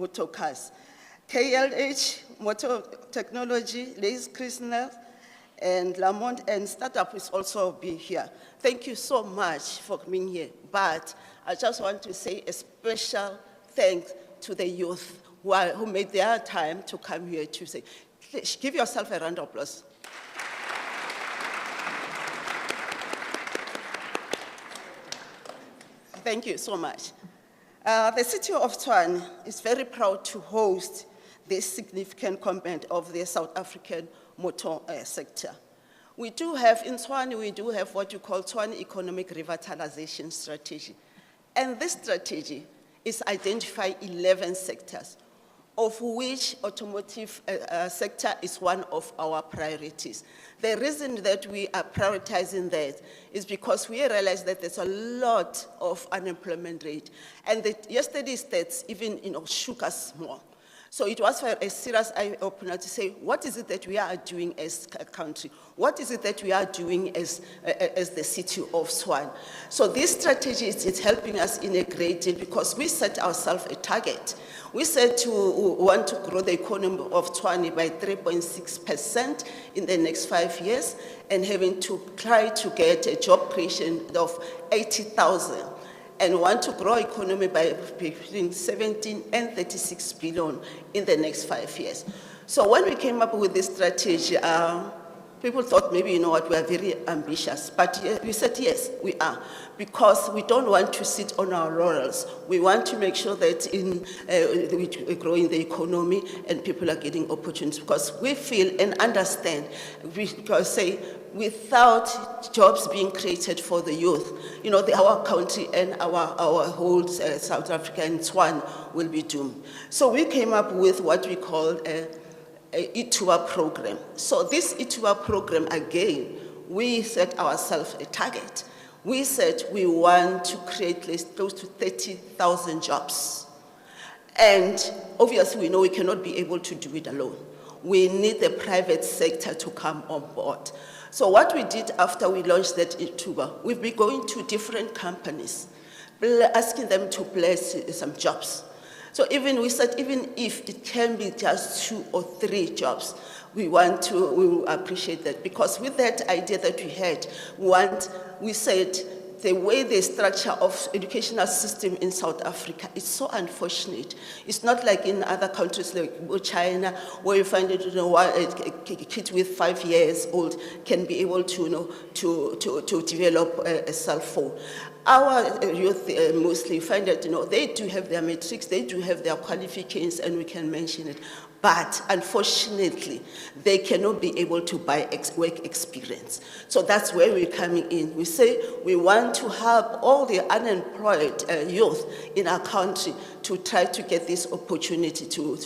motor cars. KLH, Motor Technology, Lace Christner, and Lamont and Startup will also be here. Thank you so much for coming here. But I just want to say a special thanks to the youth who made their time to come here to say, please give yourself a round of applause. Thank you so much. The city of Tshwane is very proud to host this significant component of the South African motor sector. We do have, in Tshwane, we do have what you call Tshwane Economic Revitalization Strategy. And this strategy is identify 11 sectors, of which automotive sector is one of our priorities. The reason that we are prioritizing that is because we realize that there's a lot of unemployment rate. And yesterday's stats even shook us more. So it was for a serious eye-opener to say, what is it that we are doing as a country? What is it that we are doing as the city of Tshwane? So this strategy is helping us in a great deal because we set ourselves a target. We said to want to grow the economy of Tshwane by 3.6% in the next 5 years and having to try to get a job creation of 80,000. And want to grow economy by between 17 and 36 billion in the next 5 years. So when we came up with this strategy, people thought maybe, we are very ambitious. But we said, yes, we are. Because we don't want to sit on our laurels. We want to make sure that we grow in the economy and people are getting opportunities. Because we feel and understand, because without jobs being created for the youth, our country and our whole South Africa and Tshwane will be doomed. So we came up with what we call a ITUA program. So this ITUA program, again, we set ourselves a target. We said we want to create close to 30,000 jobs. And obviously we know we cannot be able to do it alone. We need the private sector to come on board. So what we did after we launched that ITUA, we've been going to different companies, asking them to place some jobs. So we said, even if it can be just 2 or 3 jobs, we will appreciate that. Because with that idea that we had, we said, the way the structure of educational system in South Africa is so unfortunate. It's not like in other countries like China, where you find that a kid with 5 years old can be able to develop a cell phone. Our youth mostly find that they do have their matrics, they do have their qualifications, and we can mention it. But unfortunately, they cannot be able to buy work experience. So that's where we're coming in. We say we want to help all the unemployed youth in our country to try to get this opportunity to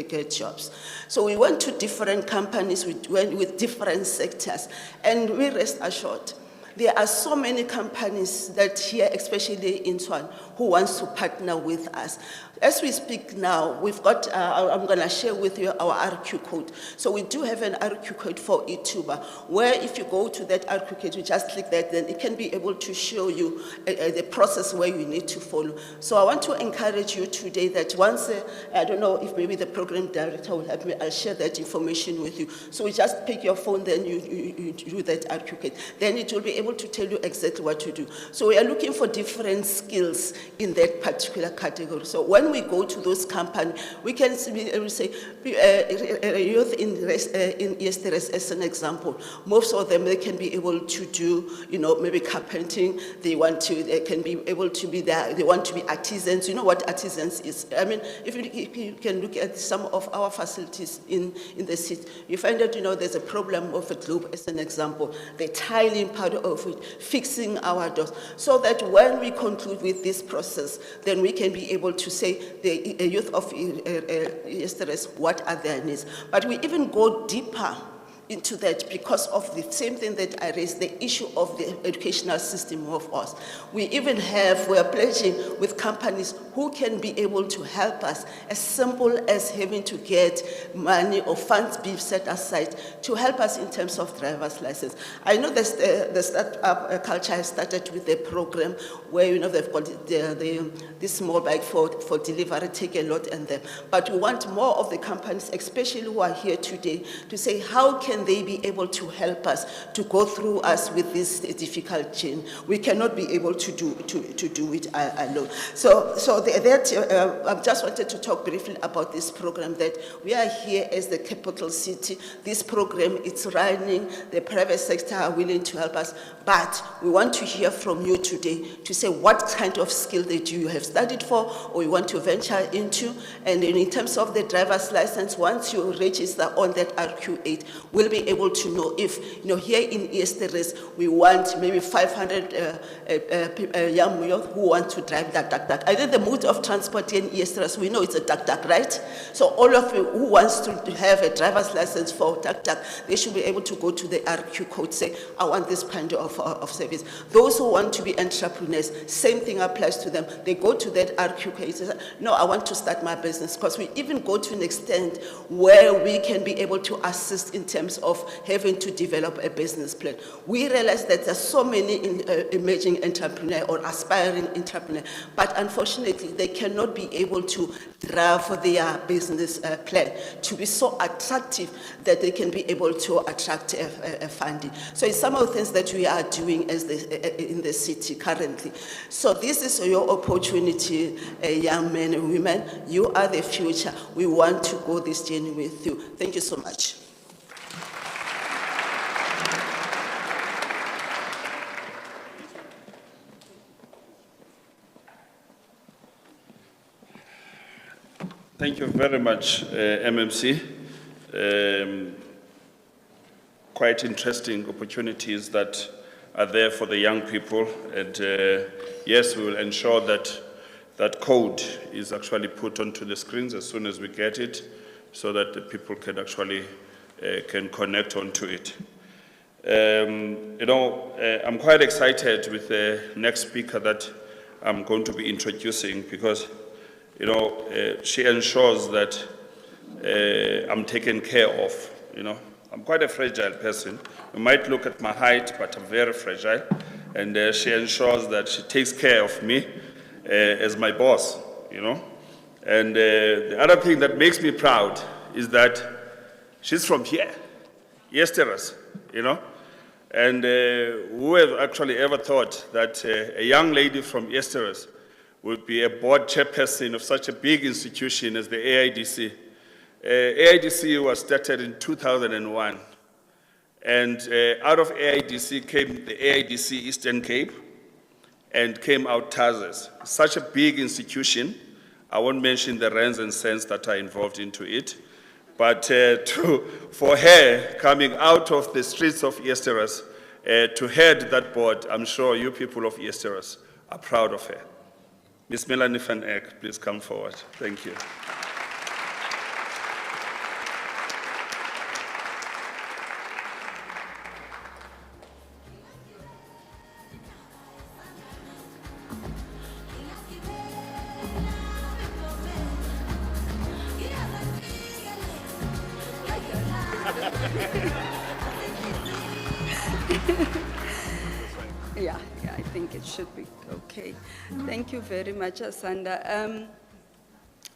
get jobs. So we went to different companies, we went with different sectors, and we rest assured there are so many companies that here, especially in Tshwane, who wants to partner with us. As we speak now, we've got, I'm going to share with you our RQ code. So we do have an RQ code for ITUA, where if you go to that RQ code, you just click that, then it can be able to show you the process where you need to follow. So I want to encourage you today that once, I don't know if maybe the program director will help me, I'll share that information with you. So you just pick your phone, then you do that RQ code. Then it will be able to tell you exactly what to do. So we are looking for different skills in that particular category. So when we go to those companies, we can say, youth in Eersterust as an example, most of them, they can be able to do, maybe carpenting, they can be able to be there, they want to be artisans. You know what artisans is? I mean, if you can look at some of our facilities in the city, you find that, there's a problem of a globe as an example, the tiling part of it, fixing our doors, so that when we conclude with this process, then we can be able to say the youth of Eersterust, what are their needs. But we even go deeper into that because of the same thing that I raised, the issue of the educational system of us. We are pledging with companies who can be able to help us, as simple as having to get money or funds be set aside to help us in terms of driver's license. I know the startup culture has started with a program where, they've got this small bike for delivery, take a lot and them. But we want more of the companies, especially who are here today, to say how can they be able to help us to go through us with this difficult journey. We cannot be able to do it alone. So I just wanted to talk briefly about this program, that we are here as the capital city. This program, it's running, the private sector are willing to help us, but we want to hear from you today to say what kind of skill that you have studied for or you want to venture into. And then in terms of the driver's license, once you register on that RQ8, we'll be able to know if, here in Eersterust, we want maybe 500 young youth who want to drive that duck. I think the mode of transport here in Eersterust, we know it's a duck, right? So all of you who wants to have a driver's license for duck, they should be able to go to the RQ code, say, I want this kind of service. Those who want to be entrepreneurs, same thing applies to them. They go to that RQ code, say, no, I want to start my business, because we even go to an extent where we can be able to assist in terms of having to develop a business plan. We realize that there's so many emerging entrepreneurs or aspiring entrepreneurs, but unfortunately, they cannot be able to draft their business plan to be so attractive that they can be able to attract funding. So it's some of the things that we are doing in the city currently. So this is your opportunity, young men and women. You are the future. We want to go this journey with you. Thank you so much. Thank you very much, MMC. Quite interesting opportunities that are there for the young people. And yes, we will ensure that that code is actually put onto the screens as soon as we get it, so that the people can actually can connect onto it. I'm quite excited with the next speaker that I'm going to be introducing, because she ensures that I'm taken care of. I'm quite a fragile person. You might look at my height, but I'm very fragile. And she ensures that she takes care of me as my boss, And the other thing that makes me proud is that she's from here, Eersterust, And who have actually ever thought that a young lady from Eersterust would be a board chairperson of such a big institution as the AIDC. AIDC was started in 2001, and out of AIDC came the AIDC Eastern Cape, and came out TASES. Such a big institution. I won't mention the rands and cents that are involved into it, but for her coming out of the streets of Eersterust to head that board, I'm sure you people of Eersterust are proud of her. Ms. Melanie van Eck, please come forward. Thank you. Yeah, I think it should be okay. Thank you very much, Asanda.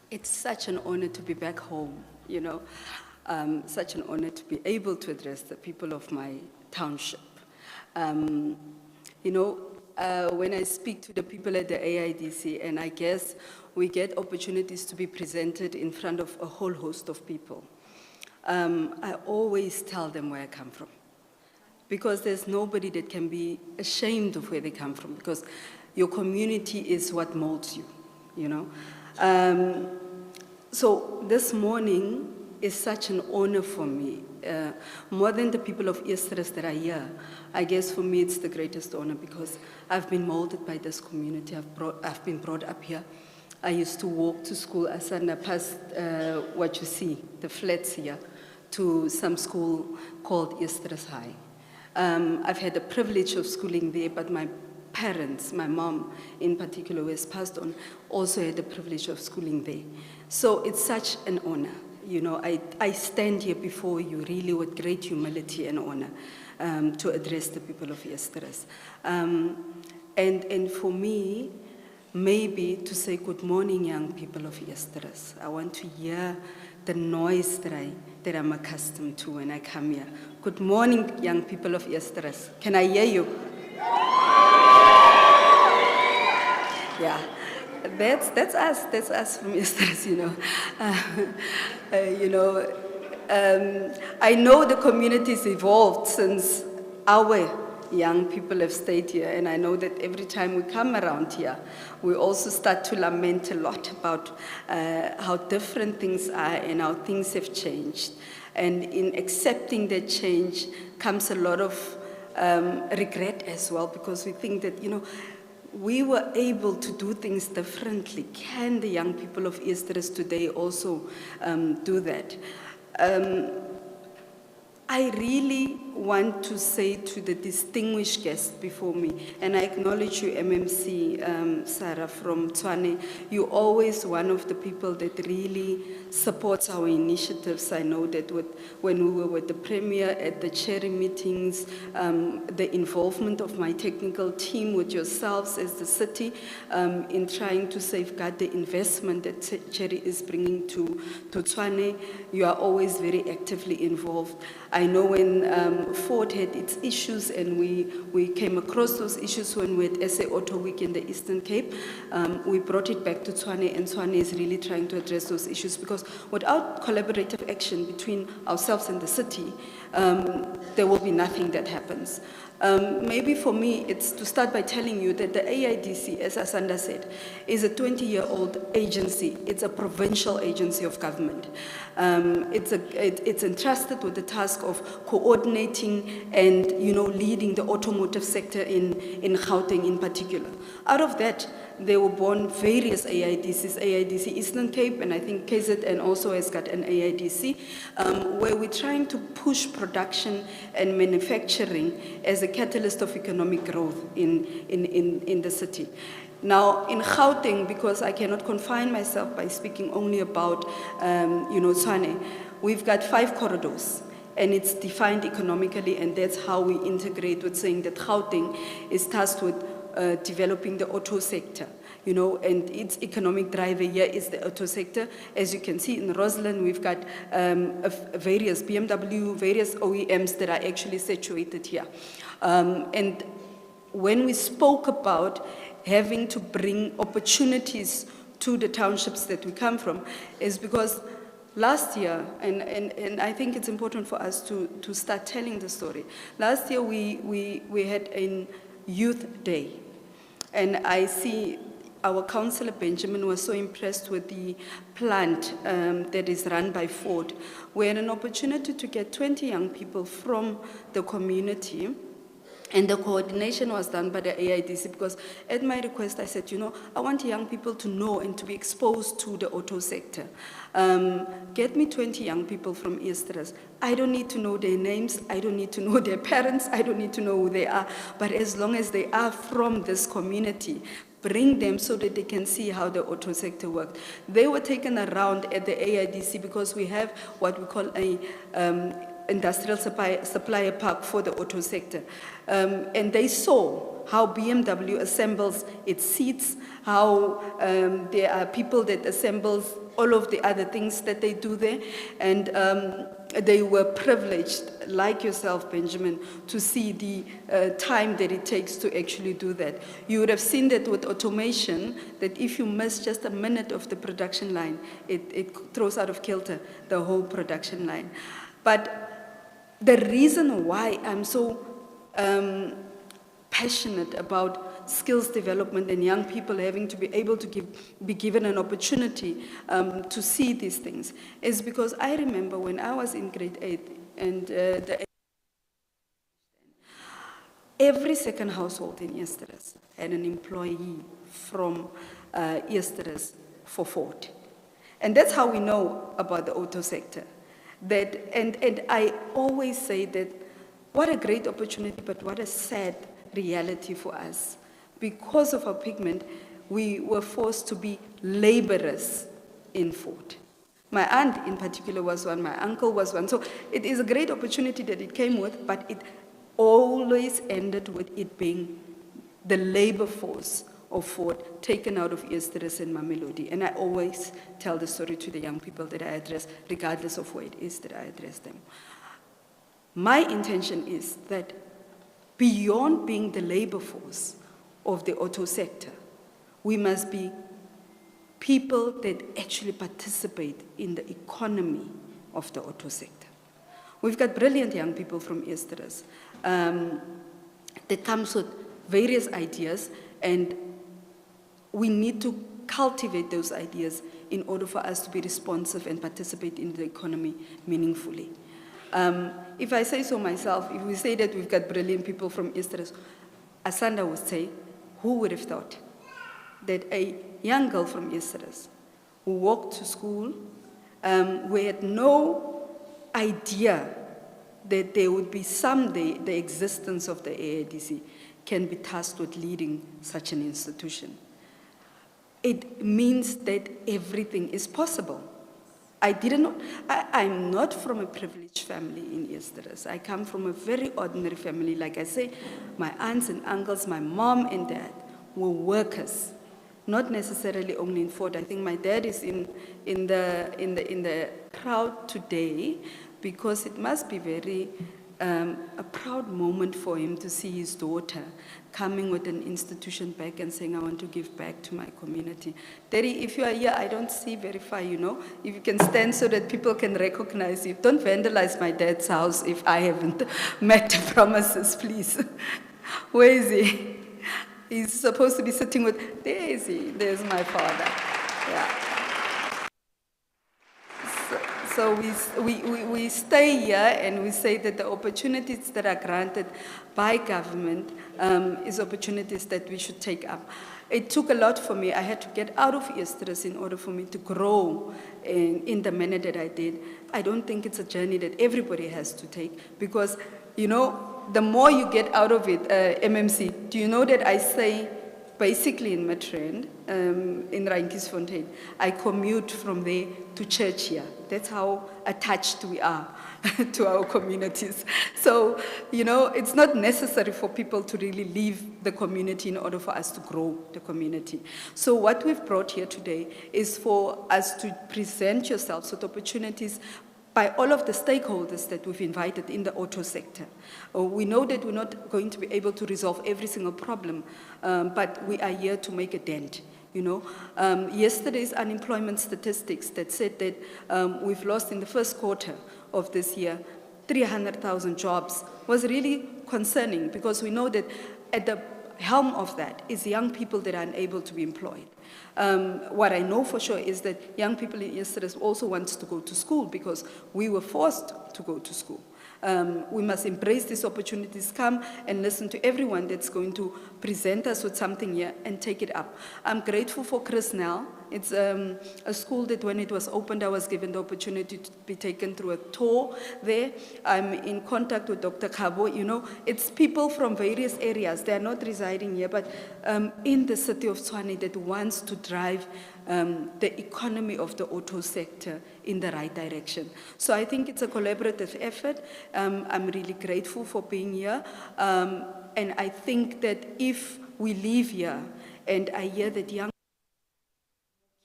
It's such an honor to be back home, such an honor to be able to address the people of my township. When I speak to the people at the AIDC, and I guess we get opportunities to be presented in front of a whole host of people, I always tell them where I come from. Because there's nobody that can be ashamed of where they come from, because your community is what molds you, So this morning is such an honor for me. More than the people of Eersterust that are here, I guess for me it's the greatest honor, because I've been molded by this community. I've been brought up here. I used to walk to school, Asana, past what you see, the flats here, to some school called Eersterust High. I've had the privilege of schooling there, but my parents, my mom in particular, who has passed on, also had the privilege of schooling there. So it's such an honor. You know, I stand here before you really with great humility and honor to address the people of Eersterust. And for me, maybe to say good morning, young people of Eersterust. I want to hear the noise that I'm accustomed to when I come here. Good morning, young people of Eersterust. Can I hear you? Yeah, that's us from Eersterust, you know. I know the community's evolved since our young people have stayed here, and I know that every time we come around here, we also start to lament a lot about how different things are and how things have changed. And in accepting that change comes a lot of regret as well, because we think that, you know, we were able to do things differently. Can the young people of Eersterust today also do that? I really want to say to the distinguished guest before me, and I acknowledge you, MMC Sarah from Tshwane, you're always one of the people that really supports our initiatives. I know that when we were with the Premier at the Cherry meetings, the involvement of my technical team with yourselves as the city in trying to safeguard the investment that Cherry is bringing to Tshwane, you are always very actively involved. I know when Ford had its issues and we came across those issues when we had SA Auto Week in the Eastern Cape, we brought it back to Tshwane, and Tshwane is really trying to address those issues, because without collaborative action between ourselves and the city, there will be nothing that happens. Maybe for me, it's to start by telling you that the AIDC, as Asanda said, is a 20-year-old agency. It's a provincial agency of government. It's entrusted with the task of coordinating and, you know, leading the automotive sector in Gauteng in particular. Out of that, there were born various AIDCs, AIDC Eastern Cape, and I think KZN also has got an AIDC, where we're trying to push production and manufacturing as a catalyst of economic growth in the city. Now, in Gauteng, because I cannot confine myself by speaking only about, you know, Tshwane, we've got 5 corridors. And it's defined economically, and that's how we integrate with saying that Gauteng is tasked with developing the auto sector, you know, and its economic driver here is the auto sector. As you can see in Roseland, we've got various BMW, various OEMs that are actually situated here. And when we spoke about having to bring opportunities to the townships that we come from, is because last year, and I think it's important for us to start telling the story. Last year we had a youth day, and I see our councillor Benjamin was so impressed with the plant that is run by Ford. We had an opportunity to get 20 young people from the community, and the coordination was done by the AIDC, because at my request I said, you know, I want young people to know and to be exposed to the auto sector. Get me 20 young people from Eersterust. I don't need to know their names, I don't need to know their parents, I don't need to know who they are, but as long as they are from this community, bring them so that they can see how the auto sector works. They were taken around at the AIDC because we have what we call a industrial supplier park for the auto sector. And they saw how BMW assembles its seats, how there are people that assembles all of the other things that they do there. And they were privileged, like yourself, Benjamin, to see the time that it takes to actually do that. You would have seen that with automation, that if you miss just a minute of the production line, it throws out of kilter the whole production line. But the reason why I'm so passionate about skills development and young people having to be able to be given an opportunity to see these things is because I remember when I was in grade 8 and every second household in Eersterust had an employee from Eersterust for Ford. And that's how we know about the auto sector. And I always say that what a great opportunity, but what a sad reality for us. Because of our pigment, we were forced to be laborers in Ford. My aunt in particular was one, my uncle was one. So it is a great opportunity that it came with, but it always ended with it being the labor force of Ford taken out of Eersterust and Mamelodi. And I always tell the story to the young people that I address, regardless of where it is that I address them. My intention is that beyond being the labor force of the auto sector, we must be people that actually participate in the economy of the auto sector. We've got brilliant young people from Eersterust that comes with various ideas, and we need to cultivate those ideas in order for us to be responsive and participate in the economy meaningfully. If I say so myself, if we say that we've got brilliant people from Eersterust, Asanda would say, who would have thought that a young girl from Eersterust who walked to school, who had no idea that there would be someday the existence of the AIDC, can be tasked with leading such an institution. It means that everything is possible. I'm not from a privileged family in Eersterust. I come from a very ordinary family. Like I say, my aunts and uncles, my mom and dad were workers, not necessarily only in Ford. I think my dad is in the crowd today because it must be very a proud moment for him to see his daughter coming with an institution back and saying, I want to give back to my community. Daddy, if you are here, I don't see very far, you know. If you can stand so that people can recognize you. Don't vandalize my dad's house if I haven't met the promises, please. Where is he? He's supposed to be sitting with, there is he, there's my father. Yeah. So we stay here and we say that the opportunities that are granted by government is opportunities that we should take up. It took a lot for me. I had to get out of Eersterust in order for me to grow in the manner that I did. I don't think it's a journey that everybody has to take because, you know, the more you get out of it, MMC, do you know that I say basically in Matrend, in Reinkiesfontein, I commute from there to church here. That's how attached we are to our communities. So, you know, it's not necessary for people to really leave the community in order for us to grow the community. So what we've brought here today is for us to present yourselves with opportunities by all of the stakeholders that we've invited in the auto sector. We know that we're not going to be able to resolve every single problem, but we are here to make a dent. You know, yesterday's unemployment statistics that said that we've lost in the first quarter of this year 300,000 jobs was really concerning because we know that at the helm of that is young people that are unable to be employed. What I know for sure is that young people in Eersterust also want to go to school because we were forced to go to school. We must embrace these opportunities, come and listen to everyone that's going to present us with something here and take it up. I'm grateful for Chris Nell. It's a school that when it was opened, I was given the opportunity to be taken through a tour there. I'm in contact with Dr. Kabo. You know, it's people from various areas. They're not residing here, but in the city of Tshwane that wants to drive the economy of the auto sector in the right direction. So I think it's a collaborative effort. I'm really grateful for being here. And I think that if we leave here and I hear that young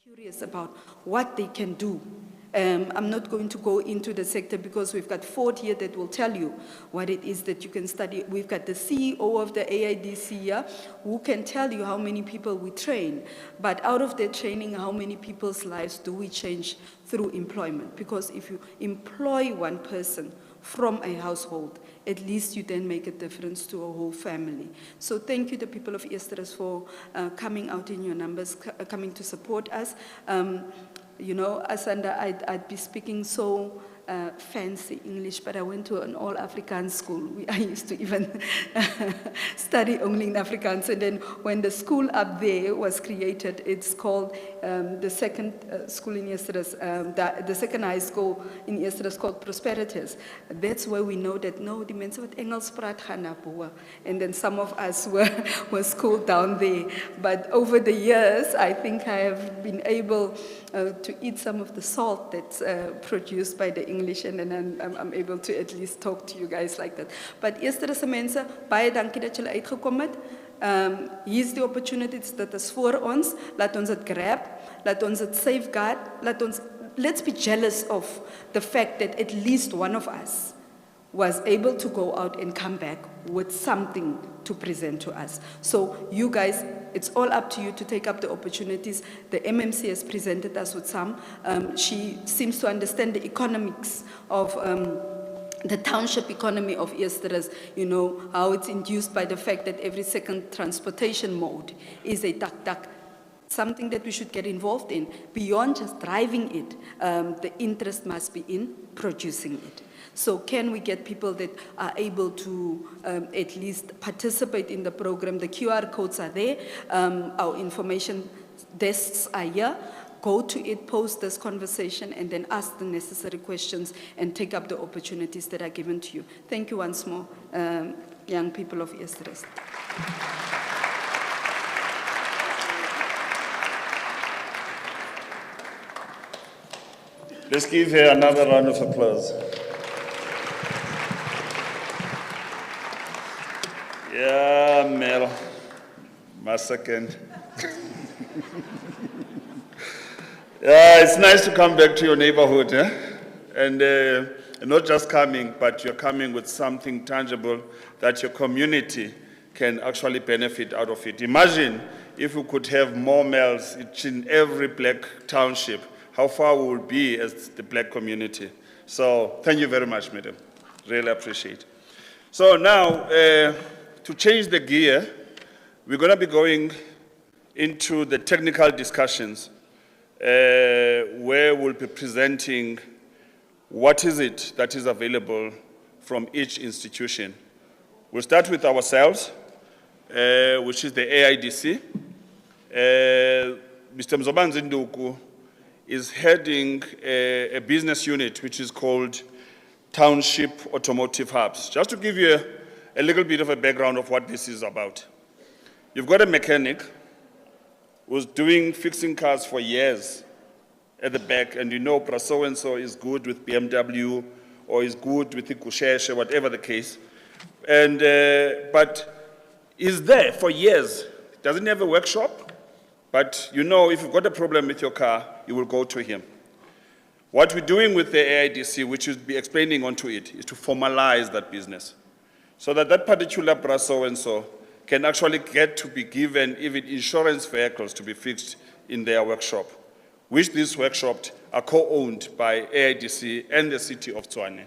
curious about what they can do. I'm not going to go into the sector because we've got Ford here that will tell you what it is that you can study. We've got the CEO of the AIDC here who can tell you how many people we train. But out of their training, how many people's lives do we change through employment? Because if you employ one person from a household, at least you then make a difference to a whole family. So thank you, the people of Eersterust, for coming out in your numbers, coming to support us. You know, Asanda, I'd be speaking so fancy English, but I went to an all-Afrikaans school. I used to even study only in Afrikaans. And then when the school up there was created, it's called the second school in Eersterust, the second high school in Eersterust called Prosperities. That's where we know that, no, die mense wat Engels praat gaan na bo. And then some of us were schooled down there. But over the years, I think I have been able to eat some of the salt that's produced by the English, and then I'm able to at least talk to you guys like that. But Eersterust mense, baie dankie dat julle uitgekom het. Hier's die opportunities dat is voor ons. Laat ons het grab, laat ons het safeguard, let's be jealous of the fact that at least one of us was able to go out and come back with something to present to us. So you guys, it's all up to you to take up the opportunities. The MMC has presented us with some. She seems to understand the economics of the township economy of Eersterust, you know, how it's induced by the fact that every second transportation mode is a tuk-tuk, something that we should get involved in. Beyond just driving it, the interest must be in producing it. So can we get people that are able to at least participate in the program? The QR codes are there, our information desks are here. Go to it, post this conversation, and then ask the necessary questions and take up the opportunities that are given to you. Thank you once more, young people of Eersterust. Let's give her another round of applause. Yeah, Mel, my second. Yeah, it's nice to come back to your neighborhood, eh? And not just coming, but you're coming with something tangible that your community can actually benefit out of it. Imagine if we could have more Mels in every black township, how far we would be as the black community. So thank you very much, madam. Really appreciate. So now, to change the gear, we're going to be going into the technical discussions where we'll be presenting what is it that is available from each institution. We'll start with ourselves, which is the AIDC. Mr. Mzobanzi Nduku is heading a business unit which is called Township Automotive Hubs. Just to give you a little bit of a background of what this is about. You've got a mechanic who's doing fixing cars for years at the back, and you know, so-and-so is good with BMW, or is good with the Kusheshe, whatever the case. And, but is there for years. Doesn't have a workshop, but you know, if you've got a problem with your car, you will go to him. What we're doing with the AIDC, which we'll be explaining onto it, is to formalize that business. So that that particular so-and-so can actually get to be given even insurance vehicles to be fixed in their workshop, which these workshops are co-owned by AIDC and the city of Tshwane,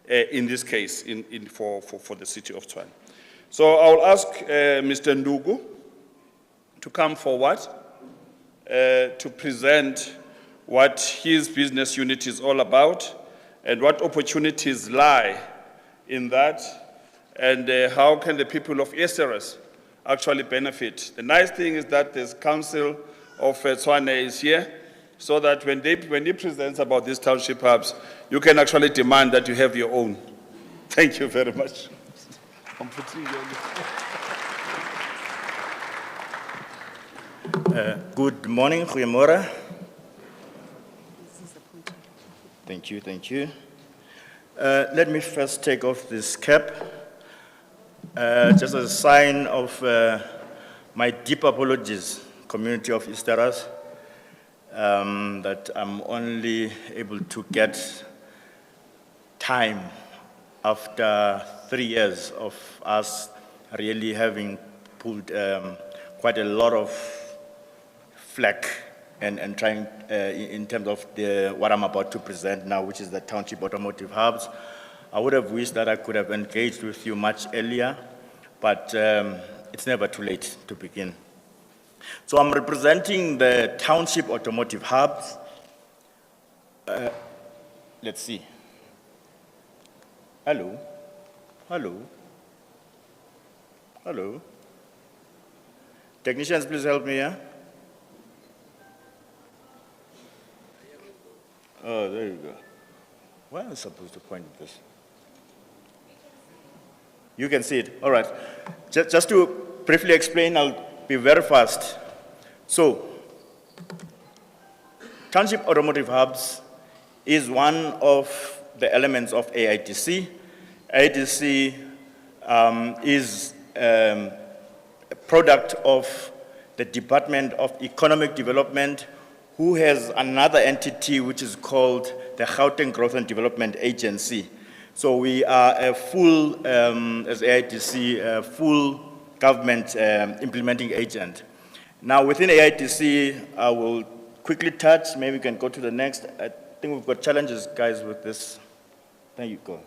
in this case, for the city of Tshwane. So I'll ask Mr. Ndugu to come forward to present what his business unit is all about and what opportunities lie in that, and how can the people of Eersterust actually benefit. The nice thing is that the Council of Tshwane is here, so that when he presents about these township hubs, you can actually demand that you have your own. Thank you very much. I'm putting you on Good morning, goeiemorgen. Thank you, thank you. Let me first take off this cap, just as a sign of my deep apologies, community of Eersterust, that I'm only able to get time after 3 years of us really having pulled quite a lot of flack and trying in terms of what I'm about to present now, which is the Township Automotive Hubs. I would have wished that I could have engaged with you much earlier, but it's never too late to begin. So I'm representing the Township Automotive Hubs. Let's see. Hello? Hello? Hello? Technicians, please help me, yeah? Oh, there you go. Where am I supposed to point this? You can see it. All right. Just to briefly explain, I'll be very fast. So, Township Automotive Hubs is one of the elements of AIDC. AIDC is a product of the Department of Economic Development, who has another entity which is called the Gauteng Growth and Development Agency. So we are a full, as AIDC, a full government implementing agent. Now within AIDC, I will quickly touch, maybe we can go to the next. I think we've got challenges, guys, with this. There you go.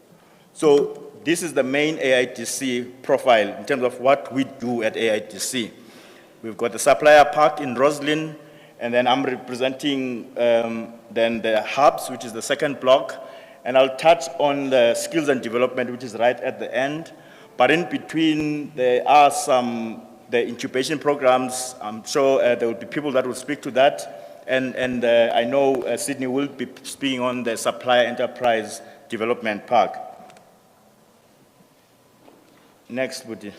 So this is the main AIDC profile in terms of what we do at AIDC. We've got the supplier park in Roslyn, and then I'm representing then the hubs, which is the second block. And I'll touch on the skills and development, which is right at the end. But in between, there are the incubation programs. I'm sure there will be people that will speak to that. And I know Sydney will be speaking on the supplier enterprise development park. Next, Budi.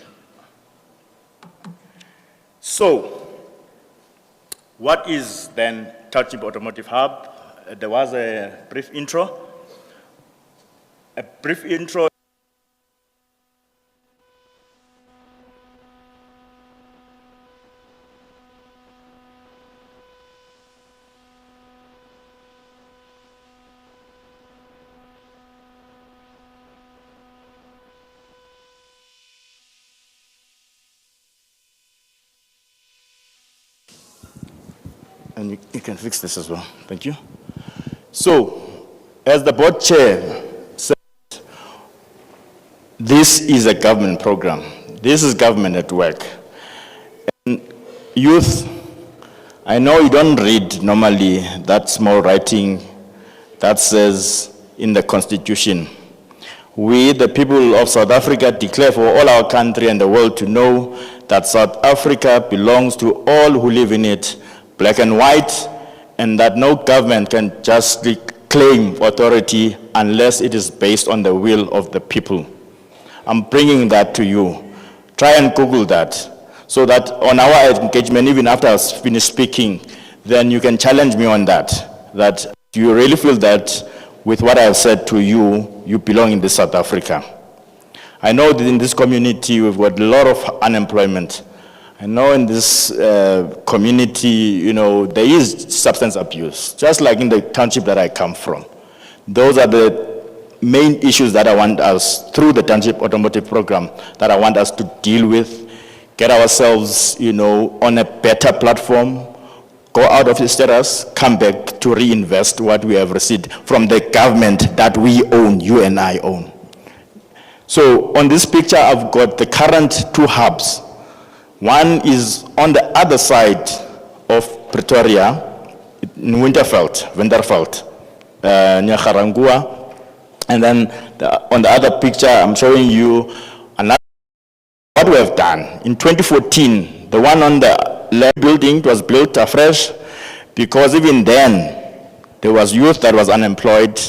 So, what is then Township Automotive Hub? There was a brief intro. A brief intro. And you can fix this as well. Thank you. So, as the board chair said, this is a government program. This is government at work. And youth, I know you don't read normally that small writing that says in the Constitution, we, the people of South Africa, declare for all our country and the world to know that South Africa belongs to all who live in it, black and white, and that no government can justly claim authority unless it is based on the will of the people. I'm bringing that to you. Try and Google that, so that on our engagement, even after I finish speaking, then you can challenge me on that. That do you really feel that with what I've said to you, you belong in this South Africa? I know that in this community, we've got a lot of unemployment. I know in this community, you know, there is substance abuse, just like in the township that I come from. Those are the main issues that I want us, through the Township Automotive Program, that I want us to deal with, get ourselves, you know, on a better platform, go out of Eersterust, come back to reinvest what we have received from the government that we own, you and I own. So on this picture, I've got the current two hubs. One is on the other side of Pretoria, in Winterveld, near Garangua. And then on the other picture, I'm showing you another, what we have done. In 2014, the one on the left building was built afresh, because even then, there was youth that was unemployed.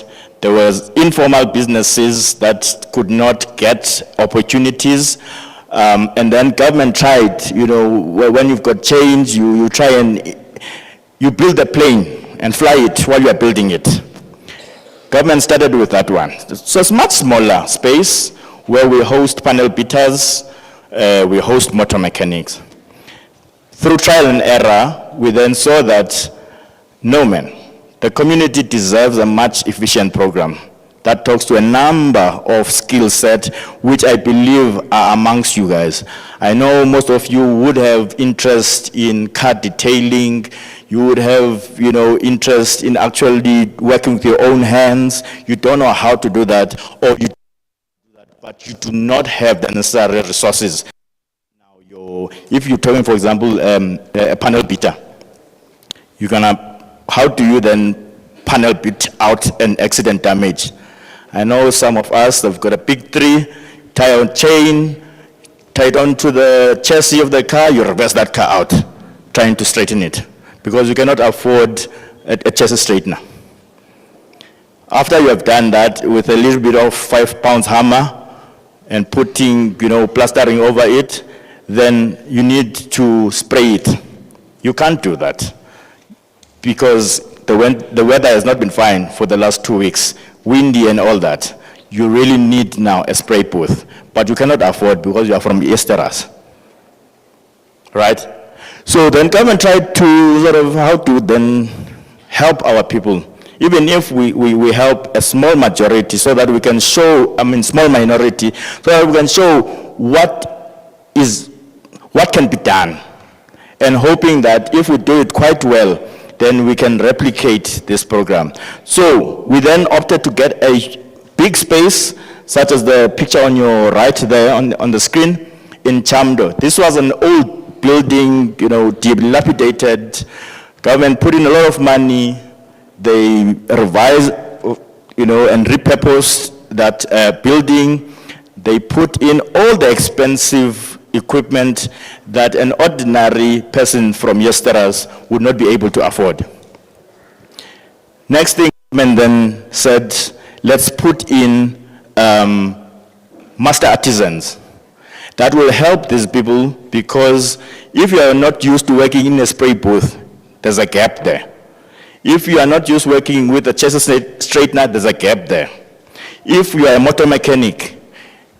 There was informal businesses that could not get opportunities. And then government tried, you know, when you've got change, you try and you build a plane and fly it while you are building it. Government started with that one. So it's much smaller space where we host panel beaters, we host motor mechanics. Through trial and error, we then saw that, no man, the community deserves a much efficient program that talks to a number of skill sets, which I believe are amongst you guys. I know most of you would have interest in car detailing, you would have, you know, interest in actually working with your own hands. You don't know how to do that, or you do that, but you do not have the necessary resources. Now, if you're talking, for example, a panel beater, how do you then panel beat out an accident damage? I know some of us have got a big tree, tie on chain, tie it onto the chassis of the car, you reverse that car out, trying to straighten it, because you cannot afford a chassis straightener. After you have done that with a little bit of 5 pounds hammer and putting, plastering over it, then you need to spray it. You can't do that because the weather has not been fine for the last 2 weeks, windy and all that. You really need now a spray booth, but you cannot afford because you are from Eersterust, right? So then government tried to sort of how to then help our people, even if we help a small majority so that we can show, small minority, so that we can show what can be done, and hoping that if we do it quite well, then we can replicate this program. So we then opted to get a big space, such as the picture on your right there on the screen, in Chamdo. This was an old building, dilapidated. Government put in a lot of money. They revised, and repurposed that building. They put in all the expensive equipment that an ordinary person from Eersterust would not be able to afford. Next thing, government then said, let's put in master artisans. That will help these people, because if you are not used to working in a spray booth, there's a gap there. If you are not used to working with a chassis straightener, there's a gap there. If you are a motor mechanic,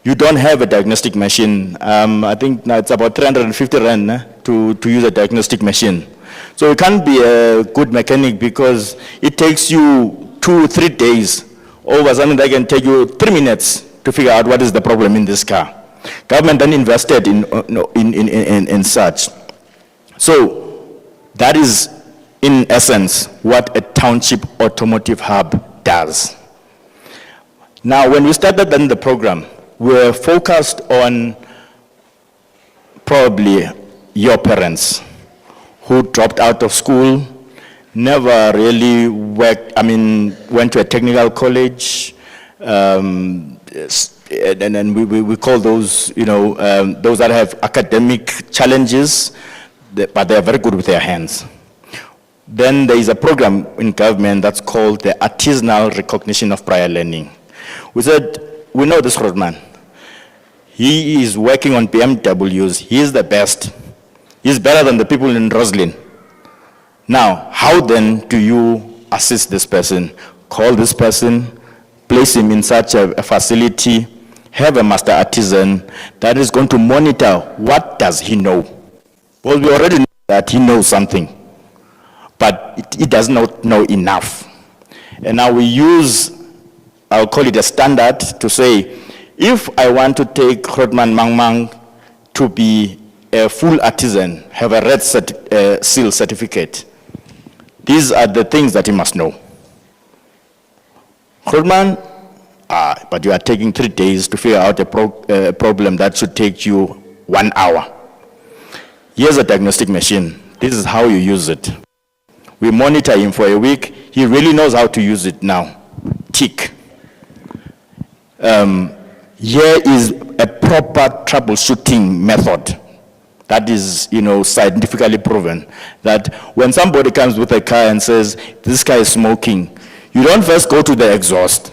you don't have a diagnostic machine. I think now it's about 350 rand to use a diagnostic machine. So you can't be a good mechanic because it takes you 2-3 days over something that can take you 3 minutes to figure out what is the problem in this car. Government then invested in such. So that is, in essence, what a township automotive hub does. Now, when we started then the program, we were focused on probably your parents who dropped out of school, never really went to a technical college, and then we call those, those that have academic challenges, but they are very good with their hands. Then there is a program in government that's called the Artisanal Recognition of Prior Learning. We said, we know this roadman. He is working on BMWs. He is the best. He's better than the people in Roslyn. Now, how then do you assist this person? Call this person, place him in such a facility, have a master artisan that is going to monitor what does he know. Well, we already know that he knows something, but he does not know enough. And now we use, I'll call it a standard, to say, if I want to take Rodman Mangmang to be a full artisan, have a red seal certificate, these are the things that he must know. Rodman, but you are taking 3 days to figure out a problem that should take you 1 hour. Here's a diagnostic machine. This is how you use it. We monitor him for a week. He really knows how to use it now. Tick. Here is a proper troubleshooting method that is, scientifically proven, that when somebody comes with a car and says, this car is smoking, you don't first go to the exhaust.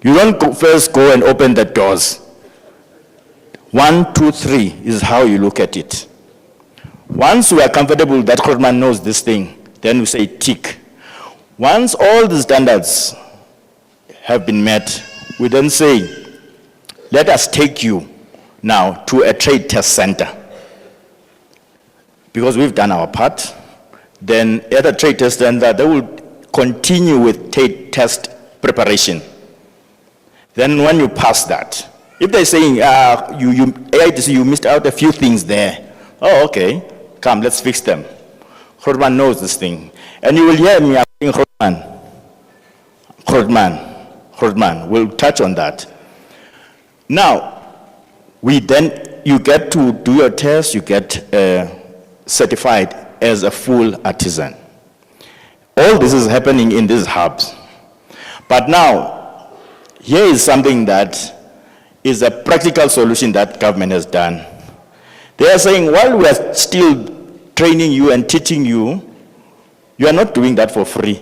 You don't first go and open the doors. 1, 2, 3 is how you look at it. Once we are comfortable that Rodman knows this thing, then we say tick. Once all the standards have been met, we then say, let us take you now to a trade test center. Because we've done our part, then at a trade test center, they will continue with trade test preparation. Then when you pass that, if they're saying, AIDC, you missed out a few things there. Oh, okay, come, let's fix them. Rodman knows this thing. And you will hear me asking Rodman, we'll touch on that. Now, you get to do your test, you get certified as a full artisan. All this is happening in these hubs. But now, here is something that is a practical solution that government has done. They are saying, while we are still training you and teaching you, you are not doing that for free.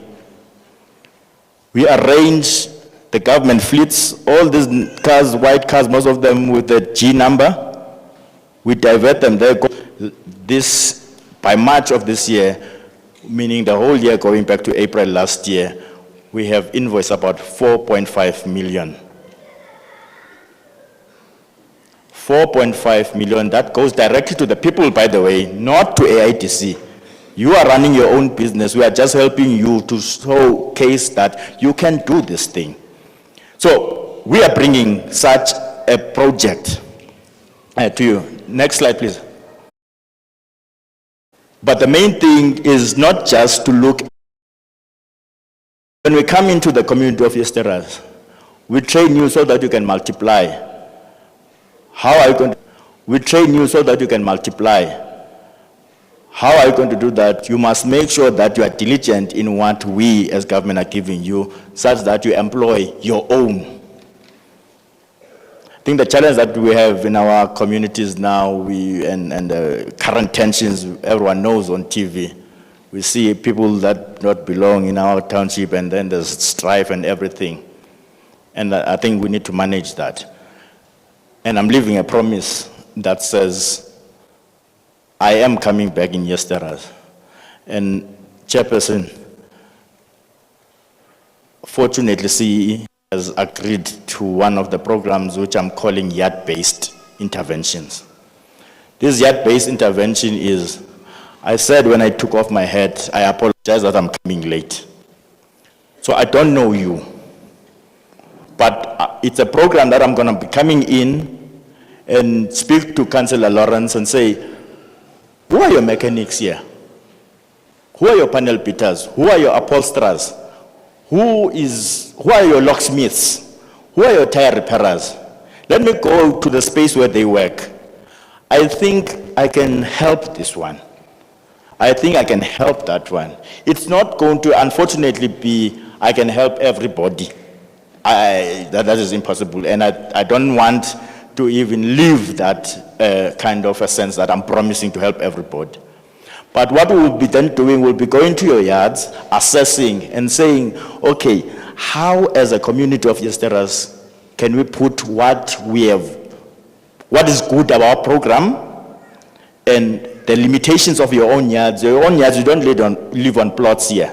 We arrange the government fleets, all these cars, white cars, most of them with the G number. We divert them there. This, by March of this year, meaning the whole year going back to April last year, we have invoiced about 4.5 million. 4.5 million, that goes directly to the people, by the way, not to AIDC. You are running your own business. We are just helping you to showcase that you can do this thing. So we are bringing such a project to you. Next slide, please. But the main thing is not just to look. When we come into the community of Eersterust, we train you so that you can multiply. How are you going to? We train you so that you can multiply. How are you going to do that? You must make sure that you are diligent in what we as government are giving you, such that you employ your own. I think the challenge that we have in our communities now, and the current tensions everyone knows on TV, we see people that don't belong in our township, and then there's strife and everything. And I think we need to manage that. And I'm leaving a promise that says, I am coming back in Eersterust. And Chairperson, fortunately, CE has agreed to one of the programs which I'm calling yard-based interventions. This yard-based intervention is, I said when I took off my hat, I apologize that I'm coming late. So I don't know you, but it's a program that I'm going to be coming in and speak to Councillor Lawrence and say, who are your mechanics here? Who are your panel beaters? Who are your upholsterers? Who are your locksmiths? Who are your tire repairers? Let me go to the space where they work. I think I can help this one. I think I can help that one. It's not going to, unfortunately, be, I can help everybody. That is impossible. And I don't want to even leave that kind of a sense that I'm promising to help everybody. But what we will be then doing, we'll be going to your yards, assessing and saying, okay, how as a community of Eersterust can we put what we have, what is good about our program and the limitations of your own yards. Your own yards, you don't live on plots here.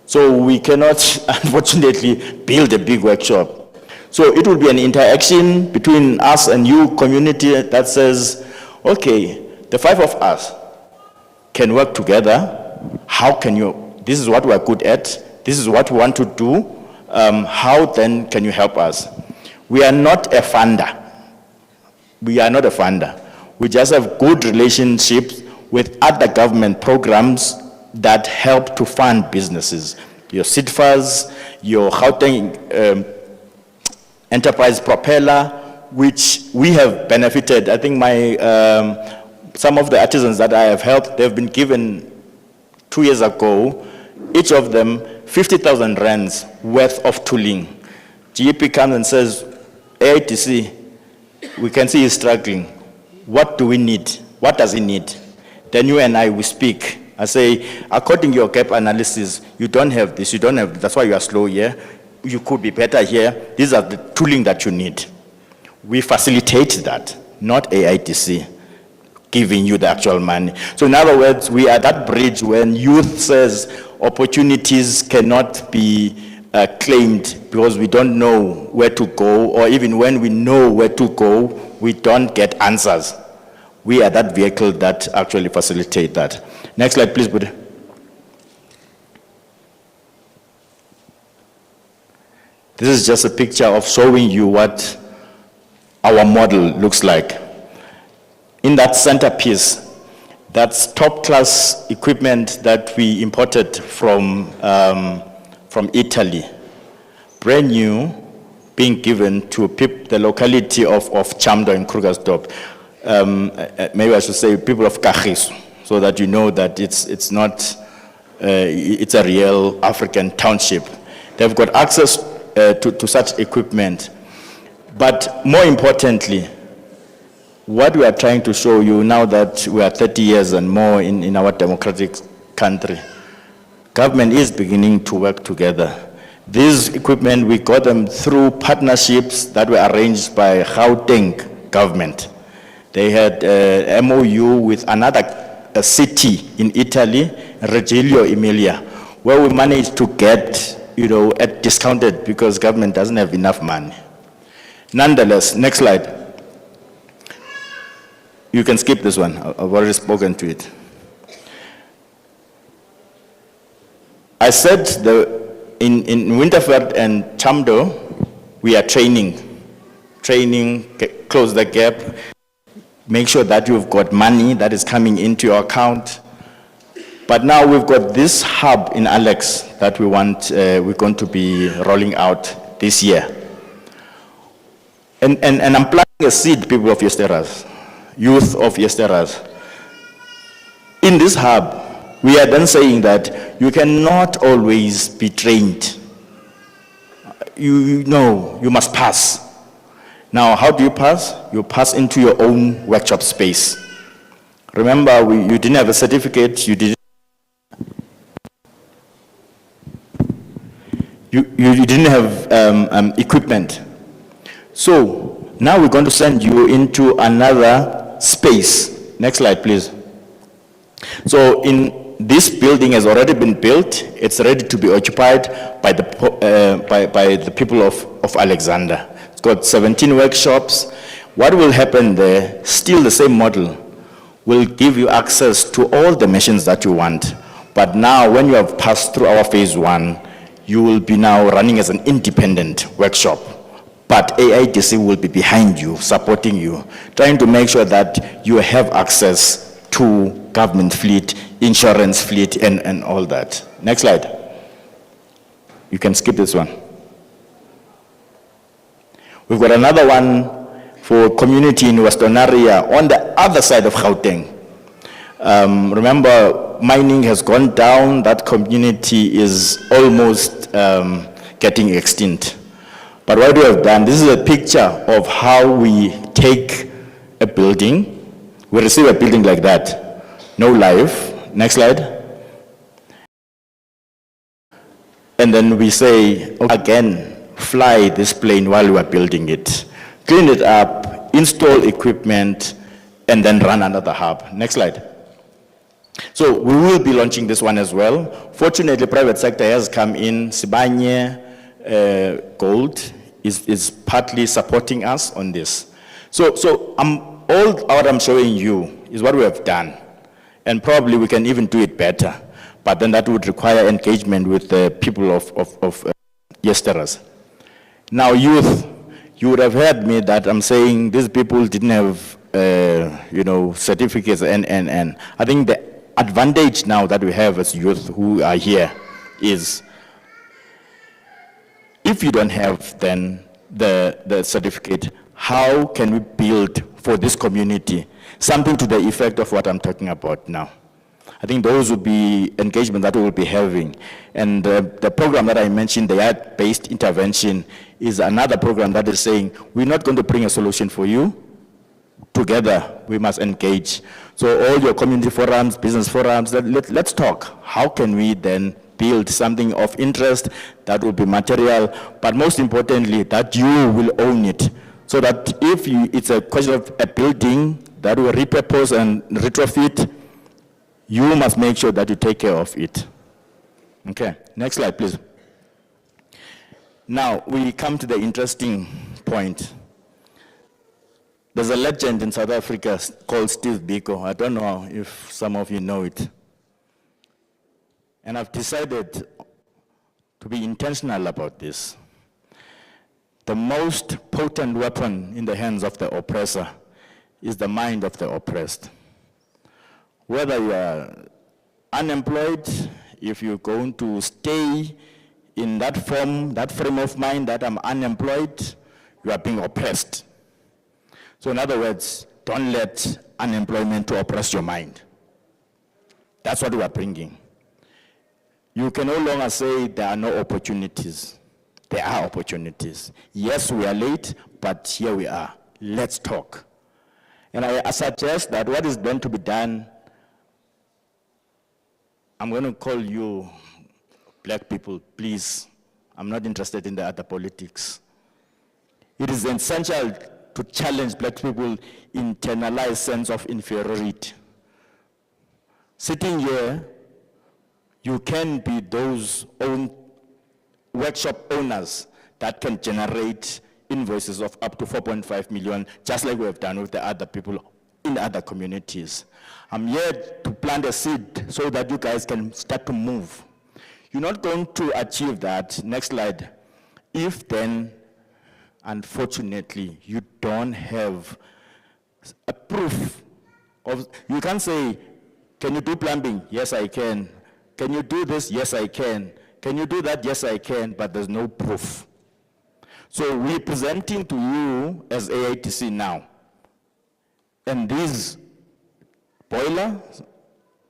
So we cannot, unfortunately, build a big workshop. So it will be an interaction between us and you community that says, okay, the five of us can work together. How can you, this is what we're good at, this is what we want to do, how then can you help us? We are not a funder. We are not a funder. We just have good relationships with other government programs that help to fund businesses. Your SIDFAs, your Gauteng Enterprise Propeller, which we have benefited. I think some of the artisans that I have helped, they've been given 2 years ago, each of them 50,000 rands worth of tooling. GEP comes and says, AIDC, we can see he's struggling. What do we need? What does he need? Then you and I, we speak. I say, according to your gap analysis, you don't have this, you don't have this. That's why you are slow here. You could be better here. These are the tooling that you need. We facilitate that, not AIDC giving you the actual money. So in other words, we are that bridge when youth says opportunities cannot be claimed because we don't know where to go, or even when we know where to go, we don't get answers. We are that vehicle that actually facilitate that. Next slide, please, Buddy. This is just a picture of showing you what our model looks like. In that centerpiece, that's top-class equipment that we imported from Italy. Brand new, being given to the locality of Chamdo in Krugersdorp. Maybe I should say people of Kagiso, so that you know that it's not, it's a real African township. They've got access to such equipment. But more importantly, what we are trying to show you now that we are 30 years and more in our democratic country, government is beginning to work together. These equipment, we got them through partnerships that were arranged by Gauteng government. They had a MOU with a city in Italy, Reggio Emilia, where we managed to get, at discounted because government doesn't have enough money. Nonetheless, next slide. You can skip this one. I've already spoken to it. I said in Winterfeld and Chamdo, we are training, close the gap, make sure that you've got money that is coming into your account. But now we've got this hub in Alex that we're going to be rolling out this year. And I'm planting a seed, people of Eersterust, youth of Eersterust. In this hub, we are then saying that you cannot always be trained. You must pass. Now, how do you pass? You pass into your own workshop space. Remember, you didn't have a certificate, you didn't have equipment. So now we're going to send you into another space. Next slide, please. So this building has already been built. It's ready to be occupied by the people of Alexander. It's got 17 workshops. What will happen there, still the same model, will give you access to all the machines that you want. But now when you have passed through our phase 1, you will be now running as an independent workshop. But AIDC will be behind you, supporting you, trying to make sure that you have access to government fleet, insurance fleet, and all that. Next slide. You can skip this one. We've got another one for community in Western area on the other side of Gauteng. Remember, mining has gone down. That community is almost getting extinct. But what we have done, this is a picture of how we take a building. We receive a building like that, no life. Next slide. And then we say, again, fly this plane while we are building it. Clean it up, install equipment, and then run another hub. Next slide. So we will be launching this one as well. Fortunately, private sector has come in. Sibanye Gold is partly supporting us on this. So all what I'm showing you is what we have done. And probably we can even do it better. But then that would require engagement with the people of Eersterust. Now, youth, you would have heard me that I'm saying these people didn't have, certificates and I think the advantage now that we have as youth who are here is if you don't have then the certificate, how can we build for this community something to the effect of what I'm talking about now? I think those would be engagement that we will be having. And the program that I mentioned, the yard-based intervention, is another program that is saying, we're not going to bring a solution for you. Together, we must engage. So all your community forums, business forums, let's talk. How can we then build something of interest that will be material, but most importantly, that you will own it. So that if it's a question of a building that will repurpose and retrofit, you must make sure that you take care of it. Okay, next slide, please. Now, we come to the interesting point. There's a legend in South Africa called Steve Biko. I don't know if some of you know it. And I've decided to be intentional about this. The most potent weapon in the hands of the oppressor is the mind of the oppressed. Whether you are unemployed, if you're going to stay in that frame of mind that I'm unemployed, you are being oppressed. So in other words, don't let unemployment to oppress your mind. That's what we are bringing. You can no longer say there are no opportunities. There are opportunities. Yes, we are late, but here we are. Let's talk. And I suggest that what is going to be done, I'm going to call you black people, please. I'm not interested in the other politics. It is essential to challenge black people internalized sense of inferiority. Sitting here, you can be those own workshop owners that can generate invoices of up to 4.5 million, just like we have done with the other people in other communities. I'm here to plant a seed so that you guys can start to move. You're not going to achieve that, next slide, if then, unfortunately, you don't have a proof of, you can't say, can you do plumbing? Yes, I can. Can you do this? Yes, I can. Can you do that? Yes, I can, but there's no proof. So we're presenting to you as AIDC now. And this boiler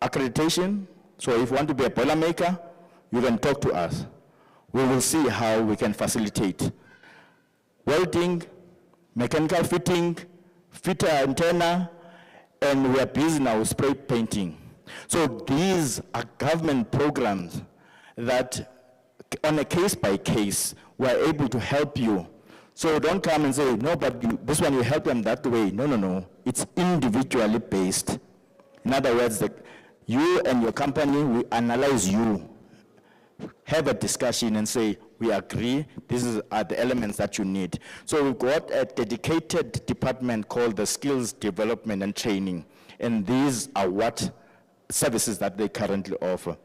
accreditation, so if you want to be a boiler maker, you can talk to us. We will see how we can facilitate. Welding, mechanical fitting, fitter antenna, and we are busy now with spray painting. So these are government programs that on a case by case, we're able to help you. So don't come and say, no, but this one you help them that way. No, no, no. It's individually based. In other words, you and your company, we analyze you, have a discussion and say, we agree, these are the elements that you need. So we've got a dedicated department called the Skills Development and Training. And these are what services that they currently offer.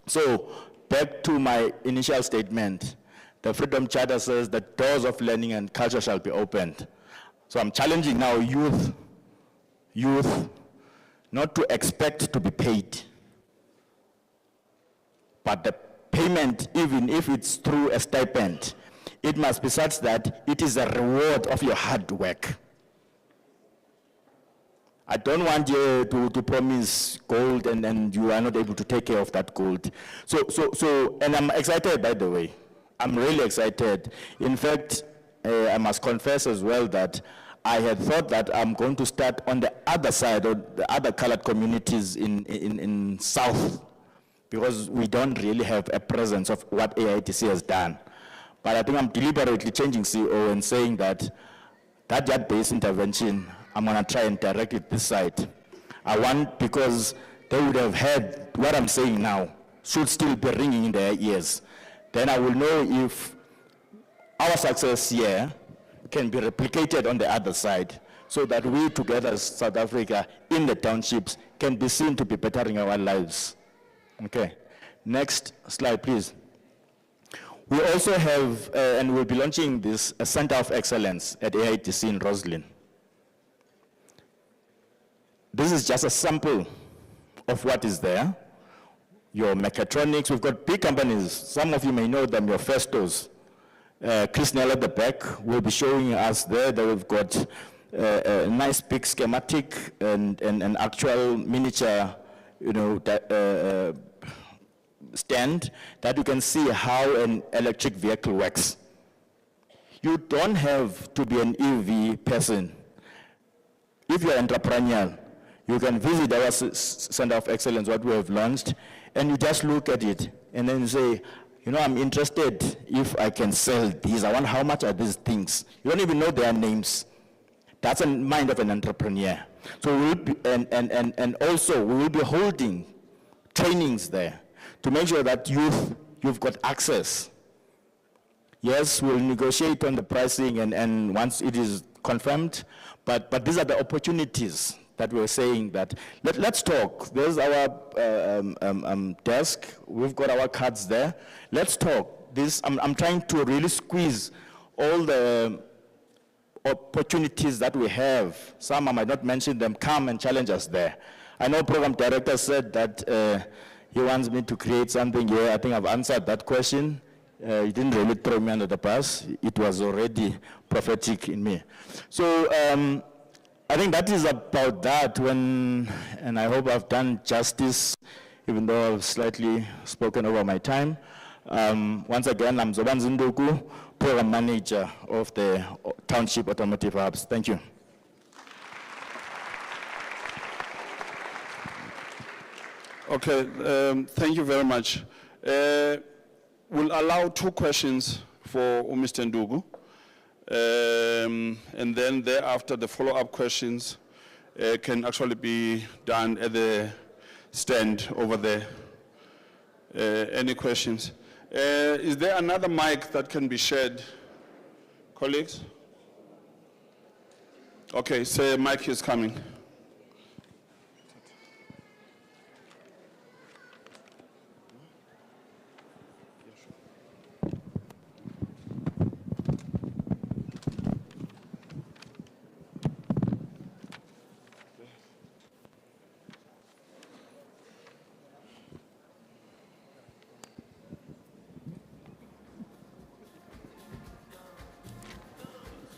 So back to my initial statement, the Freedom Charter says that doors of learning and culture shall be opened. So I'm challenging now youth not to expect to be paid, but the payment, even if it's through a stipend, it must be such that it is a reward of your hard work. I don't want you to promise gold and you are not able to take care of that gold. So, and I'm excited, by the way. I'm really excited. In fact, I must confess as well that I had thought that I'm going to start on the other side, or the other colored communities in South, because we don't really have a presence of what AIDC has done. But I think I'm deliberately changing CEO and saying that yard-based intervention, I'm going to try and direct it this side. I want, because they would have heard what I'm saying now, should still be ringing in their ears. Then I will know if our success here can be replicated on the other side, so that we together as South Africa in the townships can be seen to be bettering our lives. Okay, next slide, please. We also have, and we'll be launching this, a Center of Excellence at AIDC in Roslyn. This is just a sample of what is there. Your mechatronics, we've got big companies. Some of you may know them, your Festos. Chris Nell at the back will be showing us there that we've got a nice big schematic and an actual miniature, stand that you can see how an electric vehicle works. You don't have to be an EV person. If you're entrepreneurial, you can visit our Center of Excellence, what we have launched, and you just look at it and then say, I'm interested if I can sell these. I wonder how much are these things. You don't even know their names. That's the mind of an entrepreneur. So we'll be, and also we will be holding trainings there to make sure that you've got access. Yes, we'll negotiate on the pricing and once it is confirmed, but these are the opportunities that we're saying that, let's talk. There's our desk. We've got our cards there. Let's talk. I'm trying to really squeeze all the opportunities that we have. Some I might not mention them. Come and challenge us there. I know program director said that he wants me to create something here. I think I've answered that question. He didn't really throw me under the bus. It was already prophetic in me. So I think that is about that and I hope I've done justice, even though I've slightly spoken over my time. Once again, I'm Zoban Zinduku, Program Manager of the Township Automotive Hubs. Thank you. Okay, thank you very much. We'll allow 2 questions for Mr. Ndugu. And then thereafter, the follow-up questions can actually be done at the stand over there. Any questions? Is there another mic that can be shared, colleagues? Okay, so mic is coming.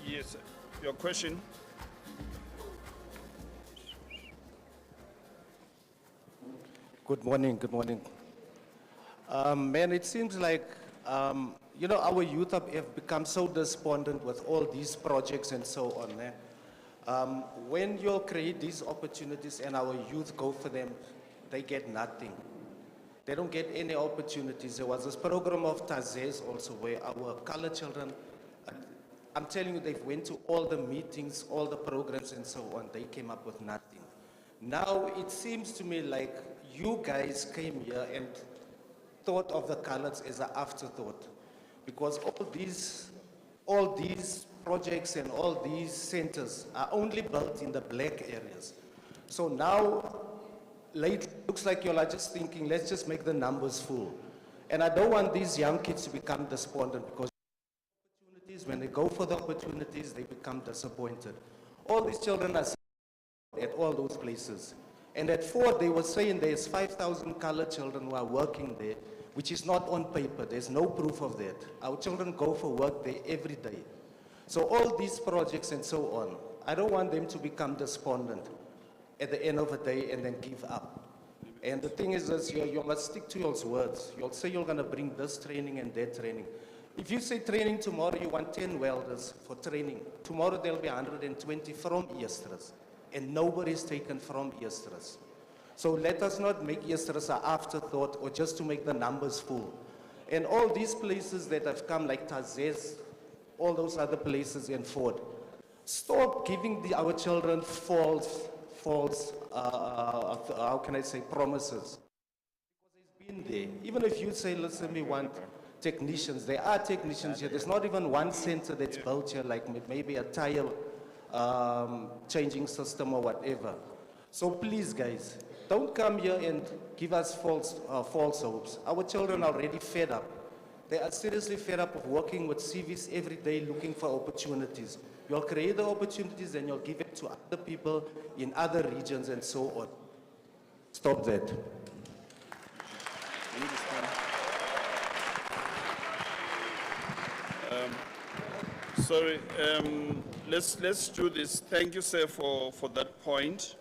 Yes, your question? Good morning, good morning. Man, it seems like, you know, our youth have become so despondent with all these projects and so on. When you create these opportunities and our youth go for them, they get nothing. They don't get any opportunities. There was this program of Tazes also where our colored children, I'm telling you, they went to all the meetings, all the programs and so on. They came up with nothing. Now it seems to me like you guys came here and thought of the coloreds as an afterthought, because all these projects and all these centers are only built in the black areas. So now, looks like you are just thinking, let's just make the numbers full. And I don't want these young kids to become despondent, because when they go for the opportunities, they become disappointed. All these children are at all those places. And at Ford, they were saying there's 5,000 colored children who are working there, which is not on paper. There's no proof of that. Our children go for work there every day. So all these projects and so on, I don't want them to become despondent at the end of the day and then give up. And the thing is this, you must stick to your words. You'll say you're going to bring this training and that training. If you say training tomorrow, you want 10 welders for training. Tomorrow there'll be 120 from Eersterust, and nobody is taken from Eersterust. So let us not make Eersterust an afterthought or just to make the numbers full. And all these places that have come, like Tazes, all those other places in Ford, stop giving our children false, how can I say, promises. Because it's been there. Even if you say, listen, we want technicians, there are technicians here. There's not even one center that's built here, like maybe a tire changing system or whatever. So please, guys, don't come here and give us false hopes. Our children are already fed up. They are seriously fed up of working with civics every day looking for opportunities. You'll create the opportunities and you'll give it to other people in other regions and so on. Stop that. Sorry, let's do this. Thank you, sir, for that point,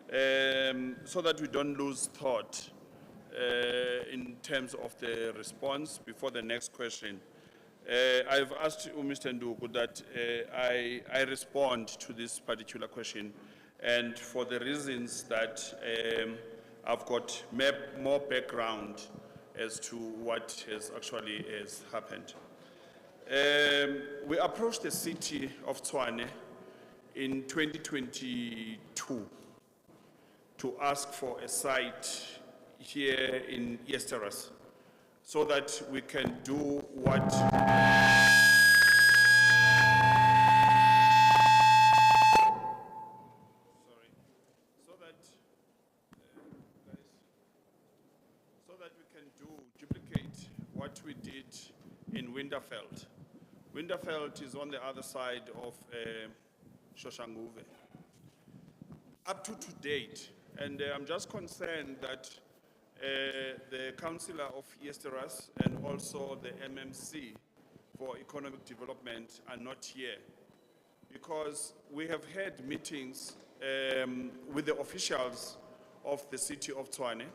so that we don't lose thought in terms of the response before the next question. I've asked Mr. Ndugu that I respond to this particular question, and for the reasons that I've got more background as to what has actually happened. We approached the city of Tshwane in 2022 to ask for a site here in Eersterust so that we can do what duplicate what we did in Winterveld. Winterveld is on the other side of Shoshanguve. Up to date, and I'm just concerned that the Councillor of Eersterust and also the MMC for Economic Development are not here, because we have had meetings with the officials of the city of Tshwane.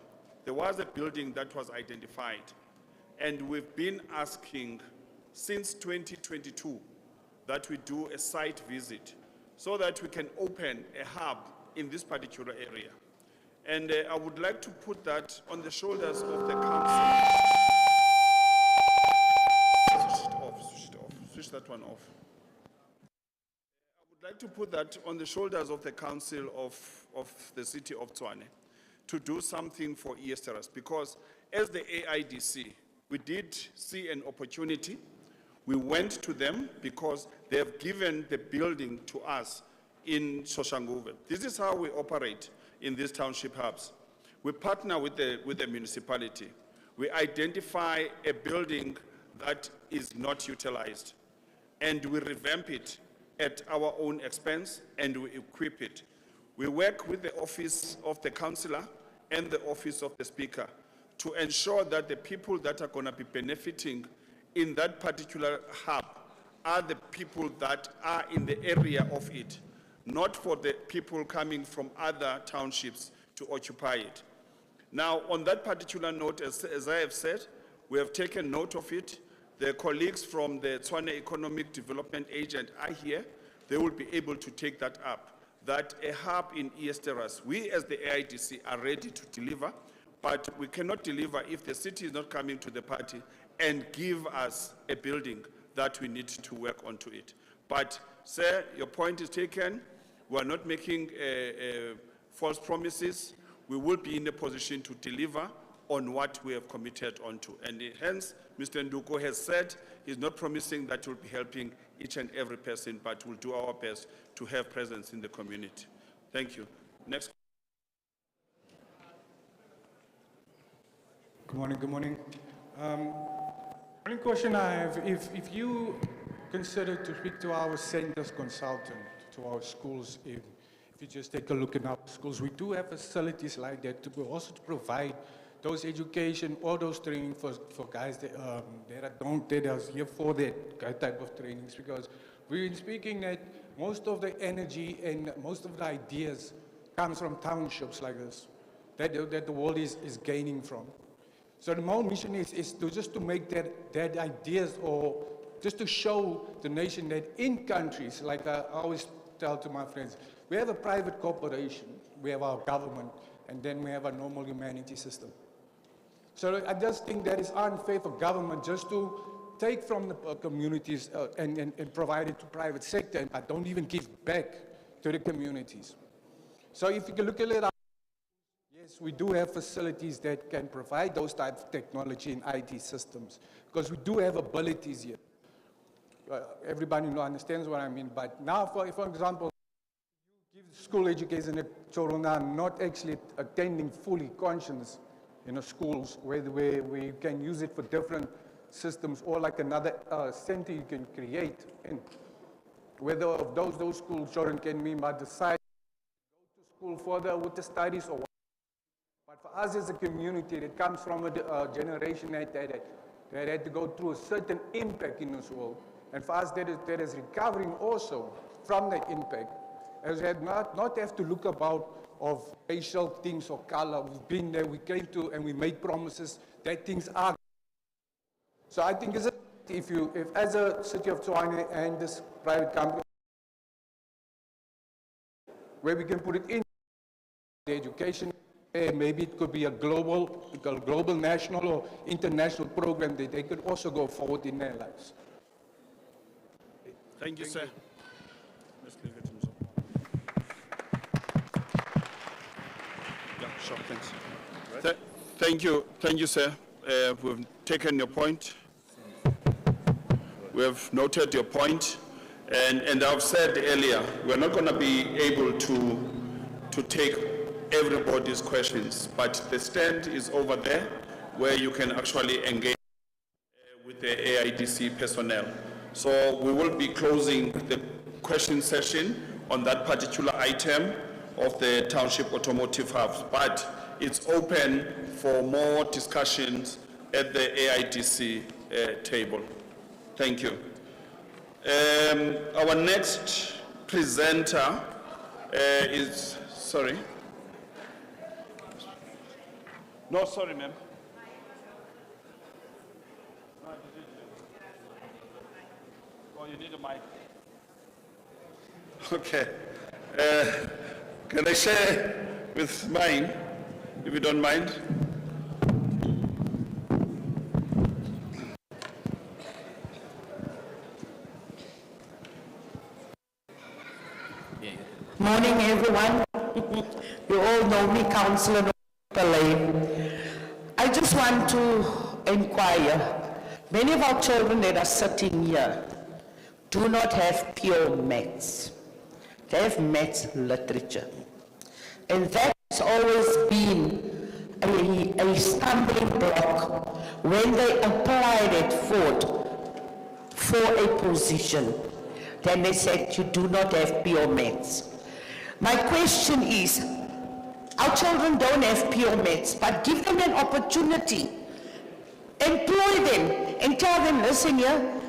There was a building that was identified, And we've been asking since 2022 that we do a site visit so that we can open a hub in this particular area. And I would like to put that on the shoulders of the council. Switch that one off. I would like to put that on the shoulders of the council of the city of Tshwane to do something for Eersterust, because as the AIDC, we did see an opportunity. We went to them because they have given the building to us in Soshanguve. This is how we operate in these township hubs. We partner with the municipality. We identify a building that is not utilized, and we revamp it at our own expense, and we equip it. We work with the office of the councillor and the office of the speaker to ensure that the people that are going to be benefiting in that particular hub are the people that are in the area of it, not for the people coming from other townships to occupy it. Now, on that particular note, as I have said, we have taken note of it. The colleagues from the Tshwane Economic Development Agent are here. They will be able to take that up, that a hub in Eersterust, we as the AIDC are ready to deliver, but we cannot deliver if the city is not coming to the party and give us a building that we need to work onto it. But, sir, your point is taken. We are not making false promises. We will be in a position to deliver on what we have committed onto. And hence, Mr. Nduko has said he's not promising that we'll be helping each and every person, but we'll do our best to have presence in the community. Thank you. Next. Good morning, good morning. Only question I have, if you consider to speak to our centers consultant, to our schools, if you just take a look at our schools, we do have facilities like that to also to provide those education or those training for guys that are here for that type of trainings, because we've been speaking that most of the energy and most of the ideas comes from townships like this, that the world is gaining from. So the main mission is to just to make that ideas, or just to show the nation that in countries, like I always tell to my friends, we have a private corporation, we have our government, and then we have a normal humanity system. So I just think that it's unfair for government just to take from the communities and provide it to private sector, and I don't even give back to the communities. So if you can look at it, yes, we do have facilities that can provide those types of technology and IT systems, because we do have abilities here. Everybody understands what I mean, but now, for example, you give school education that children are not actually attending fully conscious in the schools where you can use it for different systems, or like another center you can create. And whether of those school children can be decide to go to school further with the studies or what. But for us as a community that comes from a generation that had to go through a certain impact in this world, and for us that is recovering also from that impact, as we had not have to look about of racial things or color. We've been there, we came to, and we made promises that things are. So I think if as a city of Tshwane and this private company, where we can put it in the education, maybe it could be a global, national or international program that they could also go forward in their lives. Thank you, sir. Let's leave it. Yeah, sure, thanks. Right. Thank you, sir. We've taken your point. We have noted your point, and I've said earlier, we're not going to be able to take everybody's questions, but the stand is over there where you can actually engage with the AIDC personnel. So we will be closing the question session on that particular item of the Township Automotive Hub, but it's open for more discussions at the AIDC table. Thank you. Our next presenter is, sorry. No, sorry, ma'am. Oh, you need a mic. Okay. Can I share with mine, if you don't mind? Morning, everyone. You all know me, Councillor Pillay. I just want to inquire. Many of our children that are sitting here do not have pure maths. They have maths literature. And that has always been a stumbling block when they applied it for a position. Then they said, you do not have pure maths. My question is, our children don't have pure maths, but give them an opportunity. Employ them and tell them, listen here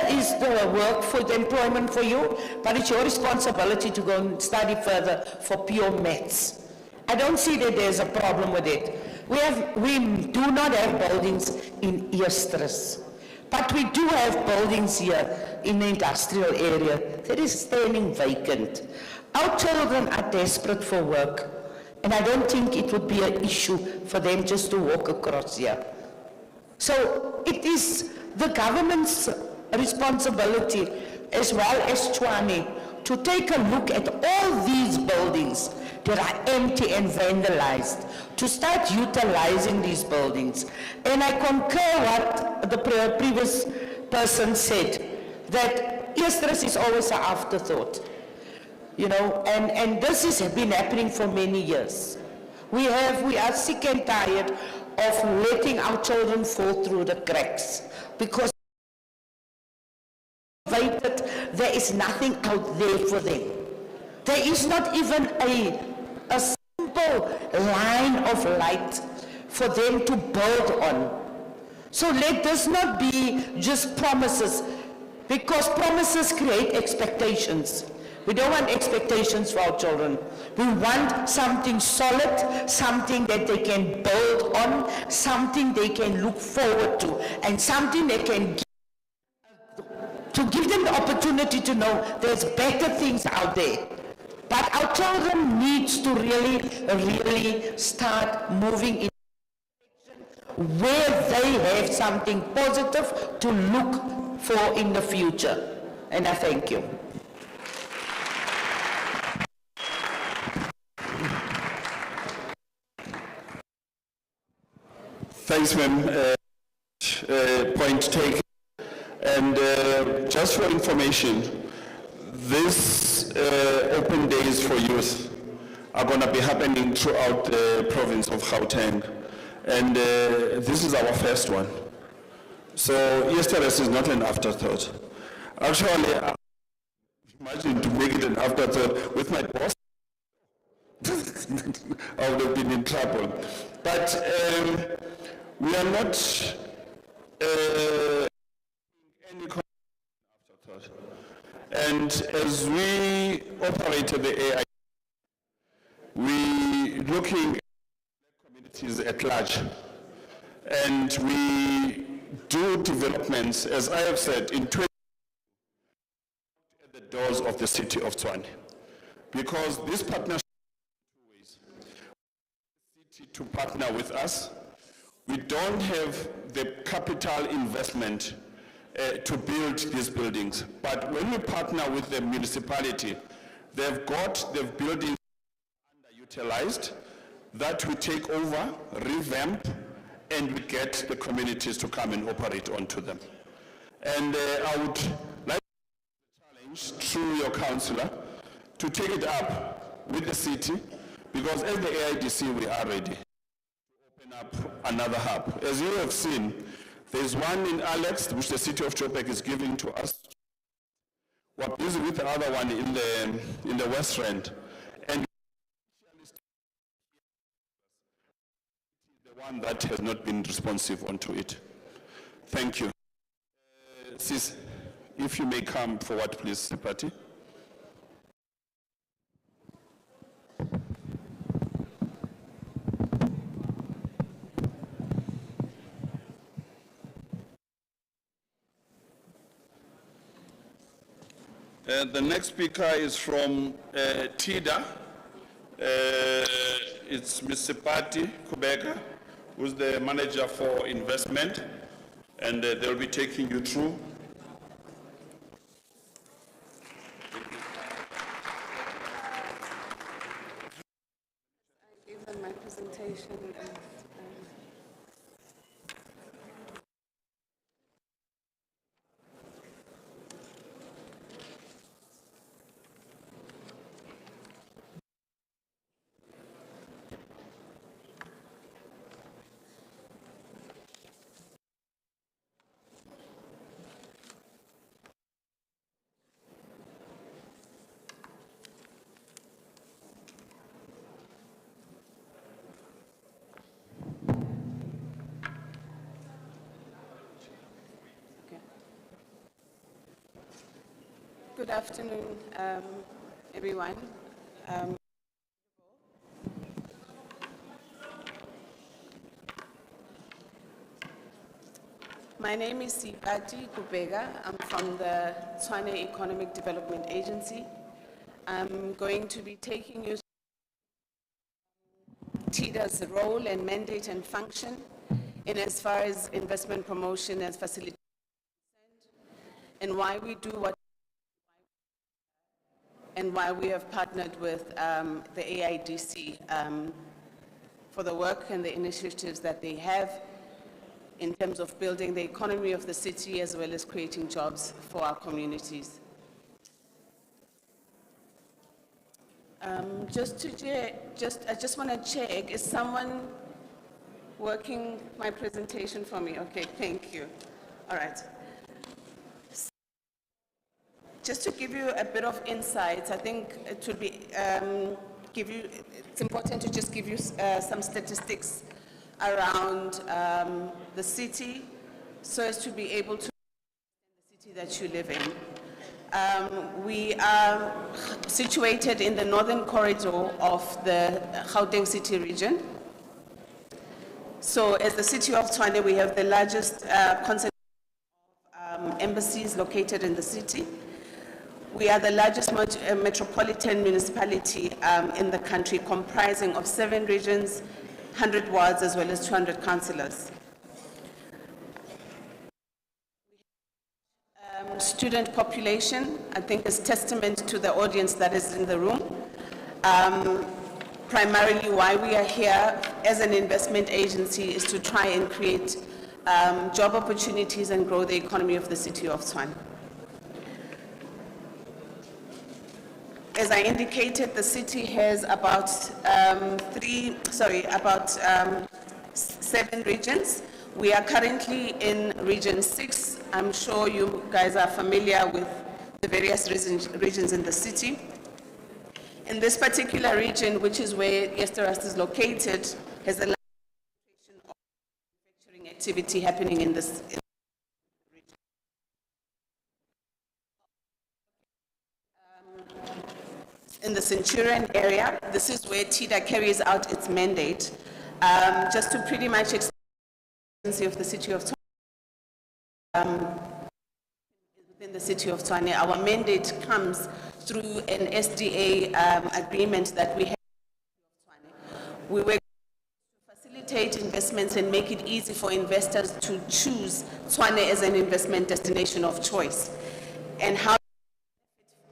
is the work for the employment for you, but it's your responsibility to go and study further for pure maths. I don't see that there's a problem with it. We do not have buildings in Eersterust, but we do have buildings here in the industrial area that is standing vacant. Our children are desperate for work, and I don't think it would be an issue for them just to walk across here. So it is the government's responsibility, as well as Tshwane, to take a look at all these buildings that are empty and vandalized, to start utilizing these buildings. And I concur what the previous person said, that Eersterust is always an afterthought. You know, and this has been happening for many years. We are sick and tired of letting our children fall through the cracks, because there is nothing out there for them. There is not even a simple line of light for them to build on. So let this not be just promises, because promises create expectations. We don't want expectations for our children. We want something solid, something that they can build on, something they can look forward to, and something they can give them the opportunity to know there's better things out there. But our children needs to really start moving in where they have something positive to look for in the future. And I thank you. Thanks, ma'am. Point taken. And just for information, this open days for youth are going to be happening throughout the province of Gauteng. And this is our first one. So Eersterust is not an afterthought. Actually, imagine to make it an afterthought with my boss. I would have been in trouble. But we are not any afterthought. And as we operated the AI, we looking at communities at large, and we do developments, as I have said, in 20 at the doors of the city of Tshwane, because this partnership is two ways. The city to partner with us. We don't have the capital investment to build these buildings, but when we partner with the municipality, they've got the buildings underutilized that we take over, revamp, and we get the communities to come and operate onto them. And I would like to challenge through your councillor to take it up with the city, because as the AIDC we are ready to open up another hub. As you have seen, there's one in Alex, which the city of Joburg is giving to us. We're busy with the other one in the West Rand. And the one that has not been responsive onto it. Thank you. Sis, if you may come forward, please, Party. The next speaker is from TIDA. It's Mr. Pati Kubeka, who's the manager for investment, and they'll be taking you through. I gave them my presentation. Good afternoon, everyone. My name is Sipati Kubega. I'm from the Tshwane Economic Development Agency. I'm going to be taking you through TIDA's role and mandate and function in as far as investment promotion and facilitation, and why we do what and why we have partnered with the AIDC for the work and the initiatives that they have in terms of building the economy of the city as well as creating jobs for our communities. I just want to check, is someone working my presentation for me? Okay, thank you. All right. Just to give you a bit of insight, I think it would be, it's important to just give you some statistics around the city so as to be able to understand the city that you live in. We are situated in the northern corridor of the Gauteng city region. So as the city of Tshwane, we have the largest concentration of embassies located in the city. We are the largest metropolitan municipality in the country, comprising of 7 regions, 100 wards, as well as 200 councillors. Student population, I think, is testament to the audience that is in the room. Primarily why we are here as an investment agency is to try and create job opportunities and grow the economy of the city of Tshwane. As I indicated, the city has about 7 regions. We are currently in Region 6. I'm sure you guys are familiar with the various regions in the city. In this particular region, which is where Eersterust is located, has a large concentration of manufacturing activity happening in this region. In the Centurion area, this is where TIDA carries out its mandate. Just to pretty much explain of the city of Tshwane, within the city of Tshwane, our mandate comes through an SDA agreement that we have with the city of Tshwane. We work to facilitate investments and make it easy for investors to choose Tshwane as an investment destination of choice. And how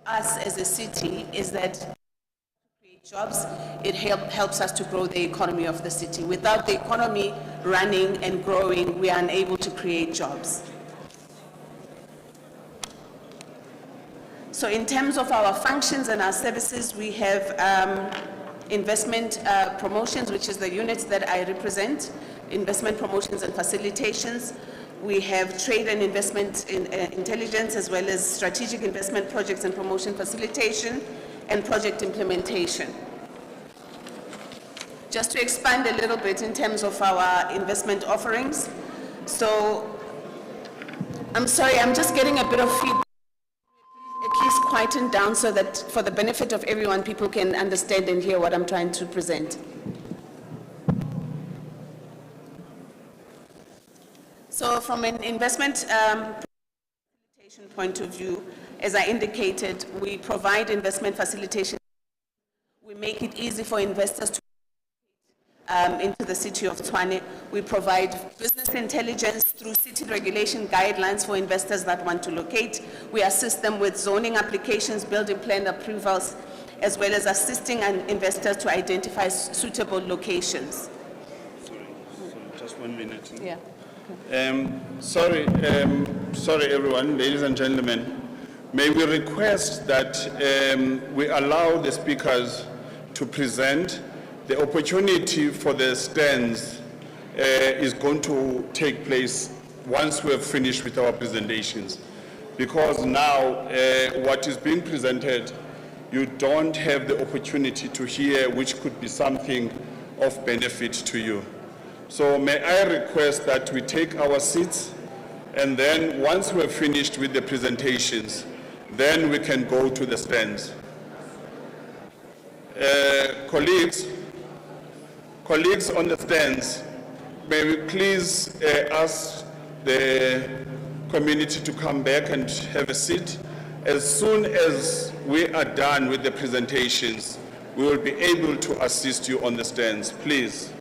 us as a city is that to create jobs, it helps us to grow the economy of the city. Without the economy running and growing, we are unable to create jobs. So in terms of our functions and our services, we have investment promotions, which is the unit that I represent, investment promotions and facilitations. We have trade and investment in, intelligence, as well as strategic investment projects and promotion facilitation and project implementation. Just to expand a little bit in terms of our investment offerings. So, I'm sorry, I'm just getting a bit of feedback. Please quieten down so that for the benefit of everyone, people can understand and hear what I'm trying to present. So from an investment point of view, as I indicated, we provide investment facilitation. We make it easy for investors to into the city of Tshwane. We provide business intelligence through city regulation guidelines for investors that want to locate. We assist them with zoning applications, building plan approvals, as well as assisting investors to identify suitable locations. Sorry, just 1 minute. Yeah. Sorry everyone, ladies and gentlemen. May we request that we allow the speakers to present. The opportunity for the stands is going to take place once we have finished with our presentations. Because now what is being presented, you don't have the opportunity to hear, which could be something of benefit to you. So may I request that we take our seats, and then once we're finished with the presentations, then we can go to the stands. Colleagues on the stands, may we please ask the community to come back and have a seat. As soon as we are done with the presentations, we will be able to assist you on the stands, please.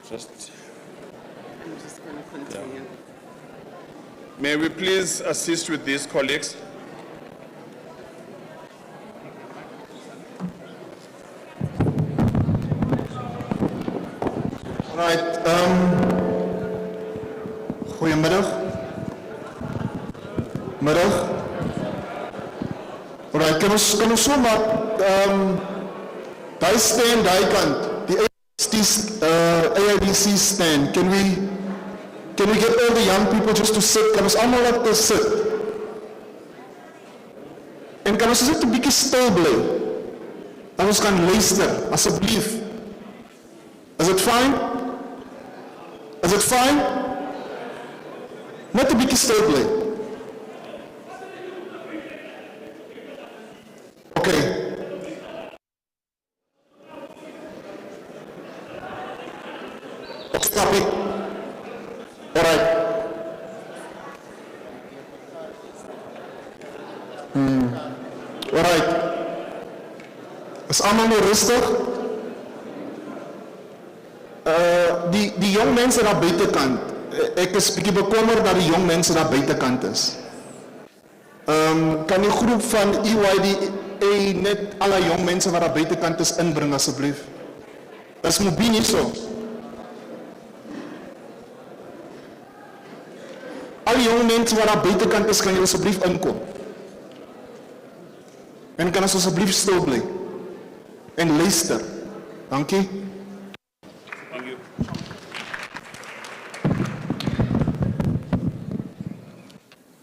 I'm just going to continue. May we please assist with these, colleagues? Right. Goedemiddag. Middag. Right. Kan ons so maar daai stand daai kant, die AIDC stand. Can we get all the young people just to sit? Kan ons almal laat sit? En kan ons net 'n bietjie stil bly? Dan ons kan luister, asseblief. Is it fine? Is it fine? Net 'n bietjie stil bly. Okay. Stop it. All right. All right. Is almal nou rustig? Die jong mense daar buitekant, ek is bietjie bekommerd dat die jong mense daar buitekant is. Kan die groep van AIDC net alle jong mense wat daar buitekant is inbring asseblief? Is mobiel nie so? Al die jong mense wat daar buitekant is, kan jy asseblief inkom. En kan ons asseblief stil bly en luister. Dankie.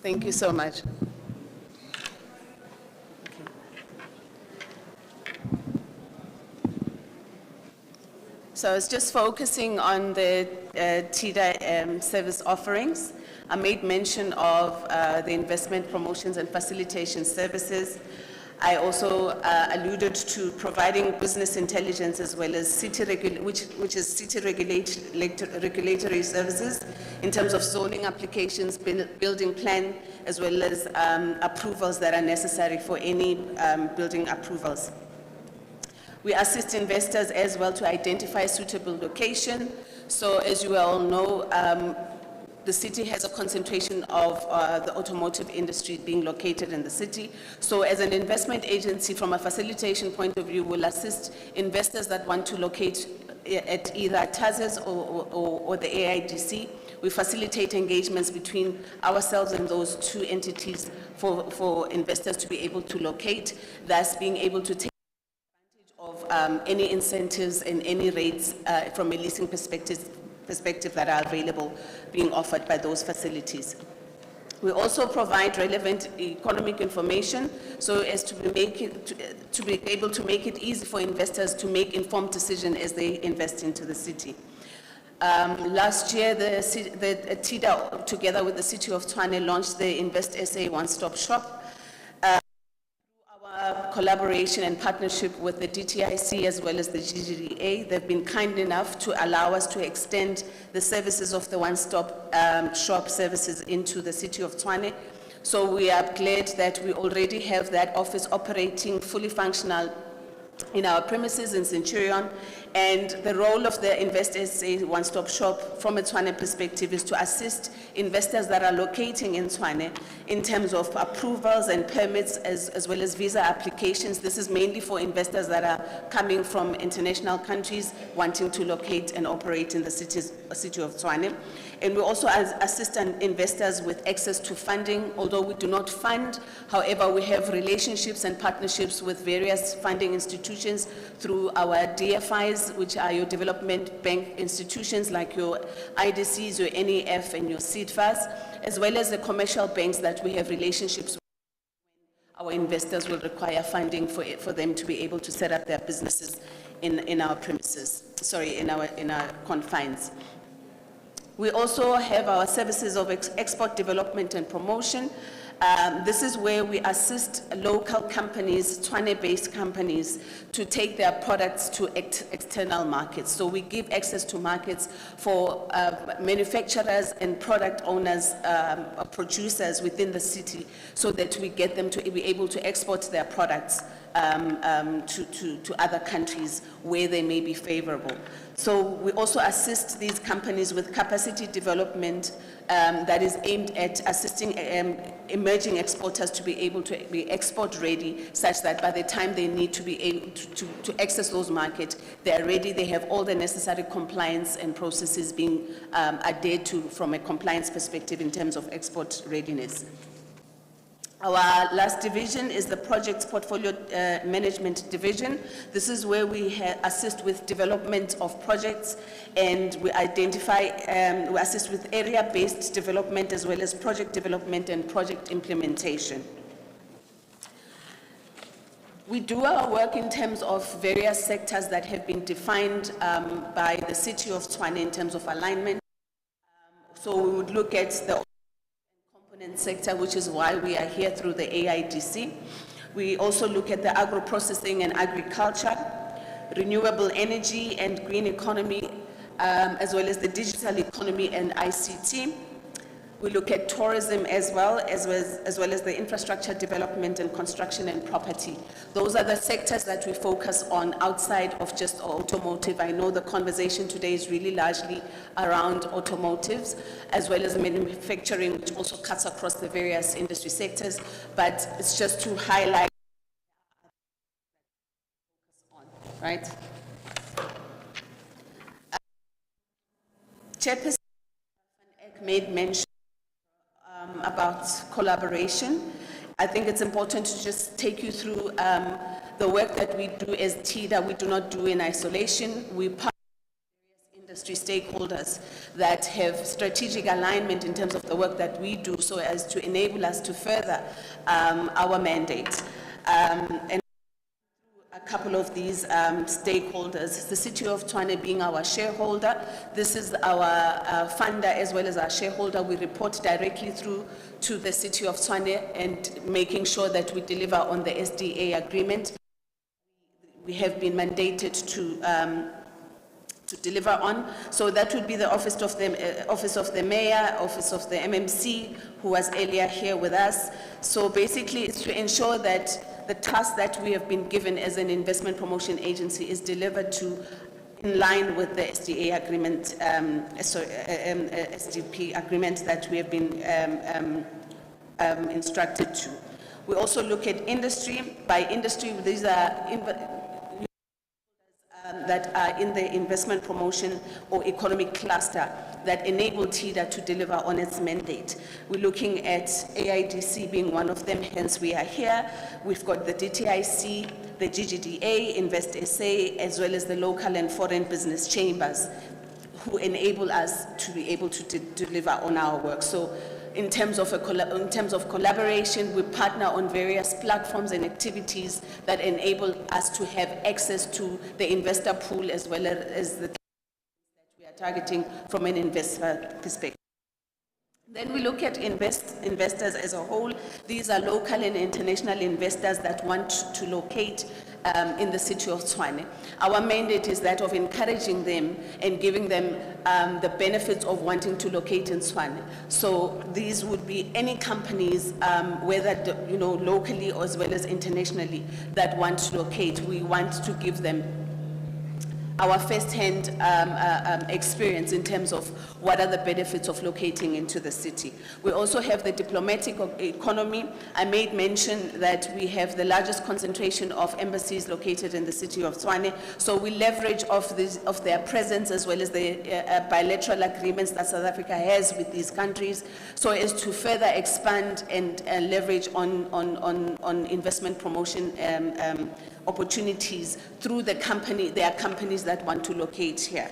Thank you so much. So I was just focusing on the TIDA service offerings. I made mention of the investment promotions and facilitation services. I also alluded to providing business intelligence as well as city which is city regulatory services in terms of zoning applications, building plan, as well as approvals that are necessary for any building approvals. We assist investors as well to identify suitable location. So as you all know, the city has a concentration of the automotive industry being located in the city. So as an investment agency, from a facilitation point of view, we'll assist investors that want to locate at either TAZES or the AIDC. We facilitate engagements between ourselves and those two entities for investors to be able to locate, thus being able to take of any incentives and any rates from a leasing perspective that are available being offered by those facilities. We also provide relevant economic information so as to be able to make it easy for investors to make informed decisions as they invest into the city. Last year, the TIDA, together with the City of Tshwane, launched the Invest SA One-Stop Shop. Our collaboration and partnership with the DTIC as well as the GGDA. They've been kind enough to allow us to extend the services of the one-stop shop services into the city of Tshwane. So we are glad that we already have that office operating fully functional in our premises in Centurion, and the role of the Invest SA one-stop shop from a Tshwane perspective is to assist investors that are locating in Tshwane in terms of approvals and permits as well as visa applications. This is mainly for investors that are coming from international countries wanting to locate and operate in the city of Tshwane. And we also assist investors with access to funding, although we do not fund. However, we have relationships and partnerships with various funding institutions through our DFIs, which are your development bank institutions like your AIDCs, your NEF, and your CIDFAs, as well as the commercial banks that we have relationships with. Our investors will require funding for them to be able to set up their businesses in our premises, in our confines. We also have our services of export development and promotion. This is where we assist local companies, Tshwane-based companies, to take their products to external markets. So we give access to markets for manufacturers and product owners, producers within the city, so that we get them to be able to export their products to other countries where they may be favorable. So we also assist these companies with capacity development that is aimed at assisting emerging exporters to be able to be export ready, such that by the time they need to be able to access those markets, they are ready, they have all the necessary compliance and processes being adhered to from a compliance perspective in terms of export readiness. Our last division is the Projects Portfolio Management Division. This is where we assist with development of projects, and we identify, we assist with area-based development as well as project development and project implementation. We do our work in terms of various sectors that have been defined by the City of Tshwane in terms of alignment. So we would look at the sector, which is why we are here through the AIDC. We also look at the agro-processing and agriculture, renewable energy and green economy, as well as the digital economy and ICT. We look at tourism as well as the infrastructure development and construction and property. Those are the sectors that we focus on outside of just automotive. I know the conversation today is really largely around automotives, as well as manufacturing, which also cuts across the various industry sectors, but it's just to highlight, right? Chairperson made mention about collaboration. I think it's important to just take you through the work that we do as TIDA. We do not do in isolation. We partner with various industry stakeholders that have strategic alignment in terms of the work that we do, so as to enable us to further our mandate. And a couple of these stakeholders, the City of Tshwane being our shareholder. This is our funder as well as our shareholder. We report directly through to the City of Tshwane and making sure that we deliver on the SDA agreement. We have been mandated to deliver on. So that would be the Office of the Mayor, Office of the MMC, who was earlier here with us. So basically it's to ensure that the task that we have been given as an investment promotion agency is delivered to in line with the SDA agreement, SDP agreement that we have been instructed to. We also look at industry. By industry, these are that are in the investment promotion or economic cluster that enable TIDA to deliver on its mandate. We're looking at AIDC being one of them, hence we are here. We've got the DTIC, the GGDA, Invest SA, as well as the local and foreign business chambers who enable us to be able to deliver on our work. So in terms of collaboration, we partner on various platforms and activities that enable us to have access to the investor pool as well as the that we are targeting from an investor perspective. Then we look at investors as a whole. These are local and international investors that want to locate in the city of Tshwane. Our mandate is that of encouraging them and giving them the benefits of wanting to locate in Tshwane. So these would be any companies, whether locally or as well as internationally, that want to locate. We want to give them our first-hand experience in terms of what are the benefits of locating into the city. We also have the diplomatic economy. I made mention that we have the largest concentration of embassies located in the city of Tshwane, so we leverage of their presence as well as the bilateral agreements that South Africa has with these countries, so as to further expand and leverage on investment promotion opportunities through their companies that want to locate here.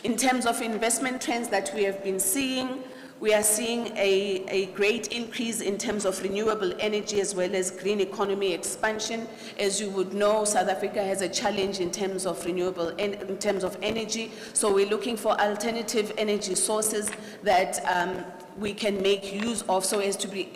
In terms of investment trends that we have been seeing, we are seeing a great increase in terms of renewable energy as well as green economy expansion. As you would know, South Africa has a challenge in terms of in terms of energy, so we're looking for alternative energy sources that we can make use of so as to be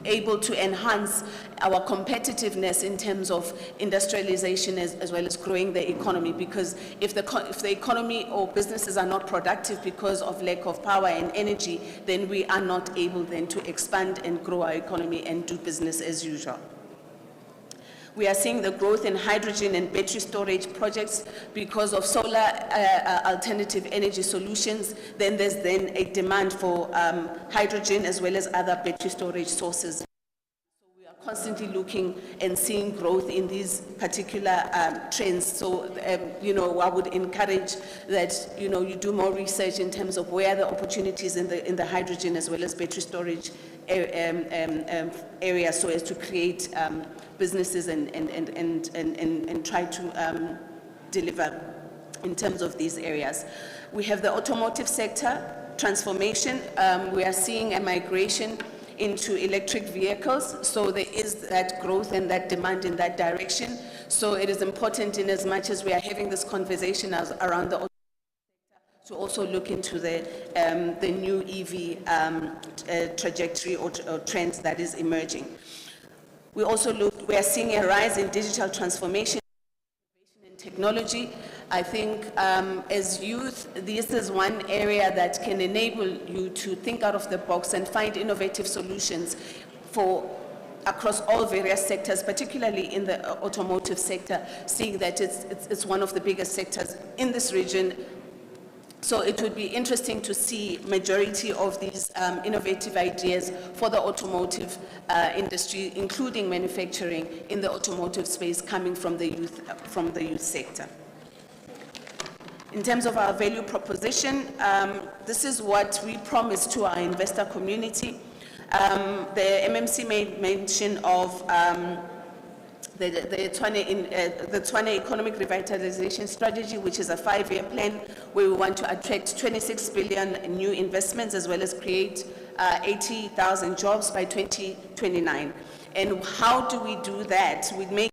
able to enhance our competitiveness in terms of industrialization as well as growing the economy, because if the economy or businesses are not productive because of lack of power and energy, then we are not able then to expand and grow our economy and do business as usual. We are seeing the growth in hydrogen and battery storage projects because of solar alternative energy solutions. Then there's a demand for hydrogen as well as other battery storage sources. So we are constantly looking and seeing growth in these particular trends. So, I would encourage that, you do more research in terms of where the opportunities in the hydrogen as well as battery storage area, so as to create businesses and try to deliver in terms of these areas. We have the automotive sector transformation. We are seeing a migration into electric vehicles, so there is that growth and that demand in that direction. So it is important, in as much as we are having this conversation around the to also look into the new EV trajectory or trends that is emerging. We are seeing a rise in digital transformation, innovation and technology. I think as youth, this is one area that can enable you to think out of the box and find innovative solutions across all various sectors, particularly in the automotive sector, seeing that it's one of the biggest sectors in this region. So it would be interesting to see majority of these innovative ideas for the automotive industry, including manufacturing in the automotive space, coming from the youth sector. In terms of our value proposition, this is what we promise to our investor community. The MMC made mention of the Tshwane Economic Revitalization Strategy, which is a 5-year plan where we want to attract 26 billion new investments as well as create 80,000 jobs by 2029. And how do we do that? We make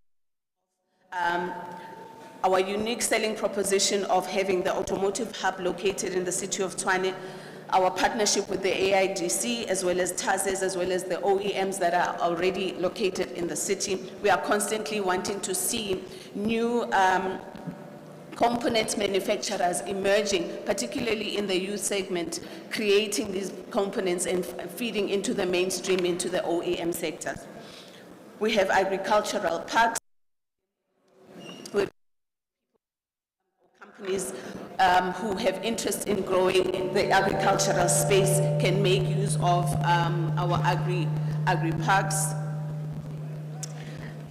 our unique selling proposition of having the automotive hub located in the city of Tshwane, our partnership with the AIDC, as well as TASES, as well as the OEMs that are already located in the city. We are constantly wanting to see new component manufacturers emerging, particularly in the youth segment, creating these components and feeding into the mainstream, into the OEM sector. We have agricultural parks, with companies who have interest in growing in the agricultural space can make use of our agri-parks.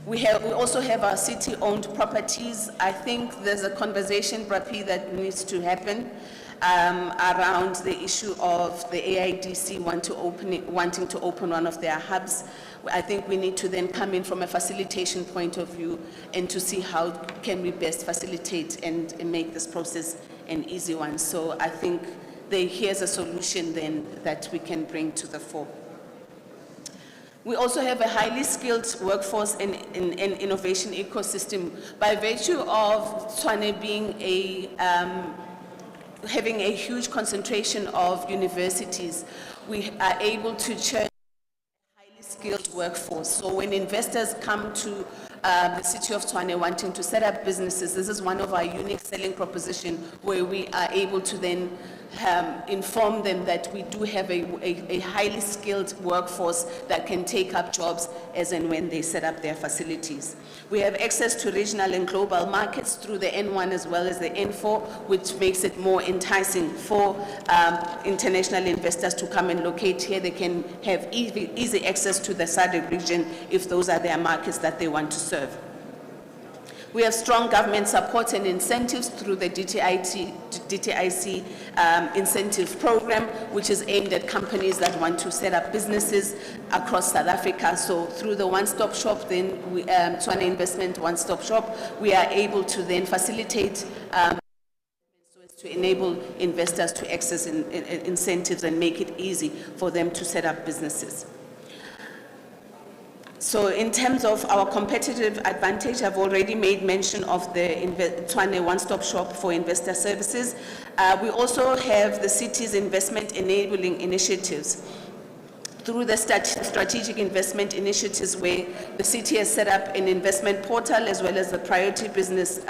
We also have our city-owned properties. I think there's a conversation, Brapi, that needs to happen around the issue of the AIDC wanting to open one of their hubs. I think we need to then come in from a facilitation point of view and to see how can we best facilitate and make this process an easy one. So I think here's a solution then that we can bring to the fore. We also have a highly skilled workforce and innovation ecosystem. By virtue of Tshwane being having a huge concentration of universities, we are able to churn highly skilled workforce. So when investors come to the city of Tshwane wanting to set up businesses, this is one of our unique selling proposition where we are able to then inform them that we do have a highly skilled workforce that can take up jobs as and when they set up their facilities. We have access to regional and global markets through the N1 as well as the N4, which makes it more enticing for international investors to come and locate here. They can have easy access to the SADC region if those are their markets that they want to serve. We have strong government support and incentives through the DTIC incentive program, which is aimed at companies that want to set up businesses across South Africa. So through the one-stop shop, then Tshwane Investment One-Stop Shop, we are able to then facilitate so as to enable investors to access incentives and make it easy for them to set up businesses. So in terms of our competitive advantage, I've already made mention of the Tshwane One-Stop Shop for investor services. We also have the city's investment enabling initiatives. Through the strategic investment initiatives where the city has set up an investment portal as well as the priority business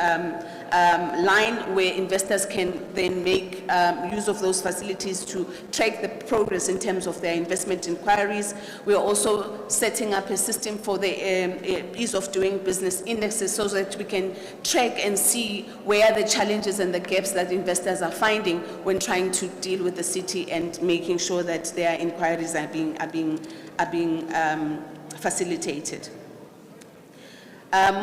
line where investors can then make use of those facilities to track the progress in terms of their investment inquiries. We are also setting up a system for the ease of doing business indexes so that we can track and see where are the challenges and the gaps that investors are finding when trying to deal with the city and making sure that their inquiries are being facilitated.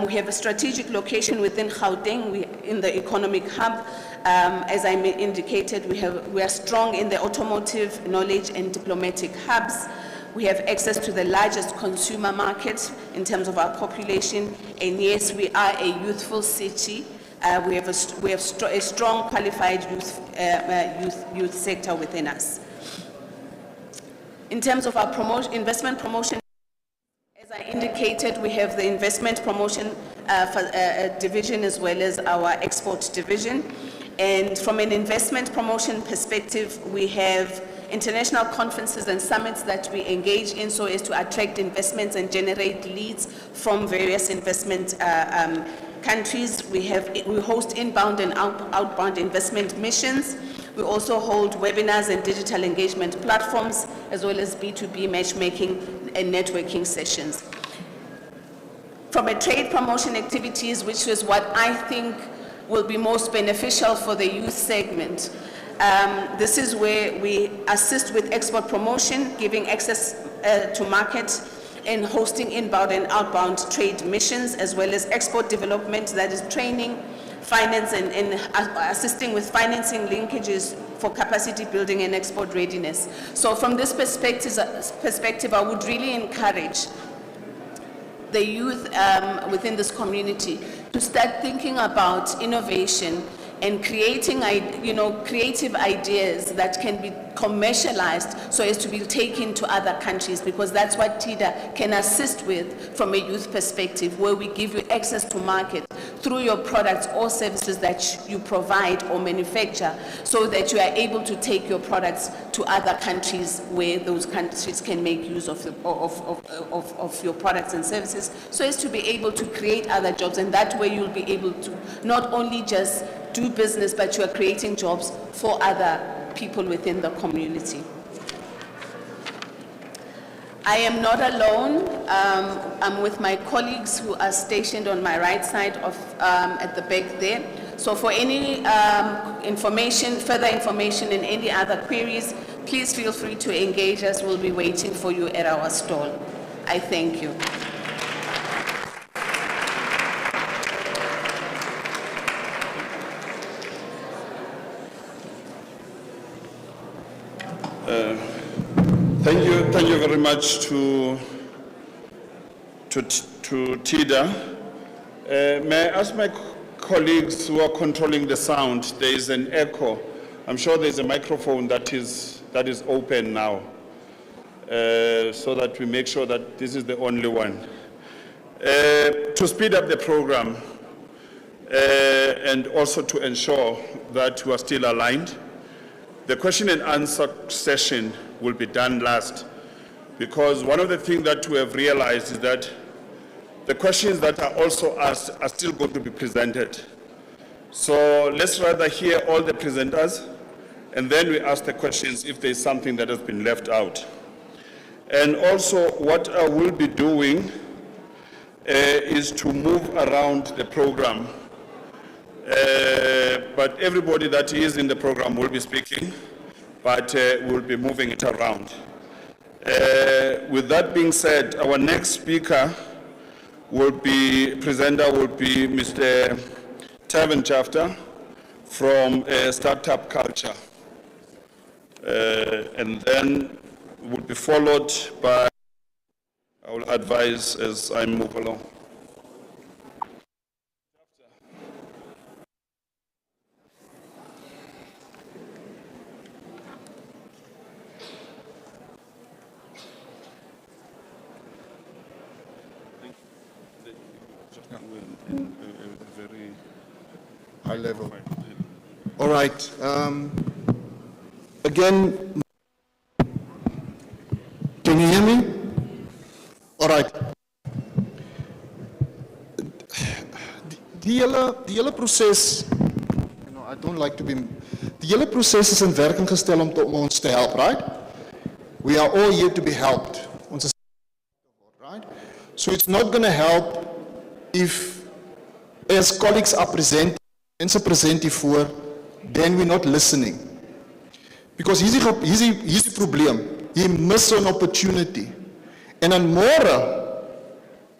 We have a strategic location within Gauteng, in the economic hub. As I indicated, we are strong in the automotive, knowledge and diplomatic hubs. We have access to the largest consumer market in terms of our population. And yes, we are a youthful city. We have a strong qualified youth sector within us. In terms of our investment promotion, as I indicated, we have the investment promotion division as well as our export division. And from an investment promotion perspective, we have international conferences and summits that we engage in so as to attract investments and generate leads from various investment countries. We host inbound and outbound investment missions. We also hold webinars and digital engagement platforms, as well as B2B matchmaking and networking sessions. From a trade promotion activities, which is what I think will be most beneficial for the youth segment, this is where we assist with export promotion, giving access to market, and hosting inbound and outbound trade missions, as well as export development, that is training, finance, and assisting with financing linkages for capacity building and export readiness. So from this perspective, I would really encourage the youth within this community to start thinking about innovation and creating, creative ideas that can be commercialized so as to be taken to other countries, because that's what TIDA can assist with from a youth perspective, where we give you access to market through your products or services that you provide or manufacture, so that you are able to take your products to other countries where those countries can make use of your products and services, so as to be able to create other jobs. And that way you'll be able to not only just do business, but you are creating jobs for other people within the community. I am not alone. I'm with my colleagues who are stationed on my right side at the back there. So for any further information and any other queries, please feel free to engage us. We'll be waiting for you at our stall. I thank you. Thank you very much to TIDA. May I ask my colleagues who are controlling the sound, there is an echo. I'm sure there's a microphone that is open now, so that we make sure that this is the only one. To speed up the program, and also to ensure that we are still aligned. The question and answer session will be done last, because one of the things that we have realized is that the questions that are also asked are still going to be presented. So let's rather hear all the presenters, and then we ask the questions if there is something that has been left out. And also what I will be doing is to move around the program. But everybody that is in the program will be speaking, but we'll be moving it around. With that being said, our next speaker presenter will be Mr. Tavin Chafter from Startup Culture. And then will be followed by, I will advise as I move along. Very high level. All right. Again, can you hear me? All right. Die hele proses, I don't like to be, die hele proses is in werking gestel om ons te help, right? We are all here to be helped. Right? So it's not going to help if, as colleagues are presenting, voor, then we're not listening. Because here's the problem. He missed an opportunity. En dan môre,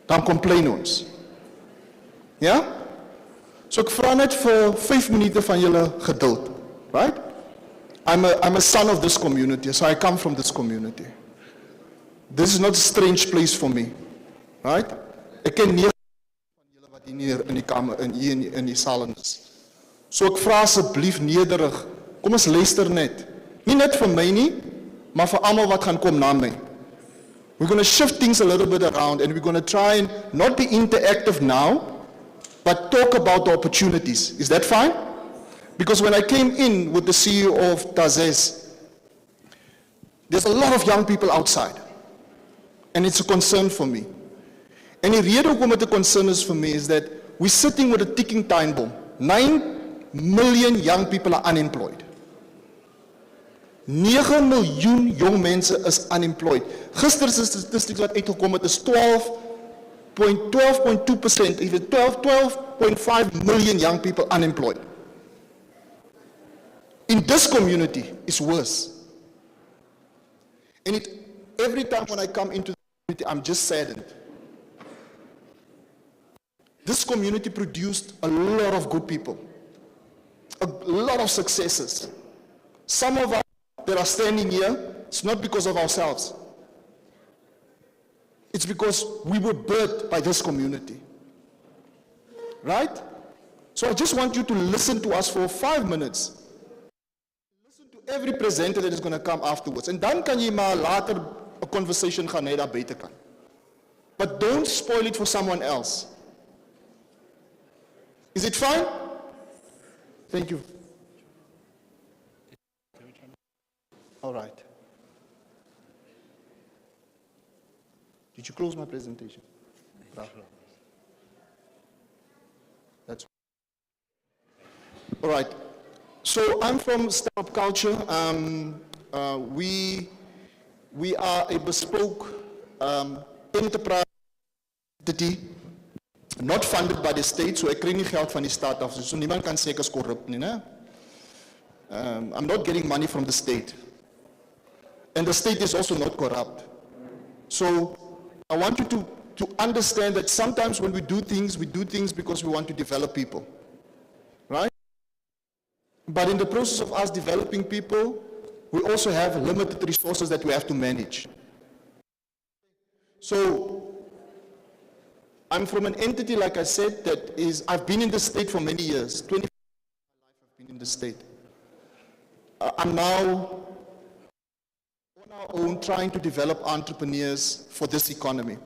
dan complain ons. Ja? So ek vra net vir 5 minute van julle geduld. Right? I'm a son of this community, so I come from this community. This is not a strange place for me. Right? Ek ken 9 van julle wat hier in die kamer, in die saal is. So ek vra asseblief nederig, kom ons luister net. Nie net vir my nie, maar vir almal wat gaan kom na my. We're going to shift things a little bit around, and we're going to try and not be interactive now, but talk about the opportunities. Is that fine? Because when I came in with the CEO of Tazes, there's a lot of young people outside, and it's a concern for me. And the reason why it's a concern is for me is that we're sitting with a ticking time bomb. 9 million young people are unemployed. 9 miljoen jong mense is unemployed. Gister se statistics wat uitgekom het is 12.2%, even 12.5 million young people unemployed. In this community, it's worse. And every time when I come into the community, I'm just saddened. This community produced a lot of good people, a lot of successes. Some of us that are standing here, it's not because of ourselves. It's because we were birthed by this community. Right? So I just want you to listen to us for 5 minutes. Listen to every presenter that is going to come afterwards. And dan kan jy maar later a conversation gaan hê daar buite kan. But don't spoil it for someone else. Is it fine? Thank you. All right. Did you close my presentation? That's all right. So I'm from Startup Culture. We are a bespoke enterprise entity, not funded by the state, so ek kry nie geld van die staat af. So niemand kan sê ek is korrup nie, né? I'm not getting money from the state. And the state is also not corrupt. So I want you to understand that sometimes when we do things because we want to develop people. Right? But in the process of us developing people, we also have limited resources that we have to manage. So I'm from an entity, like I said, I've been in the state for many years. 25 years of my life I've been in the state. I'm now on our own trying to develop entrepreneurs for this economy.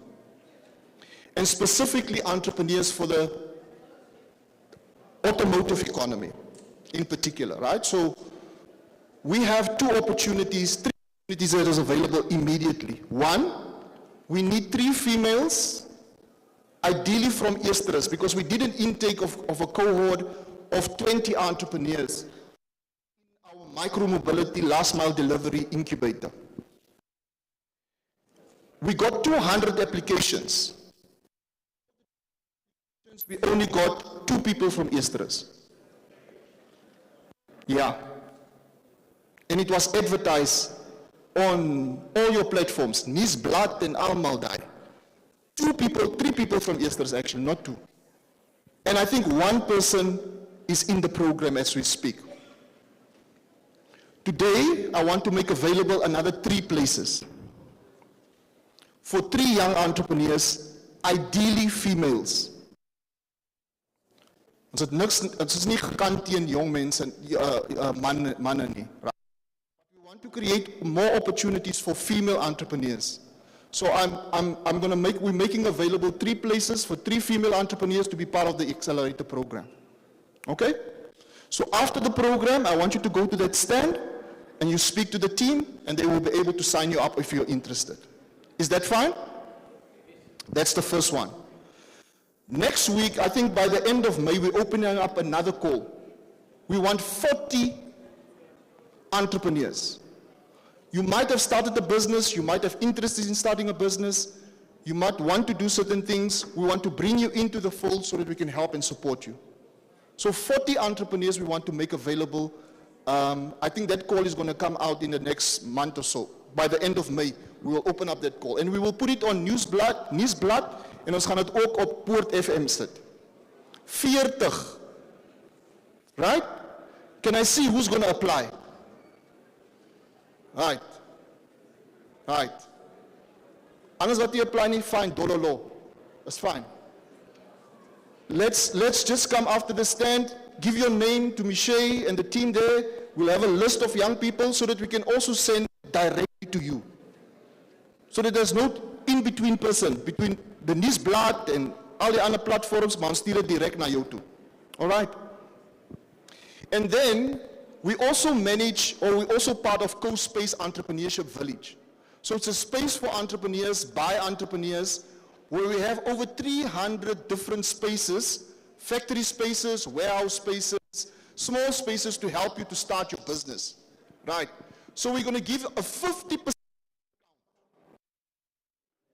And specifically entrepreneurs for the automotive economy in particular, right? So we have three opportunities that is available immediately. One, we need 3 females, ideally from Eersterust, because we did an intake of a cohort of 20 entrepreneurs in our micro-mobility last mile delivery incubator. We got 200 applications. We only got 2 people from Eersterust. Yeah. And it was advertised on all your platforms, Nuusblad and almal daai. 3 people from Eersterust actually, not 2. And I think 1 person is in the program as we speak. Today, I want to make available another 3 places for 3 young entrepreneurs, ideally females. Ons is nie gekant teen jong mense, manne nie. Right? We want to create more opportunities for female entrepreneurs. So we're making available 3 places for 3 female entrepreneurs to be part of the accelerator program. Okay? So after the program, I want you to go to that stand and you speak to the team and they will be able to sign you up if you're interested. Is that fine? That's the first one. Next week, I think by the end of May, we're opening up another call. We want 40 entrepreneurs. You might have started a business, you might have interest in starting a business, you might want to do certain things. We want to bring you into the fold so that we can help and support you. So 40 entrepreneurs we want to make available. I think that call is going to come out in the next month or so. By the end of May, we will open up that call. And we will put it on Nuusblad, en ons gaan het ook op Poort FM sit. 40. Right? Can I see who's going to apply? Right. Right. Anders wat jy apply nie, fine, dololo. That's fine. Let's just come after the stand, give your name to Michelle and the team there. We'll have a list of young people so that we can also send directly to you. So that there's no in-between person between the Nuusblad and all the other platforms, maar ons stuur dit direct na jou toe. All right? And then we also manage, or we're also part of Co-Space Entrepreneurship Village. So it's a space for entrepreneurs, by entrepreneurs, where we have over 300 different spaces, factory spaces, warehouse spaces, small spaces to help you to start your business. Right? So we're going to give a 50%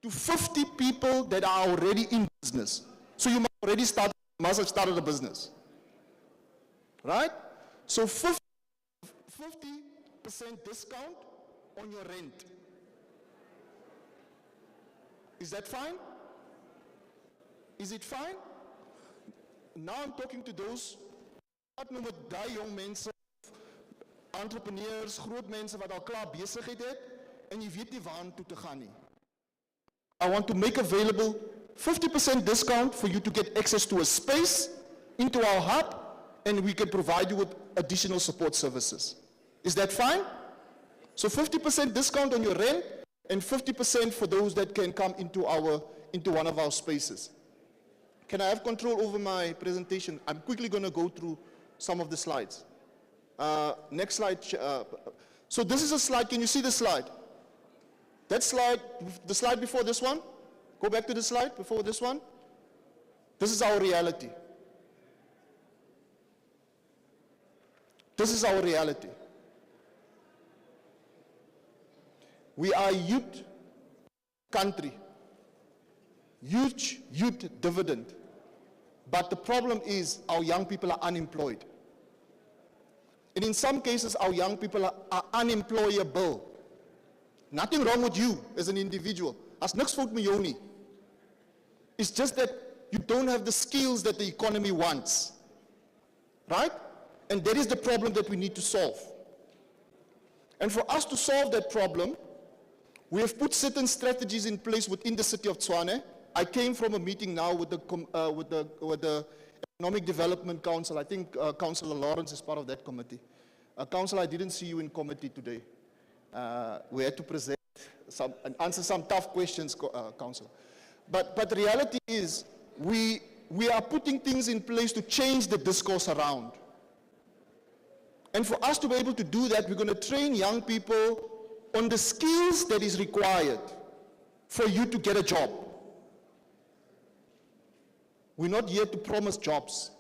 to 50 people that are already in business. So you must have started a business. Right? So 50% discount on your rent. Is that fine? Is it fine? Now I'm talking to those, wat noem het die jong mense, entrepreneurs, groot mense wat al klaar besigheid het, en jy weet nie waar toe te gaan nie. I want to make available 50% discount for you to get access to a space into our hub, and we can provide you with additional support services. Is that fine? So 50% discount on your rent, and 50% for those that can come into one of our spaces. Can I have control over my presentation? I'm quickly going to go through some of the slides. Next slide. So this is a slide. Can you see the slide? That slide, the slide before this one. Go back to the slide before this one. This is our reality. This is our reality. We are a youth country. Huge youth dividend. But the problem is our young people are unemployed. And in some cases, our young people are unemployable. Nothing wrong with you as an individual. As niks fout met jou nie. It's just that you don't have the skills that the economy wants. Right? And that is the problem that we need to solve. And for us to solve that problem, we have put certain strategies in place within the city of Tshwane. I came from a meeting now with the Economic Development Council. I think Councillor Lawrence is part of that committee. Councillor, I didn't see you in committee today. We had to present and answer some tough questions, Councillor. But the reality is, we we are putting things in place to change the discourse around. And for us to be able to do that, we're going to train young people on the skills that is required for you to get a job. We're not here to promise jobs.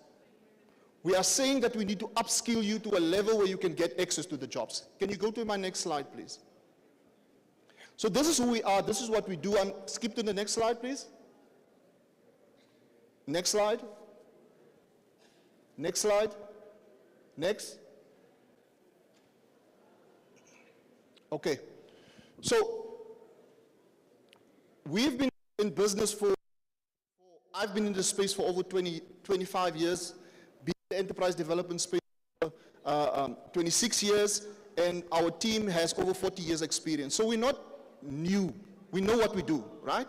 We are saying that we need to upskill you to a level where you can get access to the jobs. Can you go to my next slide, please? So this is who we are. This is what we do. Skip to the next slide, please. Next slide. Next slide. Next. Okay. So we've been in business I've been in this space for over 25 years, been in the enterprise development space for 26 years, and our team has over 40 years experience. So we're not new. We know what we do, right?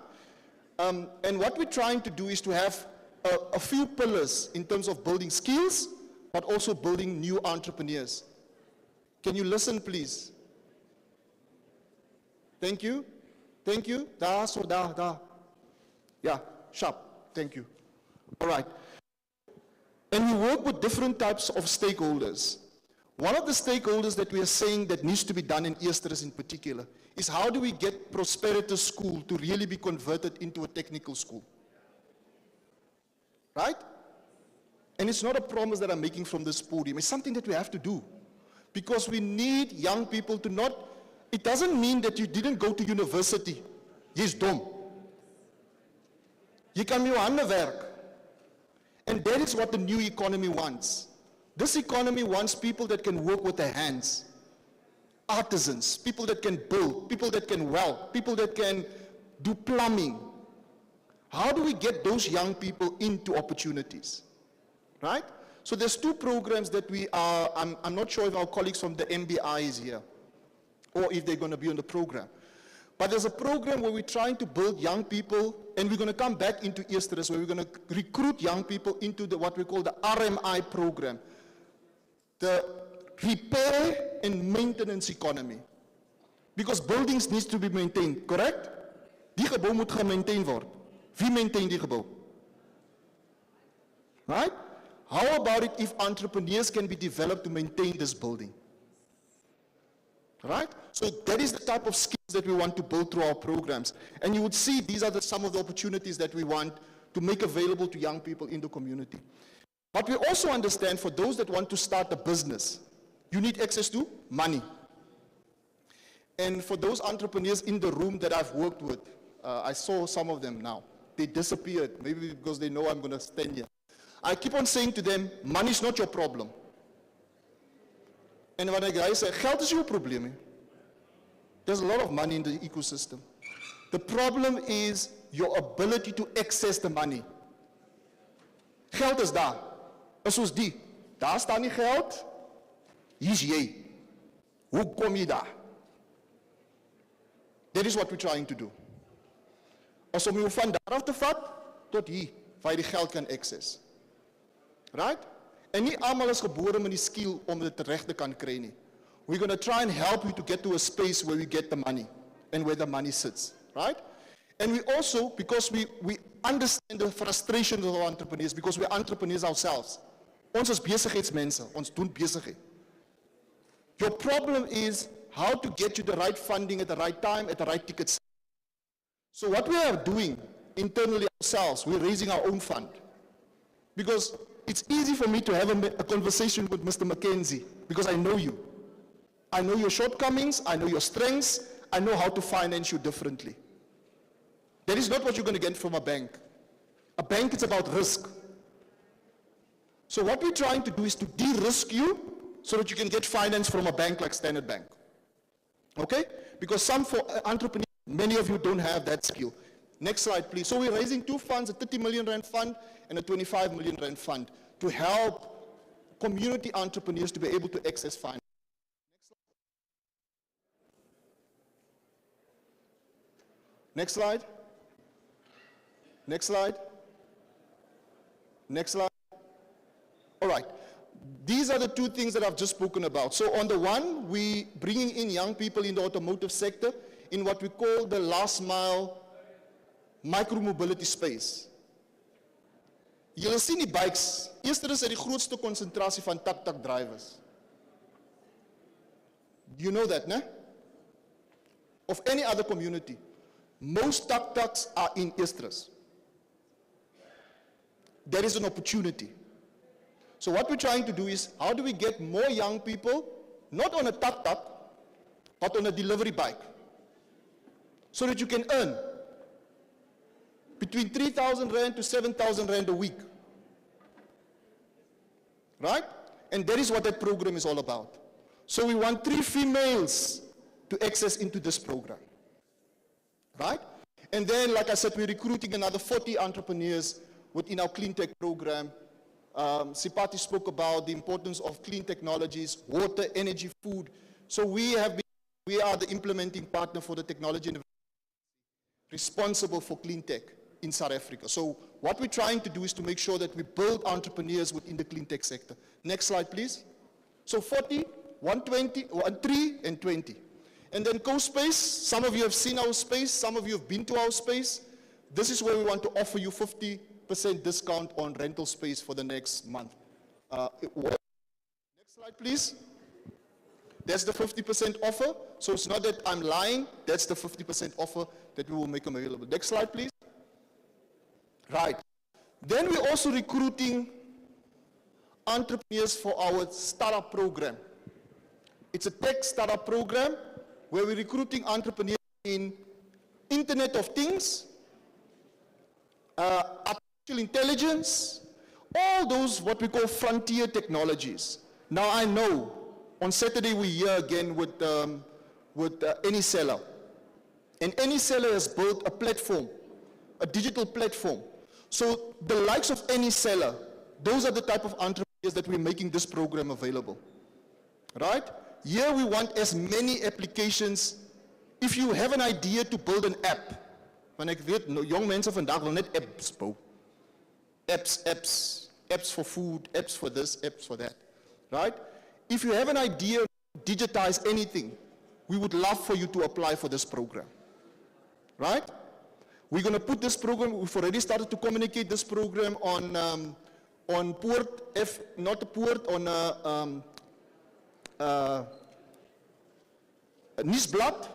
And what we're trying to do is to have a few pillars in terms of building skills, but also building new entrepreneurs. Can you listen, please? Thank you. Thank you. Da, so da, da. Yeah, sharp. Thank you. All right. And we work with different types of stakeholders. One of the stakeholders that we are saying that needs to be done in Eersterust in particular is how do we get Prosperity School to really be converted into a technical school? Right? And it's not a promise that I'm making from this podium. It's something that we have to do. Because we need young people to not, it doesn't mean that you didn't go to university. Jy's dom. Jy kan met jou hande werk. And that is what the new economy wants. This economy wants people that can work with their hands. Artisans, people that can build, people that can weld, people that can do plumbing. How do we get those young people into opportunities? Right? So there's two programs that we are, I'm not sure if our colleagues from the MBI is here, or if they're going to be on the program. But there's a program where we're trying to build young people, and we're going to come back into Eersterust, where we're going to recruit young people into what we call the RMI program, the repair and maintenance economy. Because buildings need to be maintained, correct? Die gebou moet gemaintain word. Wie maintain die gebou? Right? How about it if entrepreneurs can be developed to maintain this building? Right? So that is the type of skills that we want to build through our programs. And you would see these are some of the opportunities that we want to make available to young people in the community. But we also understand for those that want to start a business, you need access to money. And for those entrepreneurs in the room that I've worked with, I saw some of them now. They disappeared, maybe because they know I'm going to stand here. I keep on saying to them, money is not your problem. And when a guy says, geld is your probleem. There's a lot of money in the ecosystem. The problem is your ability to access the money. Geld is daar. Is soos die. Daar staan nie geld. Hier's jy. Hoe kom jy daar? That is what we're trying to do. As om jou van daar af te vat, tot hier, waar jy die geld kan access. Right? En nie almal is gebore met die skill om dit reg te kan kry nie. We're going to try and help you to get to a space where we get the money and where the money sits, right? And we also, because we understand the frustration of our entrepreneurs, because we're entrepreneurs ourselves. Ons is besigheidsmense, ons doen besigheid. Your problem is how to get you the right funding at the right time, at the right ticket. So what we are doing internally ourselves, we're raising our own fund. Because it's easy for me to have a conversation with Mr. Mackenzie, because I know you. I know your shortcomings, I know your strengths, I know how to finance you differently. That is not what you're going to get from a bank. A bank is about risk. So what we're trying to do is to de-risk you so that you can get finance from a bank like Standard Bank. Okay? Because some entrepreneurs, many of you don't have that skill. Next slide, please. So we're raising two funds, a 30 million rand fund and a 25 million rand fund to help community entrepreneurs to be able to access finance. Next slide. Next slide. Next slide. All right. These are the two things that I've just spoken about. So on the one, we bringing in young people in the automotive sector in what we call the last mile micro-mobility space. Julle sien die bikes. Eersterust het die grootste konsentrasie van tak-tak drivers. Do you know that, ne? Of any other community. Most tak-taks are in Eersterust. There is an opportunity. So what we're trying to do is, how do we get more young people, not on a tak-tak, but on a delivery bike, so that you can earn between 3,000 rand to 7,000 rand a week. Right? And that is what that program is all about. So we want 3 females to access into this program. Right? And then, like I said, we're recruiting another 40 entrepreneurs within our clean tech program. Sipati spoke about the importance of clean technologies, water, energy, food. So we are the implementing partner for the technology responsible for clean tech in South Africa. So what we're trying to do is to make sure that we build entrepreneurs within the clean tech sector. Next slide, please. So 40, 120, 13, and 20. And then co-space, some of you have seen our space, some of you have been to our space. This is where we want to offer you 50% discount on rental space for the next month. Next slide, please. That's the 50% offer. So it's not that I'm lying. That's the 50% offer that we will make available. Next slide, please. Right. Then we're also recruiting entrepreneurs for our startup program. It's a tech startup program where we're recruiting entrepreneurs in Internet of Things, artificial intelligence, all those what we call frontier technologies. Now I know on Saturday we're here again with any seller. And any seller has built a platform, a digital platform. So the likes of any seller, those are the type of entrepreneurs that we're making this program available. Right? Here we want as many applications. If you have an idea to build an app, want ek weet, jong mense vandag wil net apps bou. Apps for food, apps for this, apps for that. Right? If you have an idea to digitize anything, we would love for you to apply for this program. Right? We're going to put this program, we've already started to communicate this program on Poort, not Poort, on Nuusblad,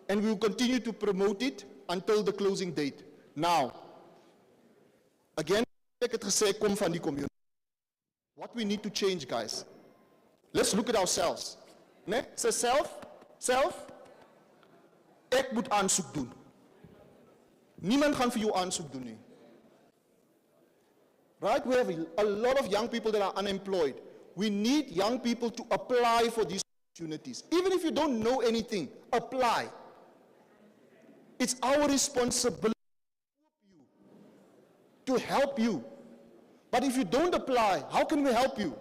and we will continue to promote it until the closing date. Now, again, ek het gesê, kom van die community. What we need to change, guys. Let's look at ourselves. Nee? So self, ek moet aansoek doen. Niemand gaan vir jou aansoek doen nie. Right? We have a lot of young people that are unemployed. We need young people to apply for these opportunities. Even if you don't know anything, apply. It's our responsibility to help you. But if you don't apply, how can we help you?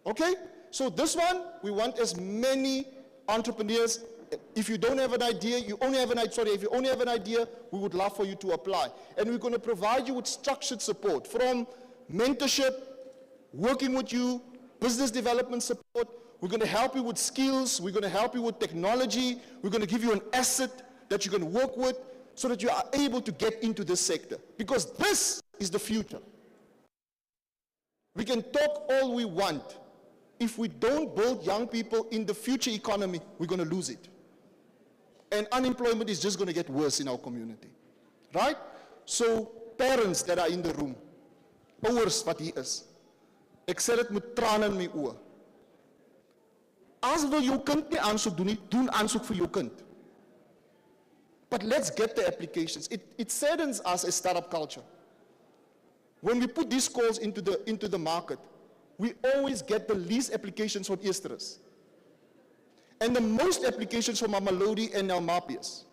Okay? So this one, we want as many entrepreneurs. If you don't have an idea, if you only have an idea, we would love for you to apply. And we're going to provide you with structured support from mentorship, working with you, business development support. We're going to help you with skills. We're going to help you with technology. We're going to give you an asset that you can work with so that you are able to get into this sector. Because this is the future. We can talk all we want. If we don't build young people in the future economy, we're going to lose it. And unemployment is just going to get worse in our community. Right? So, parents that are in the room, ouers wat hier is, ek sê dit met trane in my oë. As wil jou kind nie aansoek doen nie, doen aansoek vir jou kind. But let's get the applications. It saddens us as startup culture. When we put these calls into the market, we always get the least applications from Eersterust. And the most applications from Mamelodi and Almapias.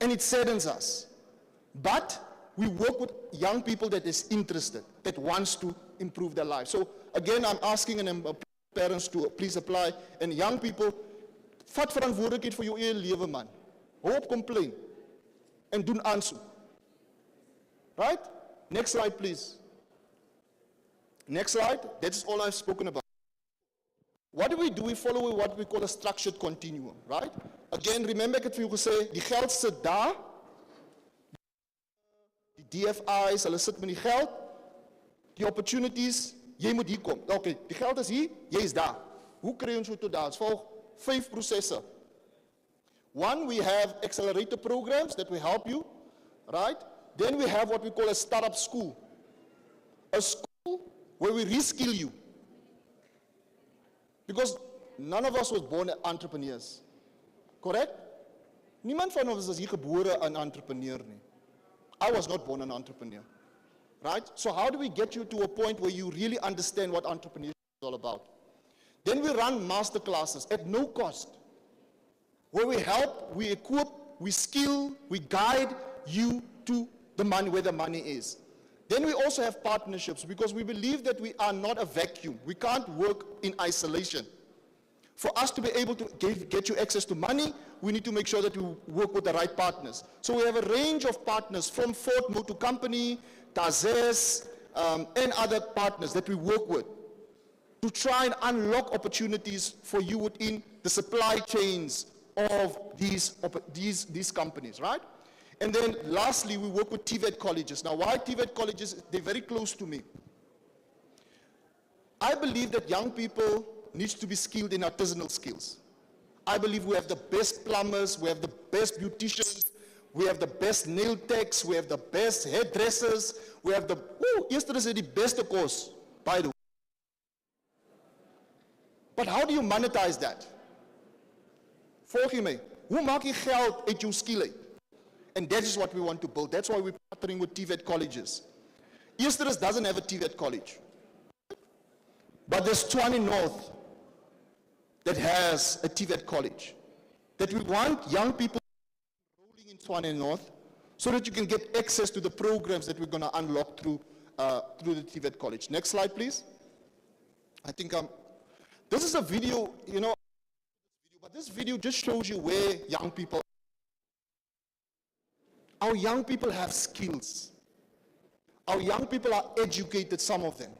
And it saddens us. But we work with young people that is interested, that wants to improve their lives. So again, I'm asking parents to please apply. And young people, vat verantwoordelikheid vir jou eie lewe man. Hou op complain. En doen aansoek. Right? Next slide, please. Next slide. That's all I've spoken about. What do? We follow what we call a structured continuum, right? Again, remember ek het vir jou gesê, die geld sit daar, die DFI's, hulle sit met die geld, die opportunities, jy moet hier kom. Okay, die geld is hier, jy is daar. Hoe kry ons so tot daar? Ons volg 5 prosesse. One, we have accelerator programs that will help you, right? Then we have what we call a startup school. A school where we reskill you. Because none of us was born entrepreneurs. Correct? Niemand van ons is hier gebore een entrepreneur nie. I was not born an entrepreneur. Right? So how do we get you to a point where you really understand what entrepreneurship is all about? Then we run master classes at no cost, where we help, we equip, we skill, we guide you to the money, where the money is. Then we also have partnerships, because we believe that we are not a vacuum. We can't work in isolation. For us to be able to get you access to money, we need to make sure that we work with the right partners. So we have a range of partners, from Ford Motor Company, Tazes, and other partners that we work with to try and unlock opportunities for you within the supply chains of these companies, right? And then lastly, we work with TVET colleges. Now, why TVET colleges? They're very close to me. I believe that young people needs to be skilled in artisanal skills. I believe we have the best plumbers, we have the best beauticians, we have the best nail techs, we have the best hairdressers, we have the, Eersterust is the best course, by the way. But how do you monetize that? Volg je mee? Hoe maak je geld uit jouw skill uit? And that is what we want to build. That's why we're partnering with TVET colleges. Eersterust doesn't have a TVET college. But there's Tshwane North that has a TVET college. That we want young people enrolling in Tshwane North so that you can get access to the programs that we're going to unlock through the TVET college. Next slide, please. I think this is a video, you know, but this video just shows you where young people are. Our young people have skills. Our young people are educated, some of them.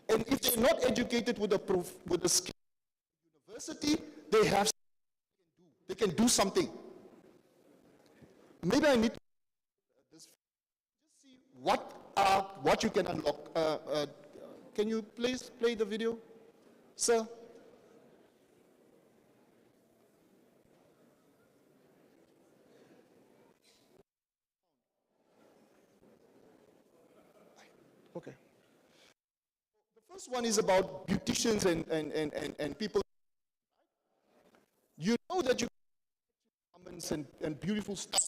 And if they're not educated with the skill of university, they have something they can do something. Maybe I need to this just see what you can unlock. Can you please play the video, sir? Okay. The first one is about beauticians and people. You know that you can garments and beautiful stuff,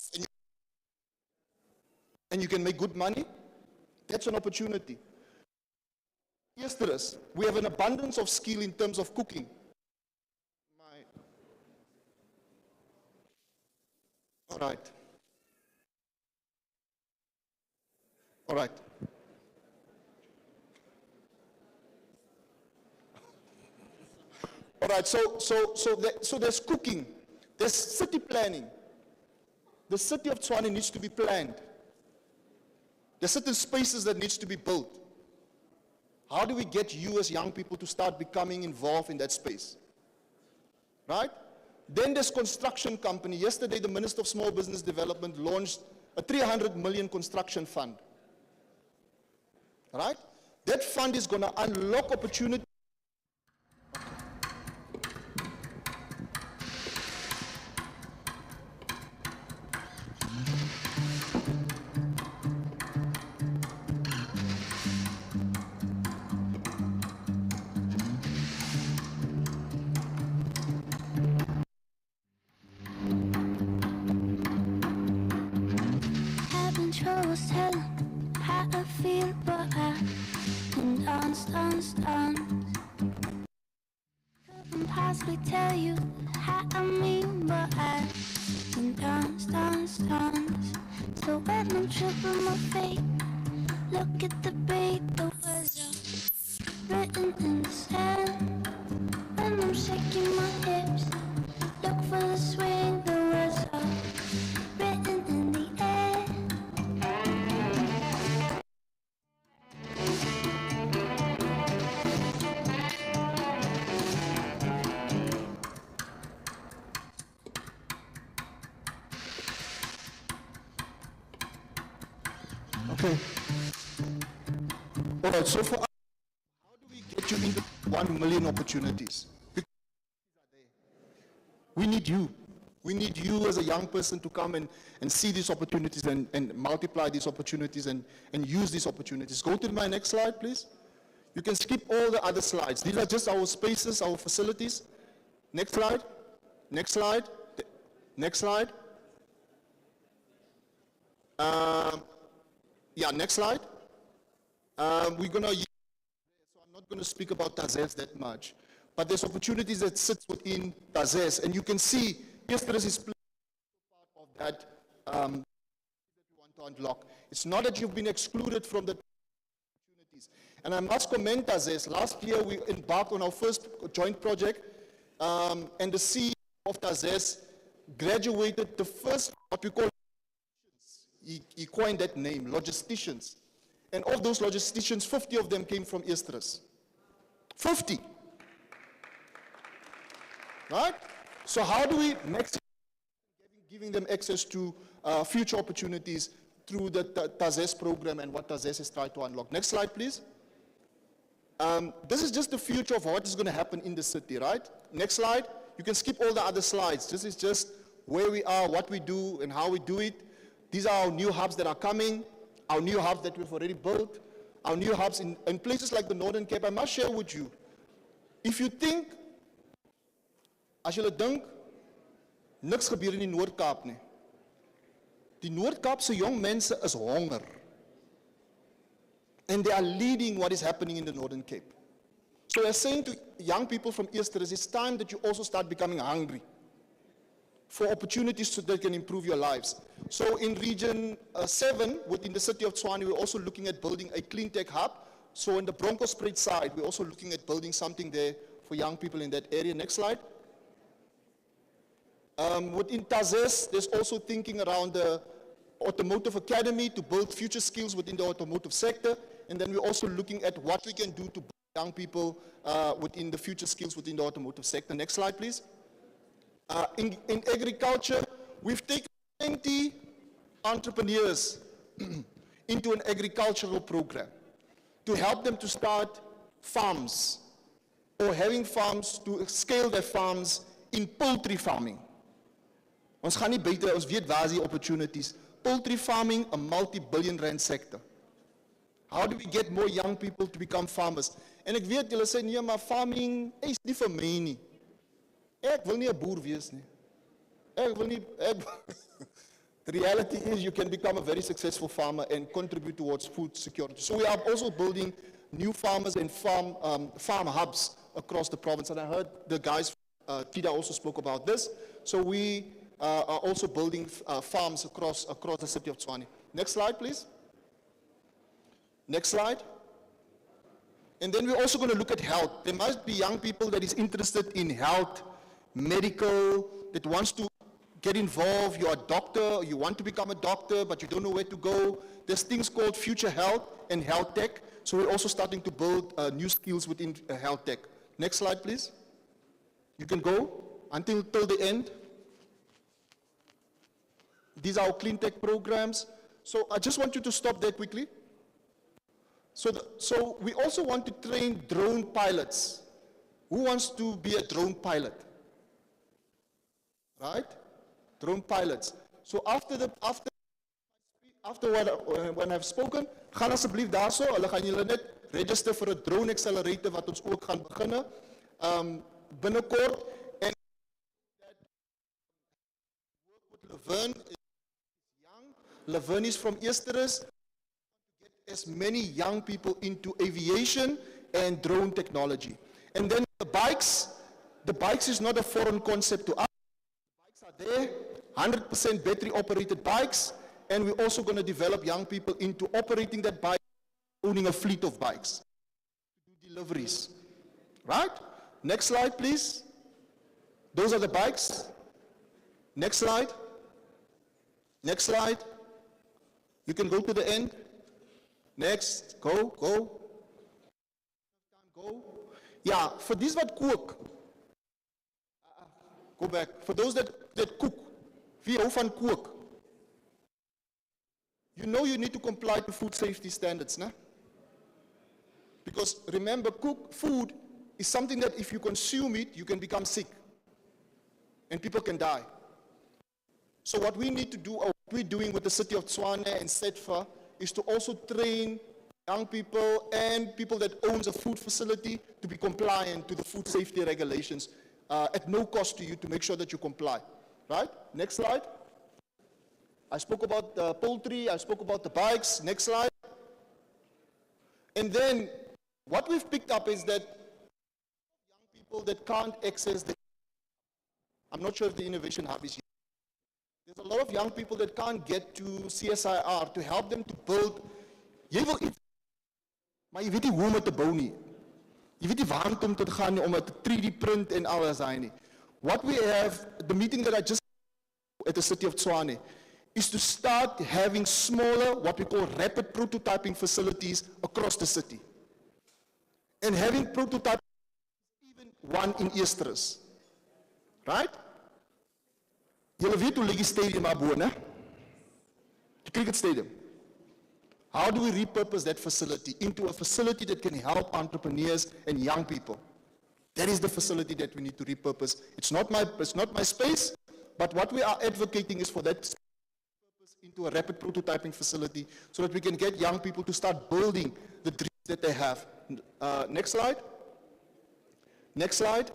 and you can make good money. That's an opportunity. Eersterust, we have an abundance of skill in terms of cooking. All right. All right. All right, so there's cooking, there's city planning. The city of Tshwane needs to be planned. There's certain spaces that needs to be built. How do we get you as young people to start becoming involved in that space? Right? Then there's construction company. Yesterday, the Minister of Small Business Development launched a 300 million construction fund. Right? That fund is going to unlock opportunity. How I feel, but I can dance. Couldn't possibly tell you how I mean, but I can dance. So when I'm tripping my feet, look at the beat, the words are written in the sand. When I'm shaking my hips, look for the swing, the words are written in the air. Okay. All right, so for us, how do we get you into 1 million opportunities? Because we need you. We need you as a young person to come and see these opportunities and multiply these opportunities and use these opportunities. Go to my next slide, please. You can skip all the other slides. These are just our spaces, our facilities. Next slide. Next slide. Next slide. Yeah, next slide. We're going to, so I'm not going to speak about Tazes that much, but there's opportunities that sit within Tazes, and you can see Eersterust is part of that that we want to unlock. It's not that you've been excluded from the opportunities. And I must commend Tazes. Last year we embarked on our first joint project, and the CEO of Tazes graduated the first, what we call, he coined that name, logisticians. And of those logisticians, 50 of them came from Eersterust. 50. Right? So how do we giving them access to future opportunities through the Tazes program and what Tazes has tried to unlock. Next slide, please. This is just the future of what is going to happen in the city, right? Next slide. You can skip all the other slides. This is just where we are, what we do, and how we do it. These are our new hubs that are coming, our new hubs that we've already built, our new hubs in places like the Northern Cape. I must share with you, if you think, as julle dink, niks gebeur in die Noord-Kaap nie. Die Noord-Kaapse jong mense is honger. And they are leading what is happening in the Northern Cape. So we're saying to young people from Eersterust, it's time that you also start becoming hungry for opportunities so that can improve your lives. So in Region 7, within the city of Tshwane, we're also looking at building a clean tech hub. So in the Bronkhorstspruit side, we're also looking at building something there for young people in that area. Next slide. Within Tazes, there's also thinking around the Automotive Academy to build future skills within the automotive sector. And then we're also looking at what we can do to build young people within the future skills within the automotive sector. Next slide, please. In agriculture, we've taken 20 entrepreneurs into an agricultural program to help them to start farms or having farms to scale their farms in poultry farming. Ons gaan nie buite, ons weet waar is die opportunities. Poultry farming, a multi-billion rand sector. How do we get more young people to become farmers? En ek weet, julle sê, nee, maar farming is nie vir my nie. Ek wil nie 'n boer wees nie. Ek wil nie, the reality is you can become a very successful farmer and contribute towards food security. So we are also building new farmers and farm hubs across the province. And I heard the guys, Tida also spoke about this. So we are also building farms across the city of Tshwane. Next slide, please. Next slide. And then we're also going to look at health. There must be young people that is interested in health, medical, that wants to get involved. You're a doctor, you want to become a doctor, but you don't know where to go. There's things called future health and health tech. So we're also starting to build new skills within health tech. Next slide, please. You can go till the end. These are our clean tech programs. So I just want you to stop there quickly. So we also want to train drone pilots. Who wants to be a drone pilot? Right? Drone pilots. So after when I've spoken, gaan asseblief daarso, hulle gaan julle net register vir 'n drone accelerator wat ons ook gaan beginne binnekort. And that work with Laverne is young. Laverne is from Eersterust. To get as many young people into aviation and drone technology. And then the bikes is not a foreign concept to us. Bikes are there, 100% battery operated bikes, and we're also going to develop young people into operating that bike, owning a fleet of bikes to do deliveries. Right? Next slide, please. Those are the bikes. Next slide. Next slide. You can go to the end. Next. Go. Go. Yeah, for these what cook. Go back. For those that cook. Wie hou van kook? You know you need to comply to food safety standards, nah? Because remember, cooked food is something that if you consume it, you can become sick. And people can die. So what we need to do, or what we're doing with the city of Tshwane and SETFA, is to also train young people and people that owns a food facility to be compliant to the food safety regulations at no cost to you to make sure that you comply. Right? Next slide. I spoke about the poultry, I spoke about the bikes. Next slide. And then what we've picked up is that young people that can't access the, I'm not sure if the innovation hub is here. There's a lot of young people that can't get to CSIR to help them to build. Jy wil iets, maar jy weet nie hoe om dit te bou nie. Jy weet nie waar om te gaan nie, om het 3D print en alles daai nie. What we have, the meeting that I just at the city of Tshwane, is to start having smaller, what we call rapid prototyping facilities across the city. And having prototyping, even one in Eersterust. Right? Julle weet hoe lyk die stadium daar bo, né? Die cricket stadium. How do we repurpose that facility into a facility that can help entrepreneurs and young people? That is the facility that we need to repurpose. It's not my space, but what we are advocating is for that into a rapid prototyping facility so that we can get young people to start building the dreams that they have. Next slide. Next slide.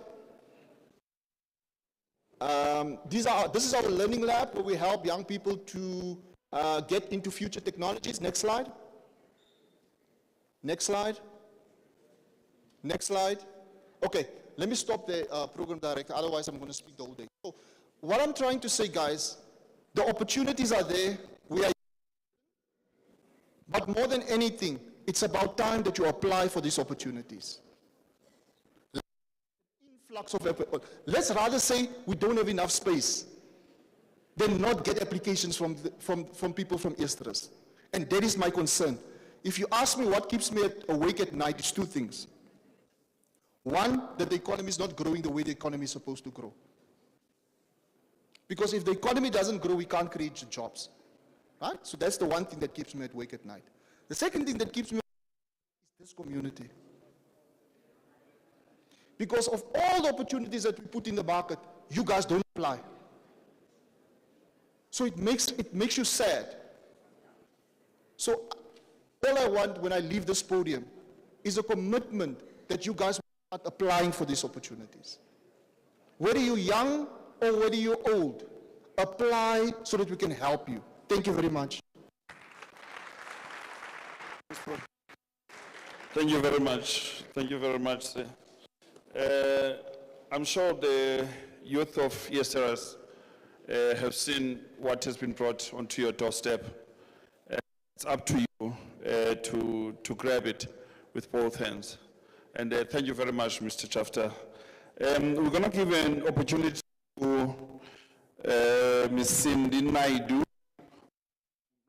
This is our learning lab where we help young people to get into future technologies. Next slide. Next slide. Next slide. Okay, let me stop the program director, otherwise I'm going to speak the whole day. So, what I'm trying to say, guys, the opportunities are there. But more than anything, it's about time that you apply for these opportunities. Influx of let's rather say we don't have enough space than not get applications from people from Eersterust. And that is my concern. If you ask me what keeps me awake at night, it's two things. One, that the economy is not growing the way the economy is supposed to grow. Because if the economy doesn't grow, we can't create jobs. Right? So that's the one thing that keeps me awake at night. The second thing that keeps me awake is this community. Because of all the opportunities that we put in the market, you guys don't apply. So it makes you sad. So all I want when I leave this podium is a commitment that you guys start applying for these opportunities. Whether you're young or whether you're old, apply so that we can help you. Thank you very much. Thank you very much. Thank you very much, sir. I'm sure the youth of Eersterust have seen what has been brought onto your doorstep. It's up to you to grab it with both hands. And thank you very much, Mr. Chafta. We're going to give an opportunity to Ms. Cindy Naidu,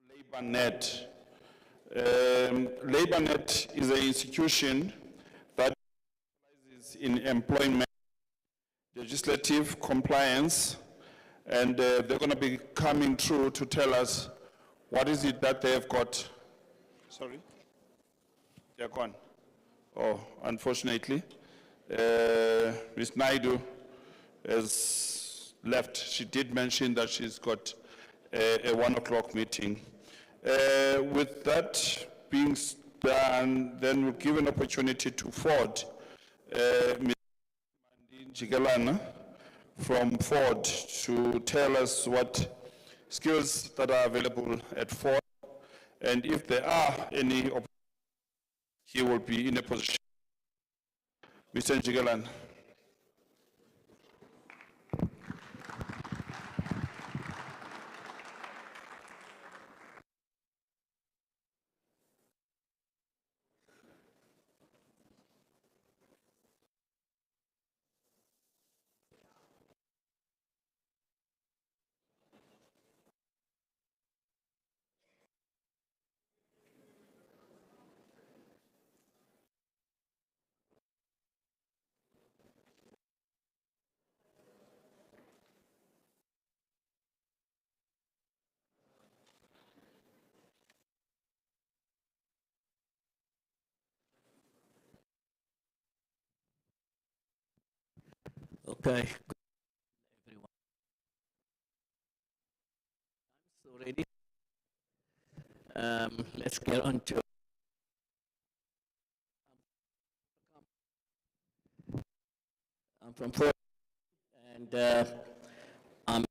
LabourNet. LabourNet is an institution that specializes in employment, legislative compliance, and they're going to be coming through to tell us what is it that they have got. Sorry? They're gone. Oh, unfortunately, Ms. Naidu has left. She did mention that she's got a 1 o'clock meeting. With that being done, then we'll give an opportunity to Ford, Ms. Jigalana from Ford, to tell us what skills that are available at Ford, and if there are any opportunities, he will be in a position. Mr. Jigalana. Okay, good everyone. So ready? Let's get on to. I'm from Fort, and I'm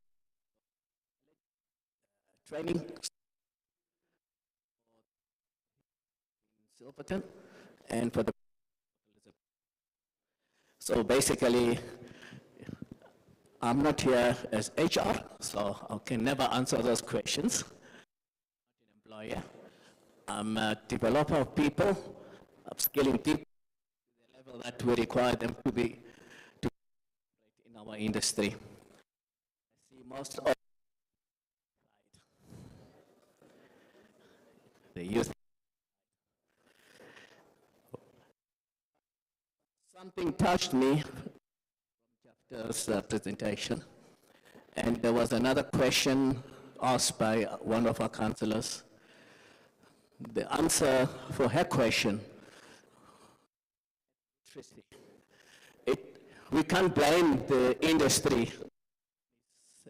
training in Silverton, and for the. So basically, I'm not here as HR, so I can never answer those questions. I'm not an employer. I'm a developer of people, upskilling people to the level that we require them to be to operate in our industry. I see most of the youth. Something touched me from Chapter's presentation, and there was another question asked by one of our councillors. The answer for her question, we can't blame the industry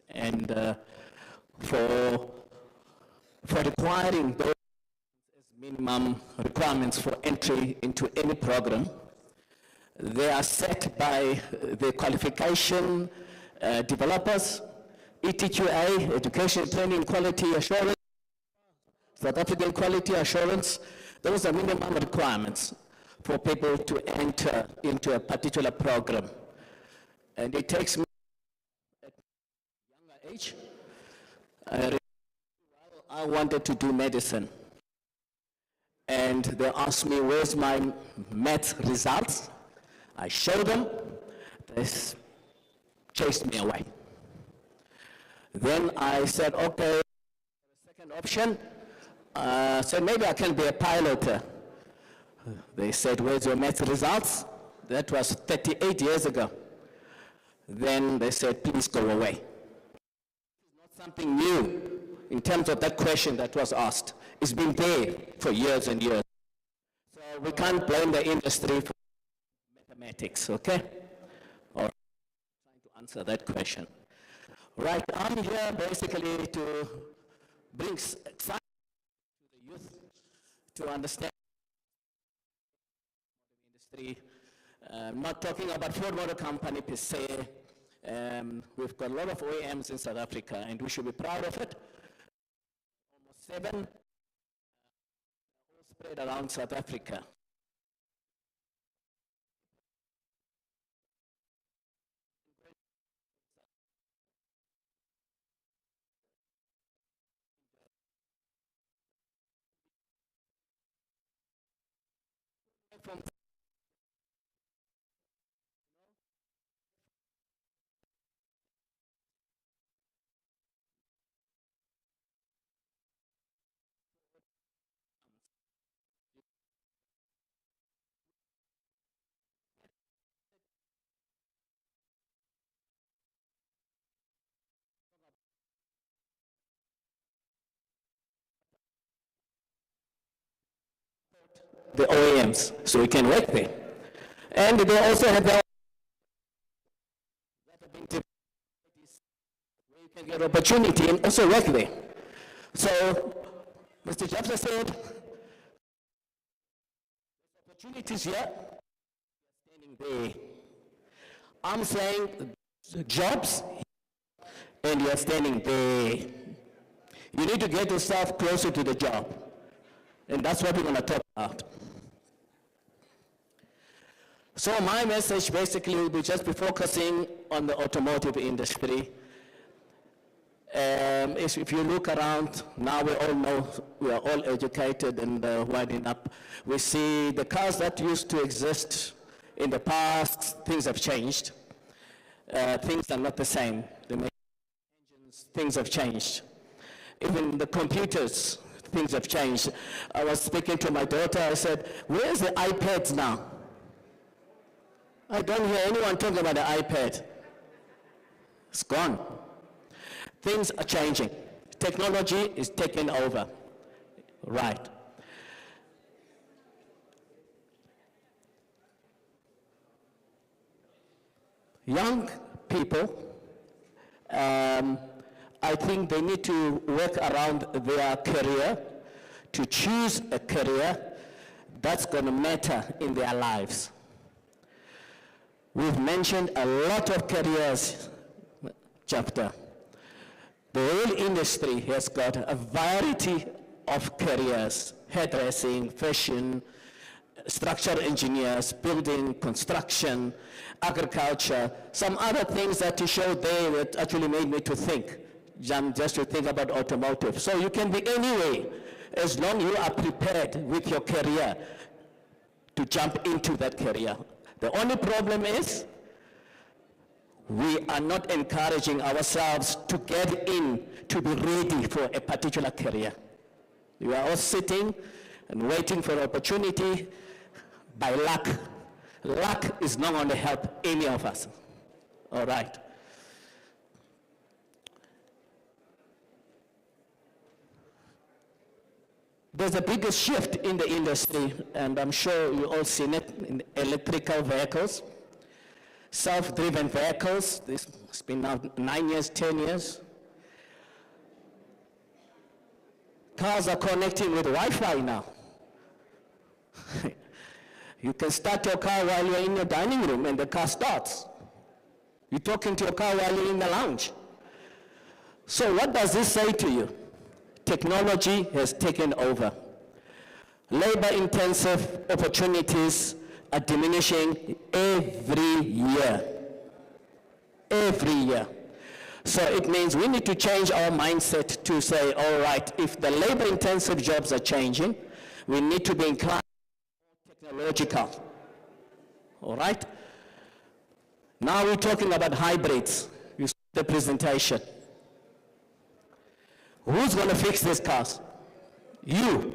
and for requiring those as minimum requirements for entry into any program. They are set by the qualification developers, ETQA, Education, Training, Quality Assurance, South African Quality Assurance. Those are minimum requirements for people to enter into a particular program. And it takes me at a younger age. I wanted to do medicine. And they asked me, where's my math results? I showed them, they chased me away. Then I said, okay, second option, said maybe I can be a pilot. They said, where's your math results? That was 38 years ago. Then they said, please go away. It's not something new in terms of that question that was asked. It's been there for years and years. So we can't blame the industry for mathematics, okay? All right, trying to answer that question. Right, I'm here basically to bring excitement to the youth to understand the industry. Not talking about Ford Motor Company per se. We've got a lot of OEMs in South Africa, and we should be proud of it. Almost 7, all spread around South Africa. From the OEMs, so we can work there. And they also have their where you can get opportunity and also work there. So, Mr. Jaffa said, there's opportunities here, standing there. I'm saying jobs, and you're standing there. You need to get yourself closer to the job. And that's what we're going to talk about. So my message basically will be just be focusing on the automotive industry. If you look around, now we all know, we are all educated and winding up. We see the cars that used to exist in the past, things have changed. Things are not the same. The engines, things have changed. Even the computers, things have changed. I was speaking to my daughter, I said, where's the iPads now? I don't hear anyone talking about the iPad. It's gone. Things are changing. Technology is taking over. Right. Young people. I think they need to work around their career, to choose a career that's going to matter in their lives. We've mentioned a lot of careers chapter. The whole industry has got a variety of careers: hairdressing, fashion, structural engineers, building, construction, agriculture, some other things that to show there that actually made me to think, just to think about automotive. So you can be anyway, as long you are prepared with your career to jump into that career. The only problem is we are not encouraging ourselves to get in, to be ready for a particular career. We are all sitting and waiting for opportunity by luck. Luck is not going to help any of us. All right. There's a bigger shift in the industry, and I'm sure you all seen it in electrical vehicles, self-driven vehicles. This has been now 9 years, 10 years. Cars are connecting with Wi-Fi now. You can start your car while you're in your dining room and the car starts. You're talking to your car while you're in the lounge. So what does this say to you? Technology has taken over. Labor-intensive opportunities are diminishing every year. Every year. So it means we need to change our mindset to say, all right, if the labor-intensive jobs are changing, we need to be inclined technological. All right? Now we're talking about hybrids. You saw the presentation. Who's going to fix these cars? You.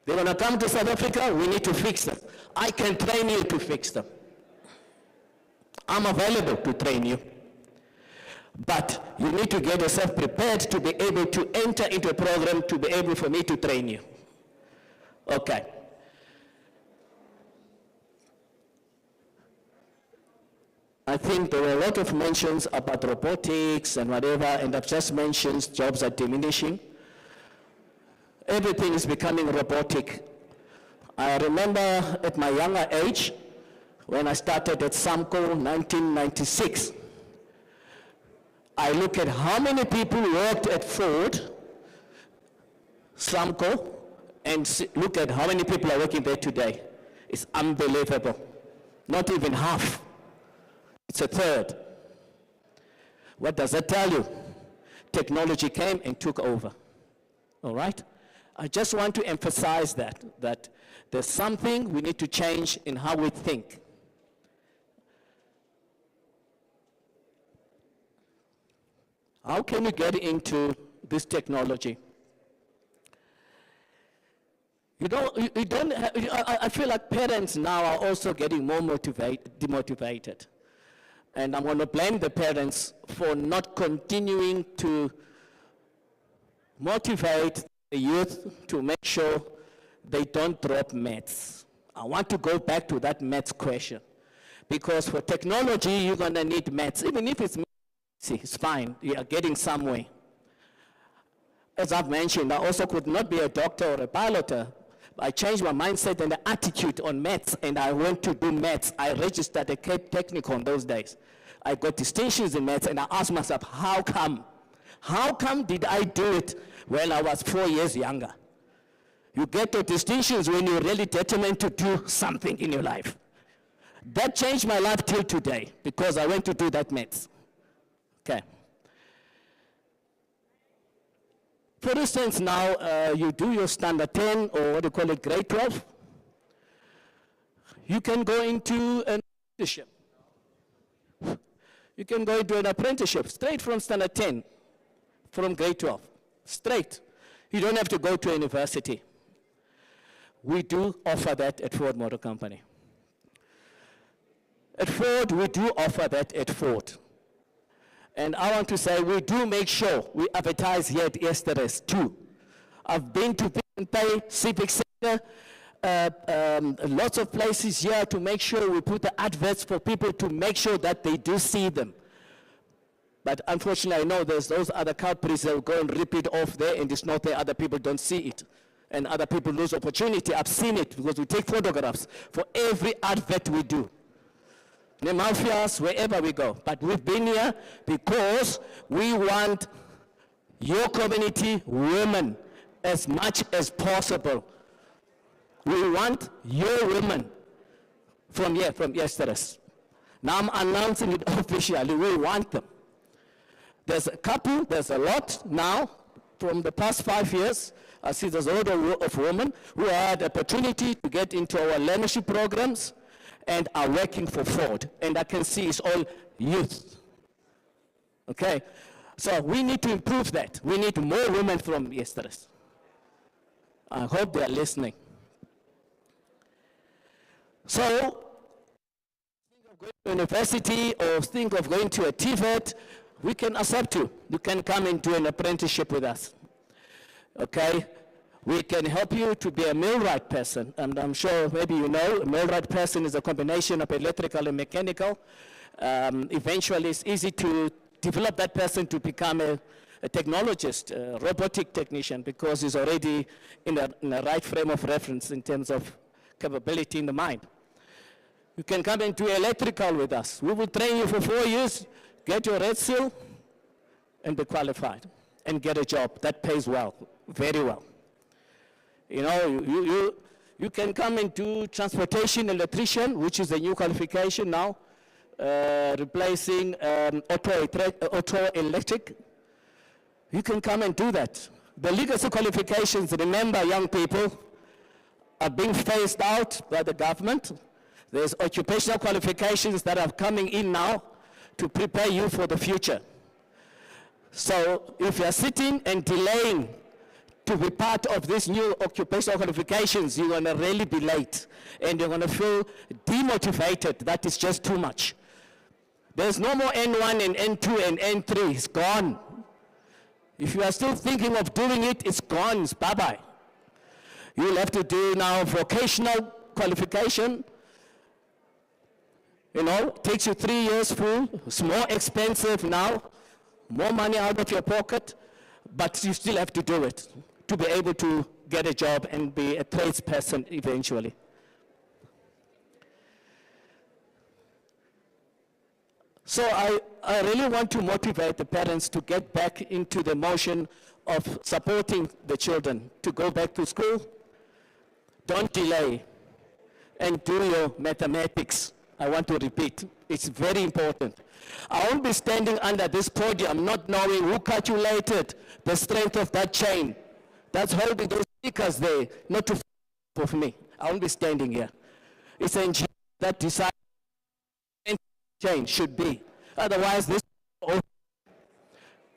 They're going to come to South Africa, we need to fix them. I can train you to fix them. I'm available to train you. But you need to get yourself prepared to be able to enter into a program to be able for me to train you. Okay. I think there were a lot of mentions about robotics and whatever, and I've just mentioned jobs are diminishing. Everything is becoming robotic. I remember at my younger age, when I started at SAMCO 1996, I look at how many people worked at Ford, SAMCO, and look at how many people are working there today. It's unbelievable. Not even half. It's a third. What does that tell you? Technology came and took over. All right? I just want to emphasize that there's something we need to change in how we think. How can you get into this technology? I feel like parents now are also getting more demotivated. And I'm going to blame the parents for not continuing to motivate the youth to make sure they don't drop maths. I want to go back to that maths question. Because for technology, you're going to need maths. Even if it's fine, you are getting somewhere. As I've mentioned, I also could not be a doctor or a pilot. I changed my mindset and the attitude on maths, and I went to do maths. I registered at Cape Technical in those days. I got distinctions in maths, and I asked myself, how come? How come did I do it when I was 4 years younger? You get the distinctions when you're really determined to do something in your life. That changed my life till today, because I went to do that maths. Okay. For instance, now you do your standard 10, or what do you call it, grade 12. You can go into an apprenticeship. You can go into an apprenticeship straight from standard 10, from grade 12, straight. You don't have to go to university. We do offer that at Ford Motor Company. At Ford, we do offer that at Ford. And I want to say we do make sure we advertise here at Eersterust too. I've been to Pick n Pay Civic Center. lots of places here to make sure we put the adverts for people to make sure that they do see them. But unfortunately, I know there's those other culprits that will go and rip it off there, and it's not there, other people don't see it. And other people lose opportunity. I've seen it because we take photographs for every advert we do. The mafias, wherever we go. But we've been here because we want your community women as much as possible. We want your women from here, from Eersterust. Now I'm announcing it officially, we want them. There's a couple, there's a lot now, from the past 5 years, I see there's a lot of women who had the opportunity to get into our leadership programs and are working for Ford. And I can see it's all youth. Okay? So we need to improve that. We need more women from Eersterust. I hope they are listening. So, think of going to university or think of going to a TVET, we can accept you. You can come and do an apprenticeship with us. Okay? We can help you to be a millwright person. And I'm sure maybe you know, a millwright person is a combination of electrical and mechanical. Eventually, it's easy to develop that person to become a technologist, a robotic technician, because he's already in the right frame of reference in terms of capability in the mind. You can come and do electrical with us. We will train you for 4 years, get your red seal, and be qualified, and get a job that pays well, very well. You know, you can come and do transportation electrician, which is a new qualification now, replacing auto electric. You can come and do that. The legacy qualifications, remember, young people, are being phased out by the government. There's occupational qualifications that are coming in now to prepare you for the future. So if you're sitting and delaying to be part of these new occupational qualifications, you're going to really be late, and you're going to feel demotivated. That is just too much. There's no more N1 and N2 and N3. It's gone. If you are still thinking of doing it, it's gone. It's bye-bye. You'll have to do now vocational qualification. You know, takes you 3 years full. It's more expensive now, more money out of your pocket, but you still have to do it to be able to get a job and be a tradesperson eventually. So I really want to motivate the parents to get back into the motion of supporting the children to go back to school. Don't delay, and do your mathematics. I want to repeat, it's very important. I won't be standing under this podium not knowing who calculated the strength of that chain that's holding those stickers there, not to of me. I won't be standing here. It's an engineer that decides chain should be. Otherwise, this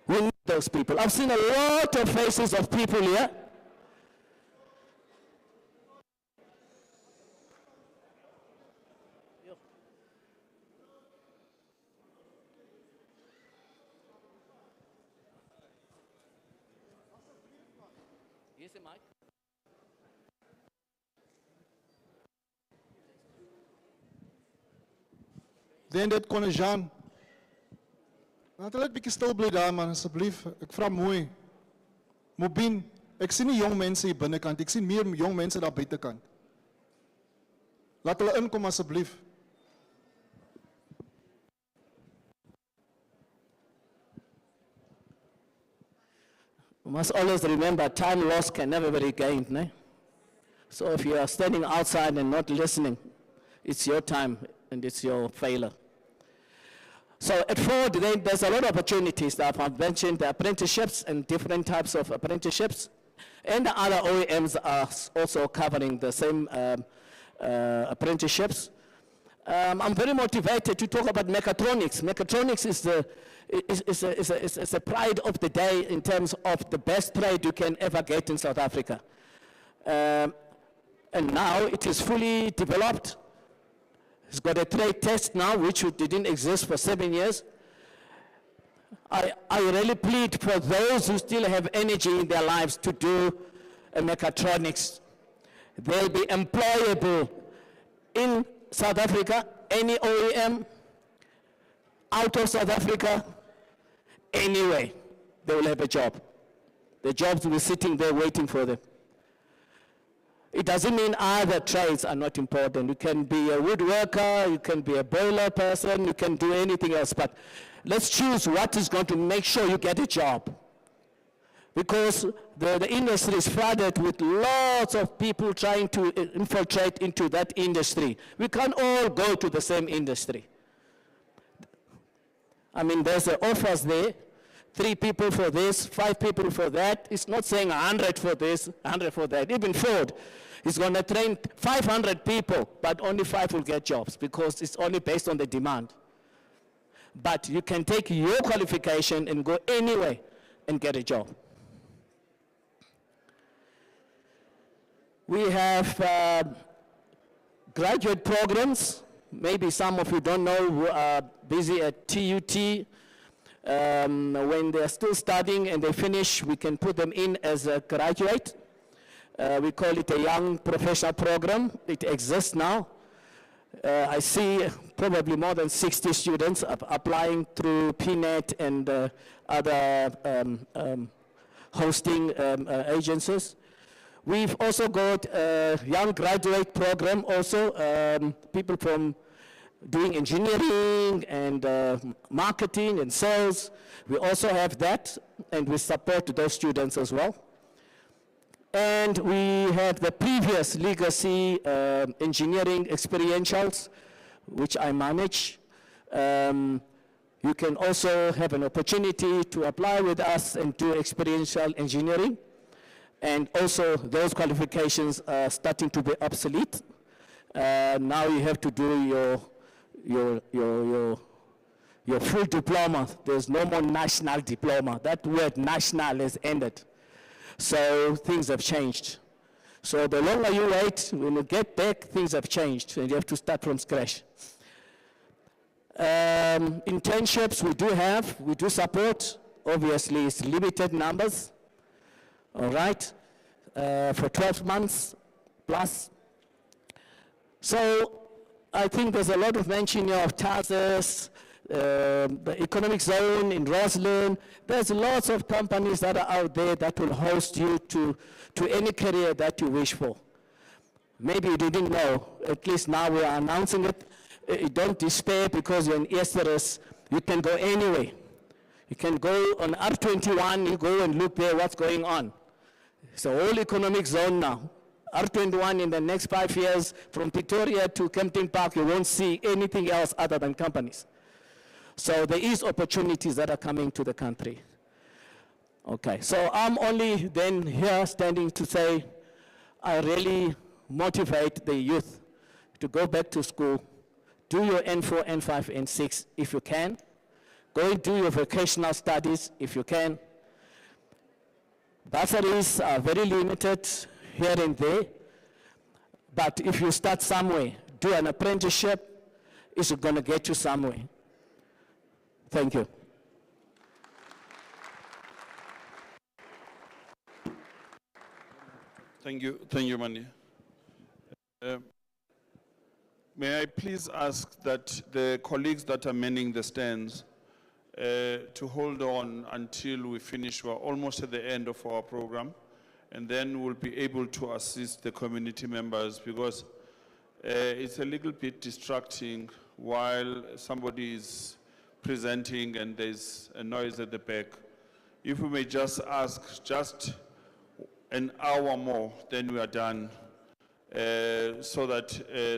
we need those people. I've seen a lot of faces of people here. Here's the mic. Dan dit kon Jean. Laat hulle 'n bietjie stil bly daar man asseblief. Ek vra mooi. Mobien, ek sien nie jong mense hier binnekant, ek sien meer jong mense daar buitekant. Laat hulle inkom asseblief. We must always remember time lost can never be regained. Ne? So if you are standing outside and not listening, it's your time and it's your failure. So at Ford, there's a lot of opportunities that I've mentioned, the apprenticeships and different types of apprenticeships. And the other OEMs are also covering the same apprenticeships. I'm very motivated to talk about mechatronics. Mechatronics is a pride of the day in terms of the best trade you can ever get in South Africa. And now it is fully developed. It's got a trade test now, which didn't exist for 7 years. I really plead for those who still have energy in their lives to do a mechatronics. They'll be employable in South Africa, any OEM, out of South Africa, anyway, they will have a job. The jobs will be sitting there waiting for them. It doesn't mean other trades are not important. You can be a woodworker, you can be a boiler person, you can do anything else, but let's choose what is going to make sure you get a job. Because the industry is flooded with lots of people trying to infiltrate into that industry. We can't all go to the same industry. I mean, there's offers there, 3 people for this, 5 people for that. It's not saying 100 for this, 100 for that. Even Ford is going to train 500 people, but only 5 will get jobs because it's only based on the demand. But you can take your qualification and go anywhere and get a job. We have graduate programs. Maybe some of you don't know who are busy at TUT. When they're still studying and they finish, we can put them in as a graduate. We call it a young professional program. It exists now. I see probably more than 60 students applying through PNET and other hosting agencies. We've also got a young graduate program also, people from doing engineering and marketing and sales. We also have that, and we support those students as well. And we have the previous legacy engineering experientials, which I manage. You can also have an opportunity to apply with us and do experiential engineering. And also those qualifications are starting to be obsolete. Now you have to do your full diploma. There's no more national diploma. That word national has ended. So things have changed. So the longer you wait, when you get back, things have changed, and you have to start from scratch. Internships we do support. Obviously, it's limited numbers. All right, for 12 months plus. So I think there's a lot of mentioning of TASES, the economic zone in Roslyn. There's lots of companies that are out there that will host you to any career that you wish for. Maybe you didn't know, at least now we are announcing it. Don't despair because you're in Eersterust. You can go anywhere. You can go on R21, you go and look there what's going on. It's a whole economic zone now. R21 in the next 5 years, from Pretoria to Kempton Park, you won't see anything else other than companies. So there is opportunities that are coming to the country. Okay, so I'm only then here standing to say, I really motivate the youth to go back to school, do your N4, N5, N6 if you can. Go and do your vocational studies if you can. Bursaries are very limited here and there, but if you start somewhere, do an apprenticeship, it's going to get you somewhere. Thank you. Thank you, Mani. May I please ask that the colleagues that are manning the stands to hold on until we finish. We're almost at the end of our program, and then we'll be able to assist the community members because it's a little bit distracting while somebody is presenting and there's a noise at the back. If we may just ask just an hour more, then we are done, so that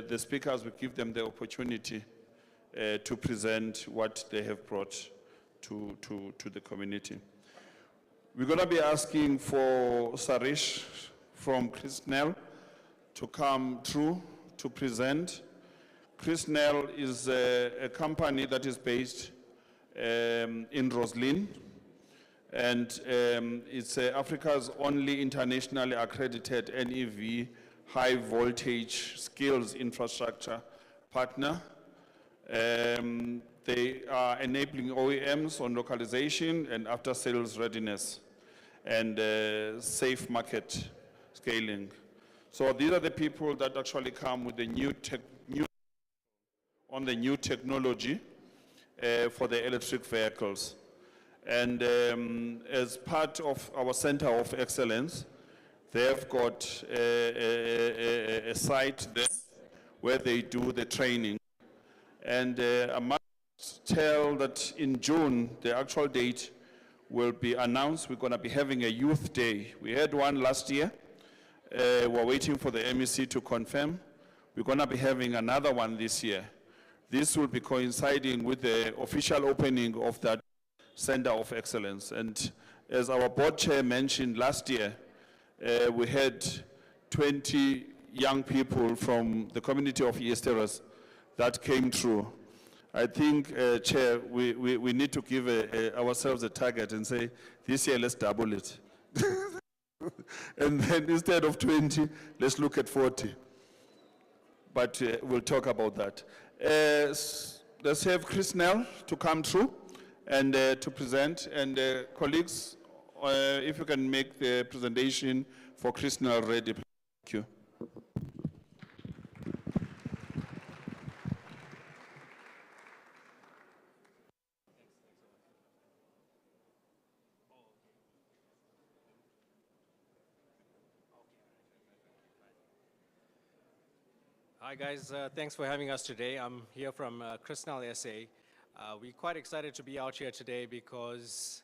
the speakers will give them the opportunity to present what they have brought to the community. We're going to be asking for Sarish from Chrisnell to come through to present. Chrisnell is a company that is based in Roslyn, and it's Africa's only internationally accredited NEV high voltage skills infrastructure partner. They are enabling OEMs on localization and after-sales readiness and safe market scaling. So these are the people that actually come with the new technology for the electric vehicles. And as part of our Center of Excellence, they have got a site there where they do the training. And I must tell that in June, the actual date will be announced. We're going to be having a youth day. We had one last year. We're waiting for the MEC to confirm. We're going to be having another one this year. This will be coinciding with the official opening of that Center of Excellence. And as our board chair mentioned last year, we had 20 young people from the community of Eersterust that came through. I think, Chair, we need to give ourselves a target and say, this year let's double it. And then instead of 20, let's look at 40. But we'll talk about that. Let's have Chris Nell to come through and to present. And colleagues, if you can make the presentation for Chris Nell ready. Thank you. Hi guys, thanks for having us today. I'm here from Crystal SA. We're quite excited to be out here today because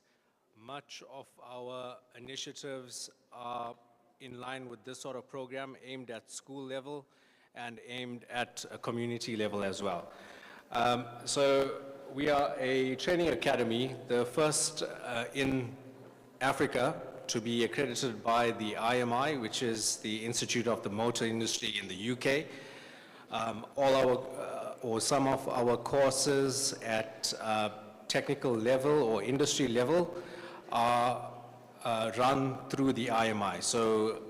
much of our initiatives are in line with this sort of program aimed at school level and aimed at a community level as well. So we are a training academy, the first in Africa to be accredited by the IMI, which is the Institute of the Motor Industry in the UK. All our, or some of our courses at technical level or industry level are run through the IMI. So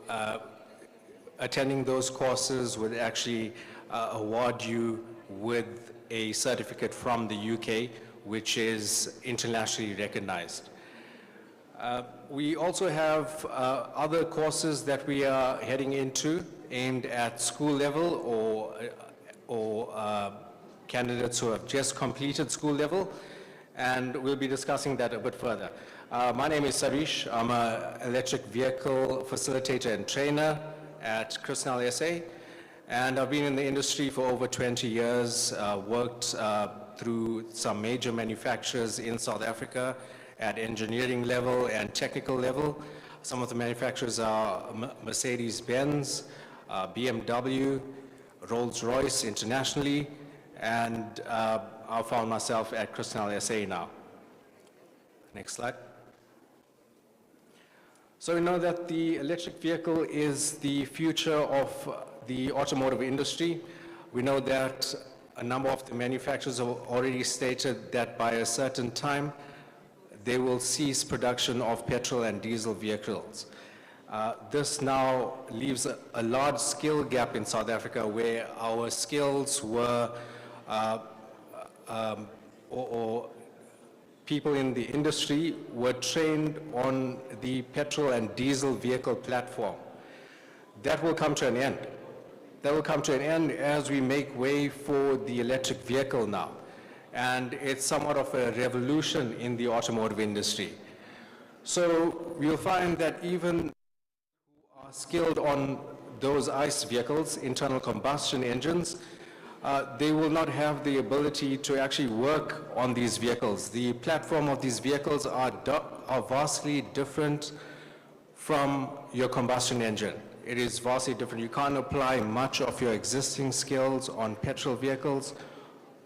attending those courses would actually award you with a certificate from the UK, which is internationally recognized. We also have other courses that we are heading into aimed at school level or candidates who have just completed school level, and we'll be discussing that a bit further. My name is Sarish. I'm an electric vehicle facilitator and trainer at Crystal SA, and I've been in the industry for over 20 years, worked through some major manufacturers in South Africa at engineering level and technical level. Some of the manufacturers are Mercedes-Benz, BMW, Rolls-Royce internationally, and I found myself at Crystal SA now. Next slide. So we know that the electric vehicle is the future of the automotive industry. We know that a number of the manufacturers have already stated that by a certain time, they will cease production of petrol and diesel vehicles. This now leaves a large skill gap in South Africa where our skills were, or people in the industry were trained on the petrol and diesel vehicle platform. That will come to an end. That will come to an end as we make way for the electric vehicle now. And it's somewhat of a revolution in the automotive industry. So you'll find that even who are skilled on those ICE vehicles, internal combustion engines, they will not have the ability to actually work on these vehicles. The platform of these vehicles are vastly different from your combustion engine. It is vastly different. You can't apply much of your existing skills on petrol vehicles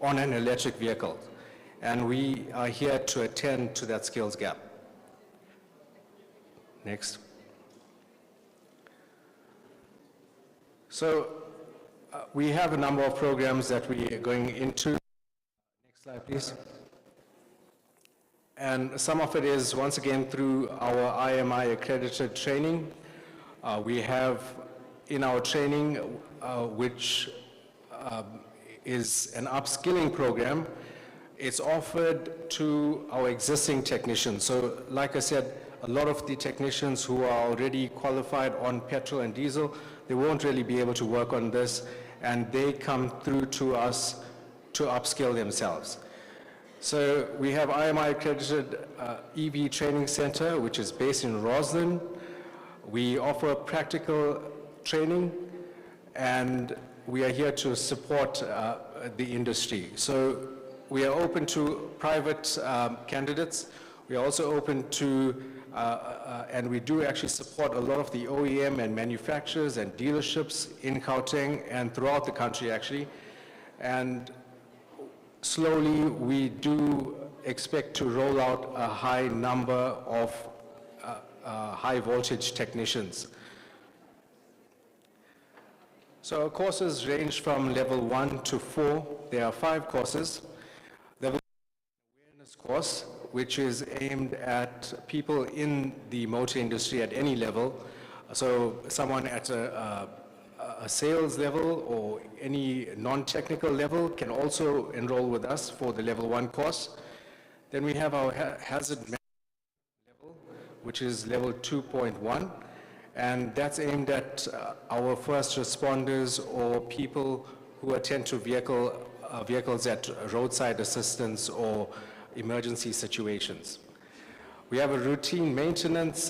on an electric vehicle. And we are here to attend to that skills gap. Next. So we have a number of programs that we are going into. Next slide, please. And some of it is, once again, through our IMI accredited training. We have in our training, which is an upskilling program. It's offered to our existing technicians. So like I said, a lot of the technicians who are already qualified on petrol and diesel, they won't really be able to work on this, and they come through to us to upskill themselves. So we have IMI accredited EV training center, which is based in Roslyn. We offer practical training, and we are here to support the industry. So we are open to private candidates. We are also open to, and we do actually support a lot of the OEM and manufacturers and dealerships in Gauteng and throughout the country actually. And slowly we do expect to roll out a high number of high voltage technicians. So our courses range from level 1 to 4. There are 5 courses. Level 1 awareness course, which is aimed at people in the motor industry at any level. So someone at a sales level or any non-technical level can also enroll with us for the level 1 course. Then we have our hazard management level, which is level 2.1. And that's aimed at our first responders or people who attend to vehicles at roadside assistance or emergency situations. We have a routine maintenance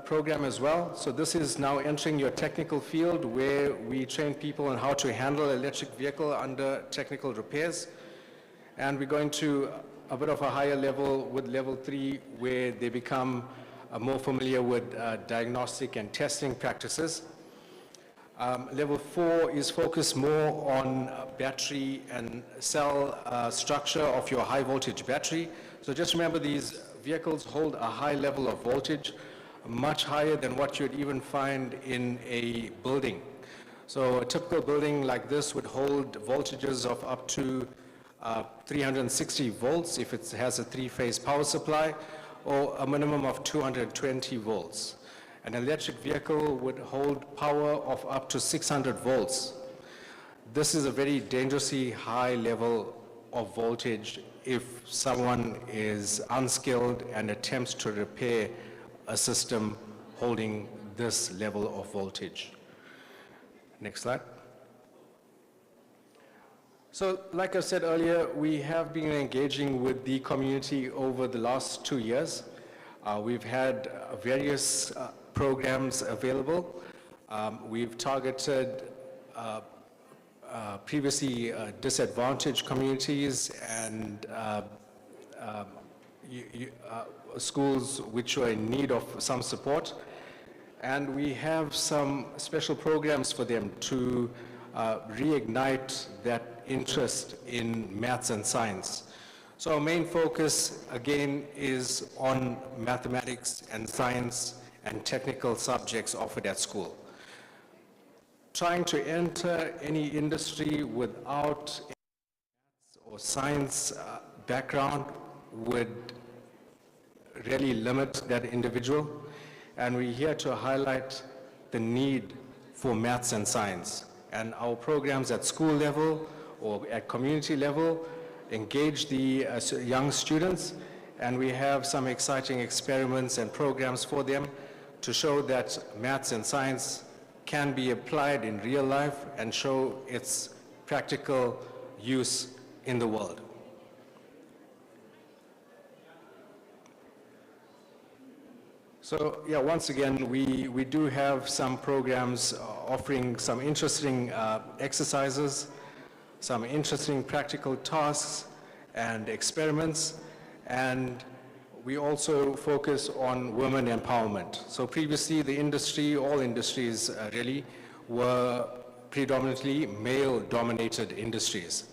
program as well. So this is now entering your technical field where we train people on how to handle an electric vehicle under technical repairs. And we're going to a bit of a higher level with level 3 where they become more familiar with diagnostic and testing practices. Level 4 is focused more on battery and cell structure of your high voltage battery. So just remember these vehicles hold a high level of voltage, much higher than what you'd even find in a building. So a typical building like this would hold voltages of up to 360 volts if it has a 3-phase power supply, or a minimum of 220 volts. An electric vehicle would hold power of up to 600 volts. This is a very dangerously high level of voltage if someone is unskilled and attempts to repair a system holding this level of voltage. Next slide. So, like I said earlier, we have been engaging with the community over the last 2 years. We've had various programs available. We've targeted previously disadvantaged communities and schools which were in need of some support. And we have some special programs for them to reignite that interest in maths and science. So our main focus, again, is on mathematics and science and technical subjects offered at school. Trying to enter any industry without a maths or science background would really limit that individual. And we're here to highlight the need for maths and science. And our programs at school level or at community level engage the young students, and we have some exciting experiments and programs for them to show that maths and science can be applied in real life and show its practical use in the world. So yeah, once again, we do have some programs offering some interesting exercises, some interesting practical tasks and experiments, and we also focus on women empowerment. So previously the industry, all industries really, were predominantly male-dominated industries.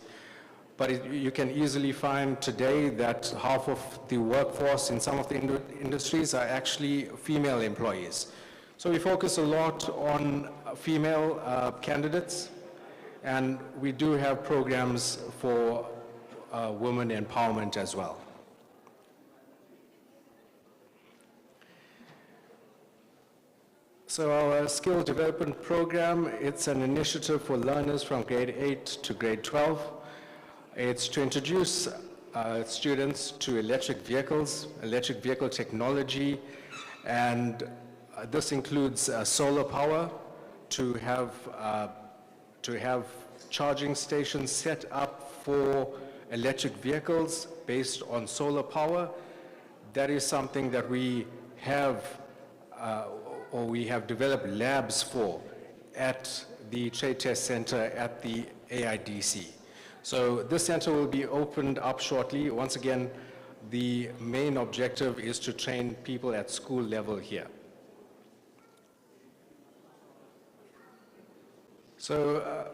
But you can easily find today that half of the workforce in some of the industries are actually female employees. So we focus a lot on female candidates, and we do have programs for women empowerment as well. So our skill development program, it's an initiative for learners from grade 8 to grade 12. It's to introduce students to electric vehicles, electric vehicle technology, And this includes solar power to have charging stations set up for electric vehicles based on solar power. That is something that we have developed labs for at the Trade Test Center at the AIDC. So this center will be opened up shortly. Once again, the main objective is to train people at school level here. So,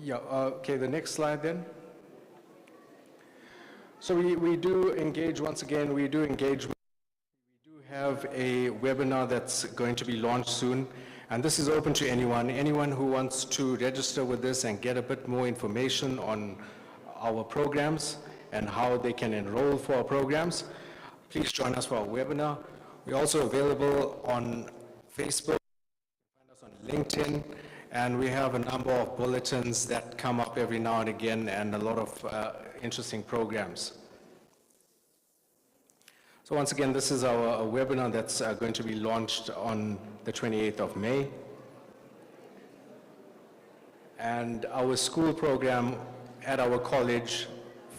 okay, the next slide then. So we do engage, once again, we do have a webinar that's going to be launched soon, and this is open to anyone who wants to register with this and get a bit more information on our programs and how they can enroll for our programs. Please join us for our webinar. We're also available on Facebook, find us on LinkedIn, and we have a number of bulletins that come up every now and again, and a lot of interesting programs. So once again, this is our webinar that's going to be launched on the 28th of May. And our school program at our college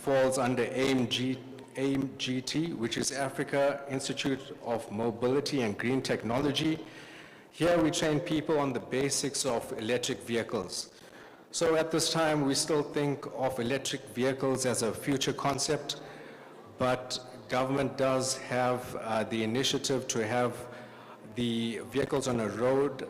falls under AIM-GT, which is Africa Institute of Mobility and Green Technology. Here we train people on the basics of electric vehicles. So at this time, we still think of electric vehicles as a future concept, but government does have the initiative to have the vehicles on a road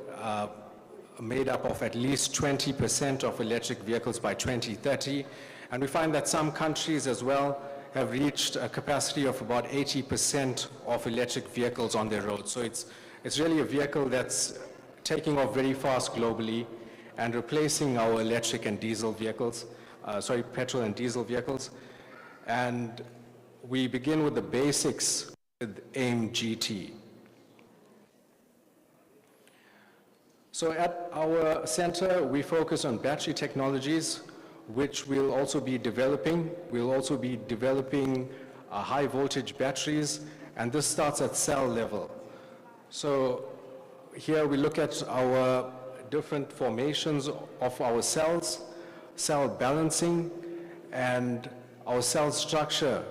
made up of at least 20% of electric vehicles by 2030. And we find that some countries as well have reached a capacity of about 80% of electric vehicles on their roads. So it's really a vehicle that's taking off very fast globally and replacing our electric and diesel vehicles, petrol and diesel vehicles. And we begin with the basics with AIM-GT. So at our center, we focus on battery technologies, which we'll also be developing. We'll also be developing high voltage batteries, and this starts at cell level. So here we look at our different formations of our cells, cell balancing, and our cell structure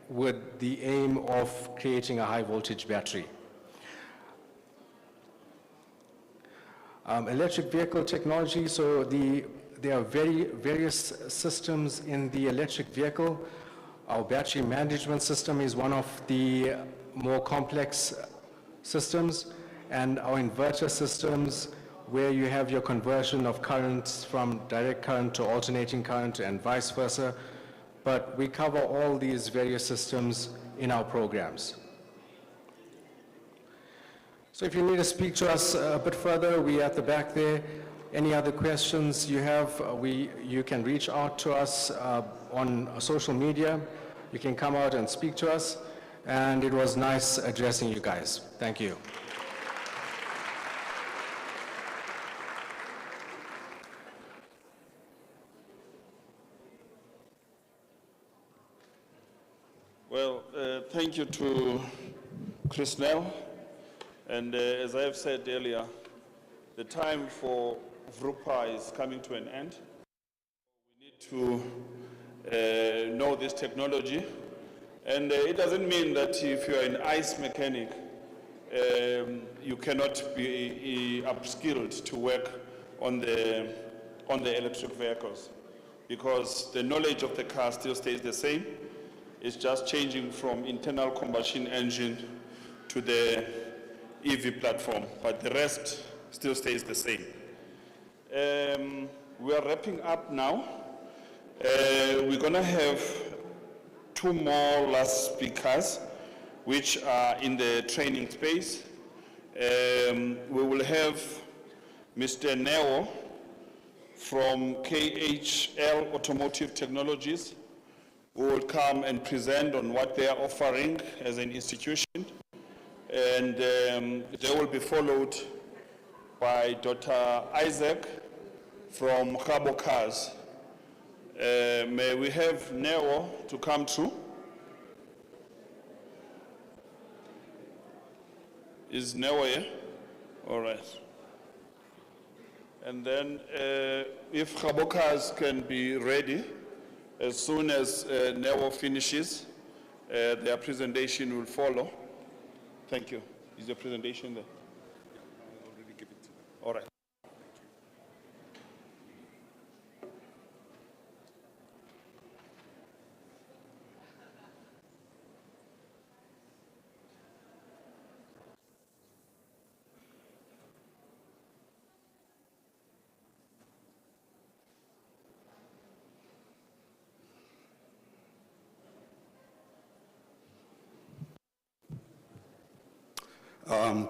with the aim of creating a high voltage battery. Electric vehicle technology, so there are various systems in the electric vehicle. Our battery management system is one of the more complex systems, and our inverter systems, where you have your conversion of currents from direct current to alternating current and vice versa. But we cover all these various systems in our programs. So if you need to speak to us a bit further, we're at the back there. Any other questions you have, you can reach out to us on social media. You can come out and speak to us. And it was nice addressing you guys. Thank you. Well, thank you to Chris Nell. And as I have said earlier, the time for VRUPA is coming to an end. We need to know this technology. And it doesn't mean that if you're an ICE mechanic, you cannot be upskilled to work on the electric vehicles, because the knowledge of the car still stays the same. It's just changing from internal combustion engine to the EV platform, but the rest still stays the same. We are wrapping up now. We're going to have two more last speakers, which are in the training space. We will have Mr. Neo from KHL Automotive Technologies, who will come and present on what they are offering as an institution. And they will be followed by Dr. Isaac from Cabo Cars. May we have Neo to come through? Is Neo here? All right. And then if Rabokas can be ready, as soon as Neo finishes, their presentation will follow. Thank you. Is your presentation there? I already give it to them. All right.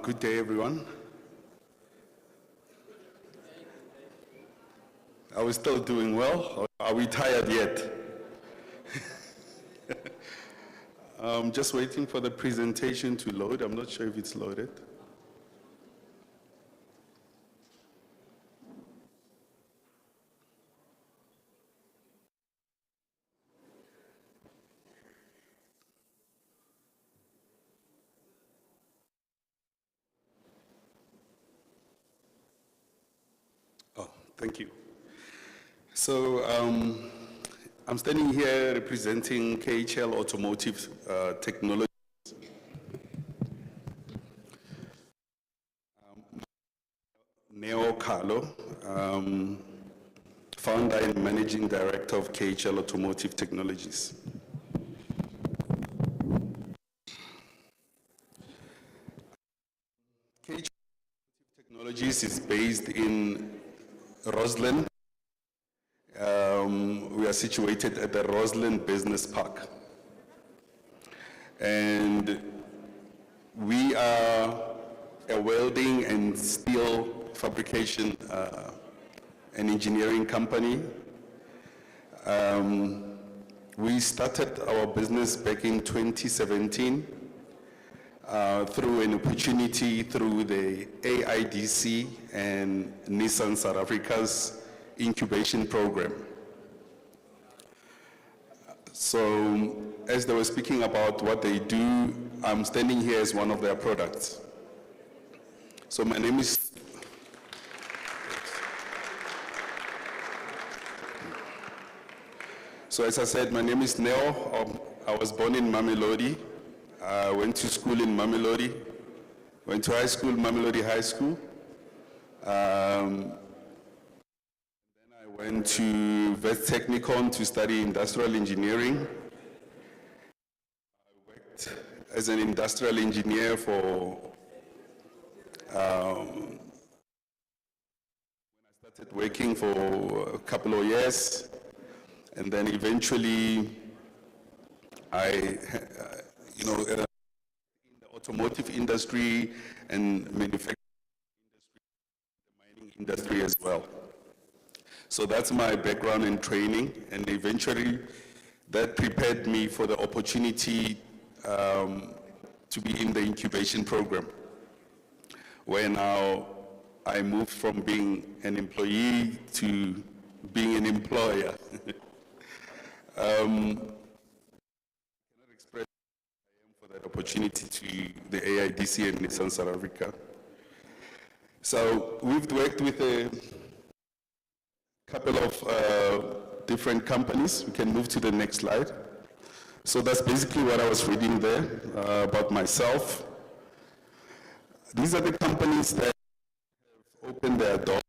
Good day, everyone. Are we still doing well? Or are we tired yet? I'm just waiting for the presentation to load. I'm not sure if it's loaded. Oh, thank you. So I'm standing here representing KHL Automotive Technology. Neo Carlo, founder and managing director of KHL Automotive Technologies. KHL Technologies is based in Roslyn. We are situated at the Roslyn Business Park. And we are a welding and steel fabrication and engineering company. We started our business back in 2017 through an opportunity through the AIDC and Nissan South Africa's incubation program. So as they were speaking about what they do, I'm standing here as one of their products. So my name is So as I said, my name is Neo. I was born in Mamelodi. I went to school in Mamelodi. Went to high school, Mamelodi High School. Then I went to West Technicon to study industrial engineering. I worked as an industrial engineer for when I started working for a couple of years. And then eventually, in the automotive industry and manufacturing industry, the mining industry as well. So that's my background and training, and eventually that prepared me for the opportunity to be in the incubation program, where now I moved from being an employee to being an employer. I cannot express I am for that opportunity to the AIDC and Nissan South Africa. So we've worked with a couple of different companies. We can move to the next slide. So that's basically what I was reading there about myself. These are the companies that have opened their doors.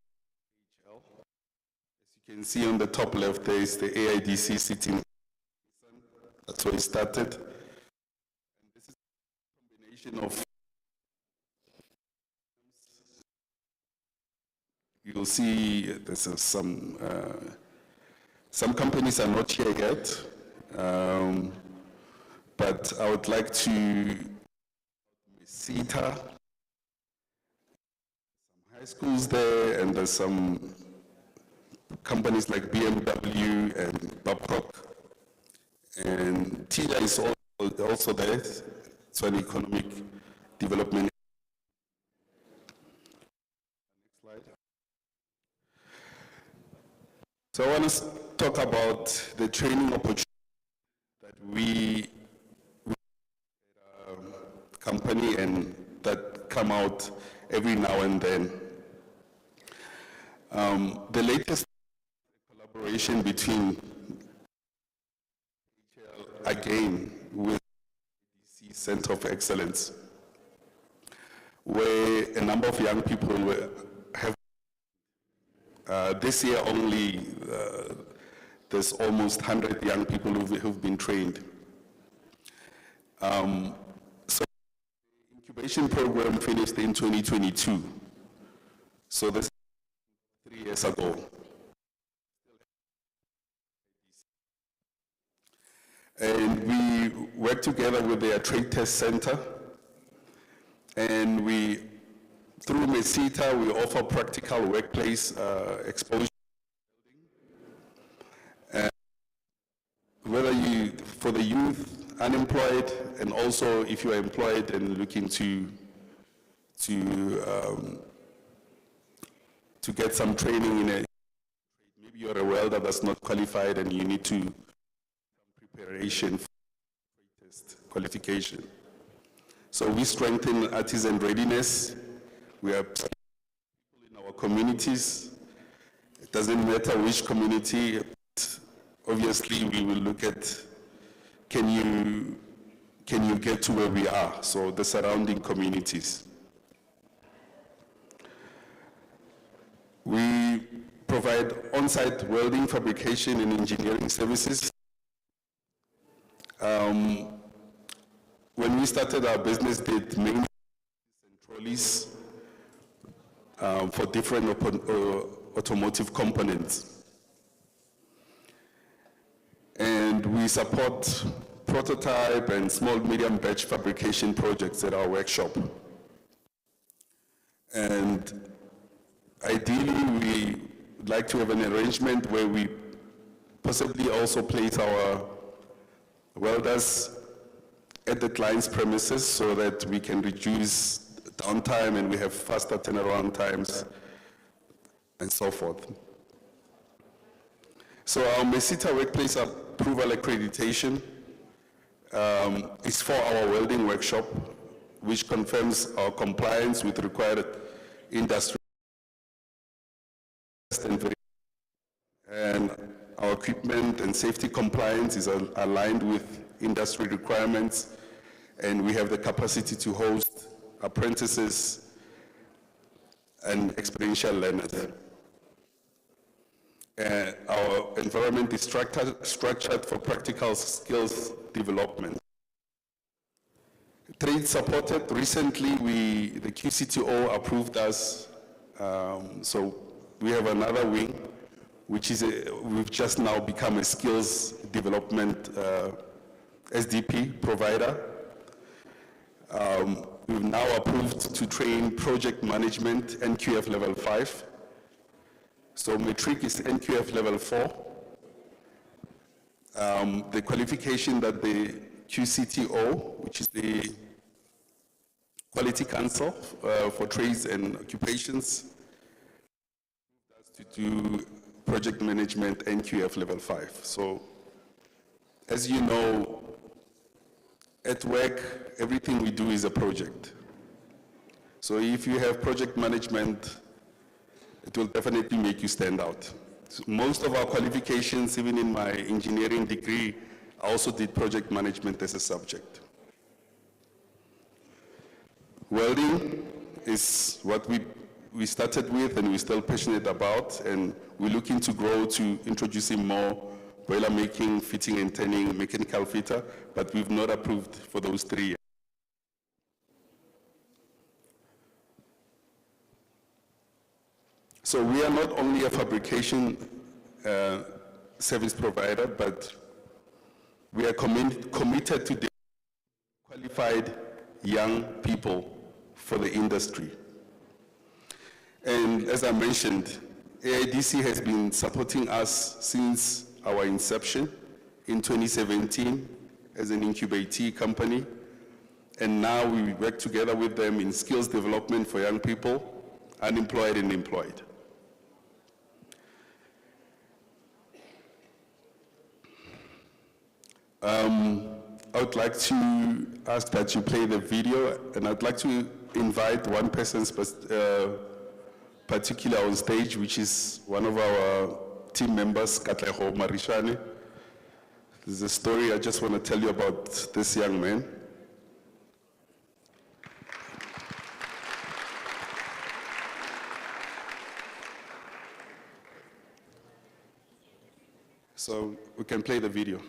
You can see on the top left, there is the AIDC sitting. That's where it started. And this is a combination of, you'll see there's some companies are not here yet, but I would like to CETA, some high schools there, and there's some companies like BMW and Babcock. And TIDA is also there. It's an economic development. Next slide. So I want to talk about the training opportunity that we company and that come out every now and then. The latest collaboration between again with the Center of Excellence, where a number of young people have, this year only, there's almost 100 young people who've been trained. So the incubation program finished in 2022. So this is 3 years ago. And we work together with their trade test center, and through MESITA, we offer practical workplace exposure. And whether for the youth, unemployed, and also if you are employed and looking to get some training in a, maybe you're a welder that's not qualified and you need to preparation for test qualification. So we strengthen artisan readiness. We have people in our communities. It doesn't matter which community. Obviously, we will look at can you get to where we are? So the surrounding communities. We provide on-site welding, fabrication, and engineering services. When we started our business, did mainly trolleys for different automotive components. And we support prototype and small, medium batch fabrication projects at our workshop. And ideally, we would like to have an arrangement where we possibly also place our welders at the client's premises so that we can reduce downtime and we have faster turnaround times and so forth. So our MESITA workplace approval accreditation is for our welding workshop, which confirms our compliance with required industry and our equipment and safety compliance is aligned with industry requirements, and we have the capacity to host apprentices and experiential learners. Our environment is structured for practical skills development. Trade supported. Recently, the QCTO approved us, so we have another wing, which is we've just now become a skills development SDP provider. We've now approved to train project management NQF level 5. So matric is NQF level 4. The qualification that the QCTO, which is the Quality Council for Trades and Occupations, to do project management NQF level 5. So as you know, at work, everything we do is a project. So if you have project management, it will definitely make you stand out. So most of our qualifications, even in my engineering degree, I also did project management as a subject. Welding is what we started with and we're still passionate about, and we're looking to grow to introducing more boiler making, fitting and turning, mechanical fitter, but we've not approved for those 3 yet. So we are not only a fabrication service provider, but we are committed to qualified young people for the industry. And as I mentioned, AIDC has been supporting us since our inception in 2017 as an incubatee company. And now we work together with them in skills development for young people, unemployed and employed. I would like to ask that you play the video, and I'd like to invite one person particular on stage, which is one of our team members, Katleho Marishane. There's a story I just want to tell you about this young man. So we can play the video.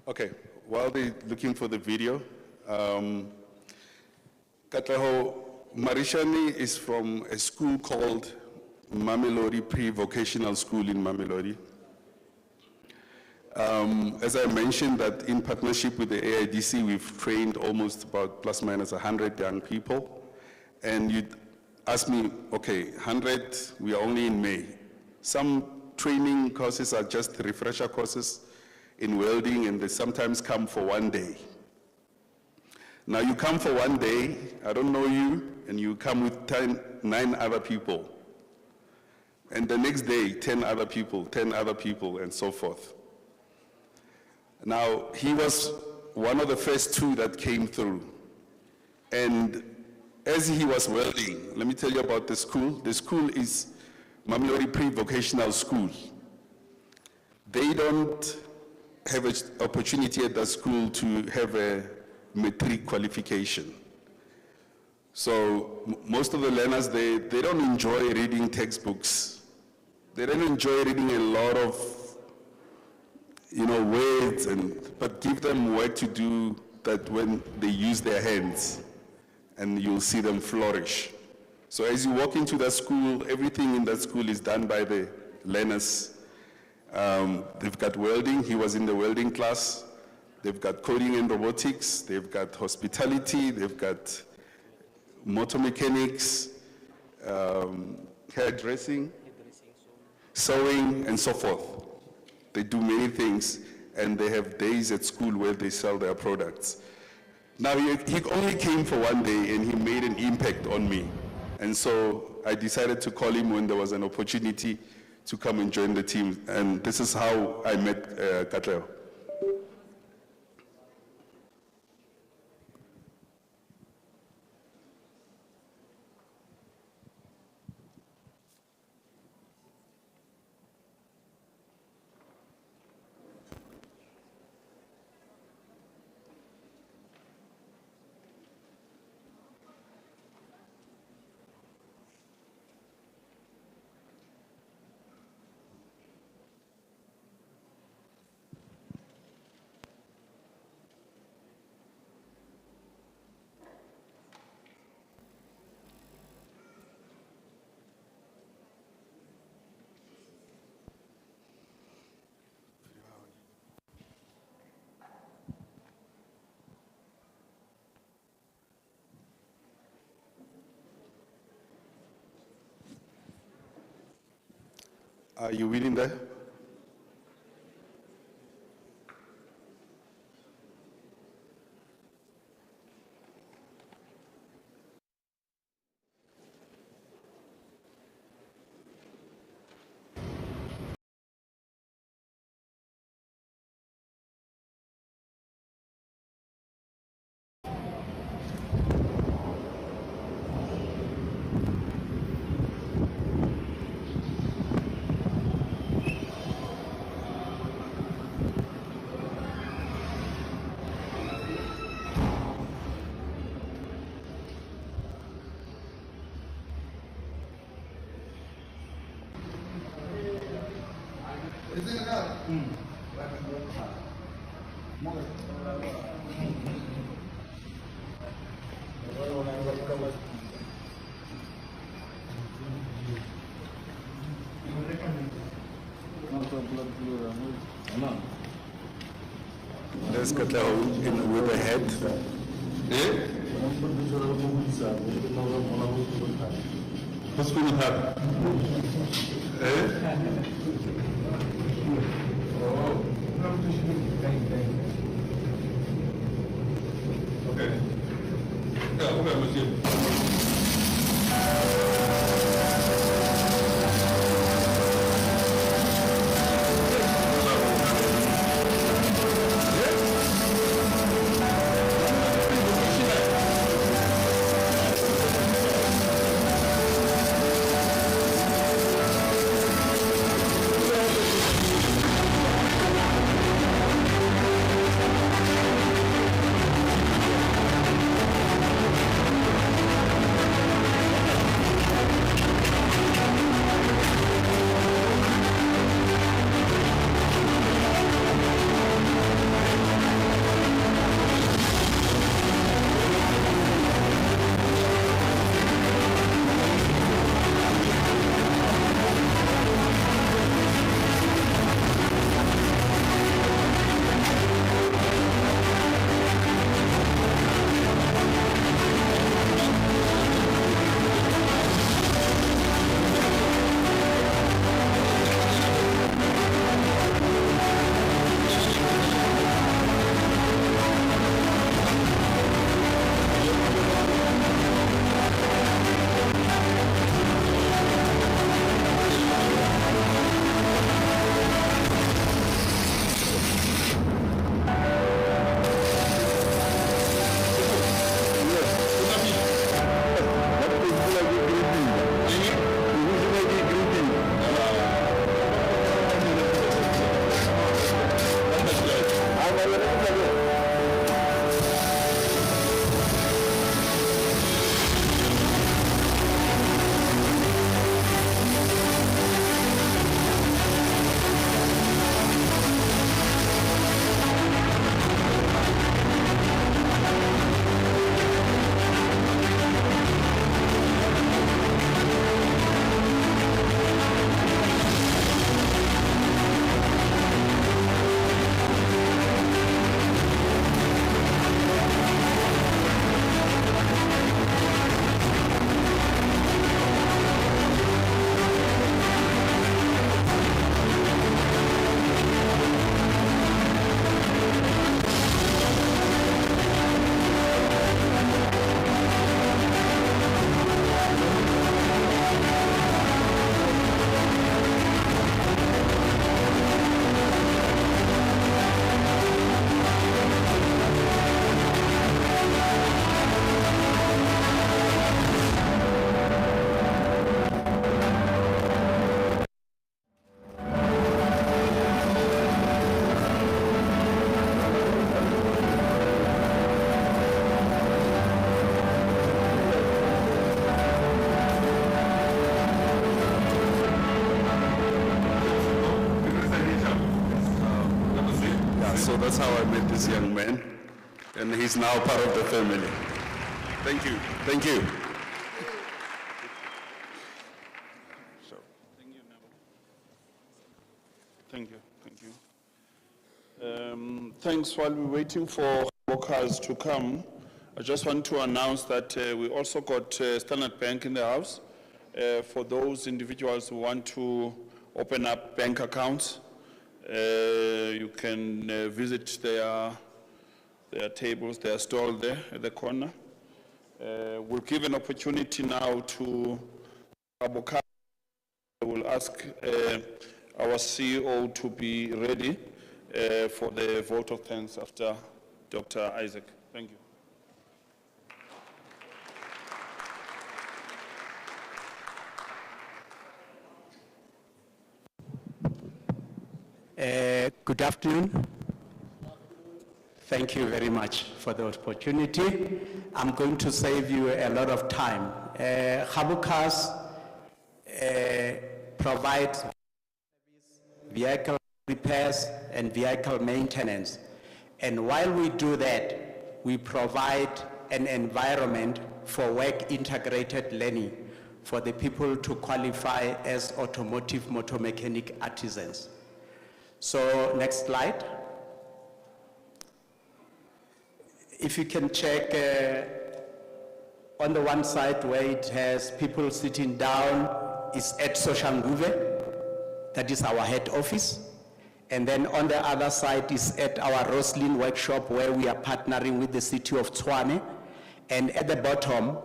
Okay, while they're looking for the video, Katleho Marishani is from a school called Mamelodi Pre-Vocational School in Mamelodi. As I mentioned, that in partnership with the AIDC, we've trained almost about plus minus 100 young people. And you'd ask me, okay, 100, we are only in May. Some training courses are just refresher courses in welding, and they sometimes come for one day. Now you come for one day, I don't know you, and you come with 9 other people. And the next day, 10 other people, 10 other people, and so forth. Now, he was one of the first 2 that came through. And as he was welding, let me tell you about the school. The school is Mamelodi Pre-Vocational School. They don't have an opportunity at that school to have a matric qualification. So most of the learners, they don't enjoy reading textbooks. They don't enjoy reading a lot of, words, but give them work to do that when they use their hands, and you'll see them flourish. So as you walk into that school, everything in that school is done by the learners. They've got welding, he was in the welding class. They've got coding and robotics, they've got hospitality, they've got motor mechanics, hairdressing, sewing, and so forth. They do many things, and they have days at school where they sell their products. Now, he only came for one day, and he made an impact on me. And so I decided to call him when there was an opportunity to come and join the team. And this is how I met Katleho. Are you winning there? There's Katlego with a head. Eh? Who's going to have? Eh? Okay. Yeah, okay, with you. So that's how I met this young man, and he's now part of the family. Thank you. Thank you. So, thank you. Thank you. Thank you. Thanks. While we're waiting for workers to come, I just want to announce that we also got Standard Bank in the house. For those individuals who want to open up bank accounts, you can visit their tables, their stall there at the corner. We'll give an opportunity now to Aboka. We'll ask our CEO to be ready for the vote of thanks after Dr. Isaac. Thank you. Good afternoon. Thank you very much for the opportunity. I'm going to save you a lot of time. Habukas provides vehicle repairs and vehicle maintenance. And while we do that, we provide an environment for work integrated learning for the people to qualify as automotive motor mechanic artisans. So next slide. if you can check on the one side where it has people sitting down, is at Soshanguve, that is our head office. And then on the other side is at our Roslyn workshop where we are partnering with the city of Tshwane. And at the bottom,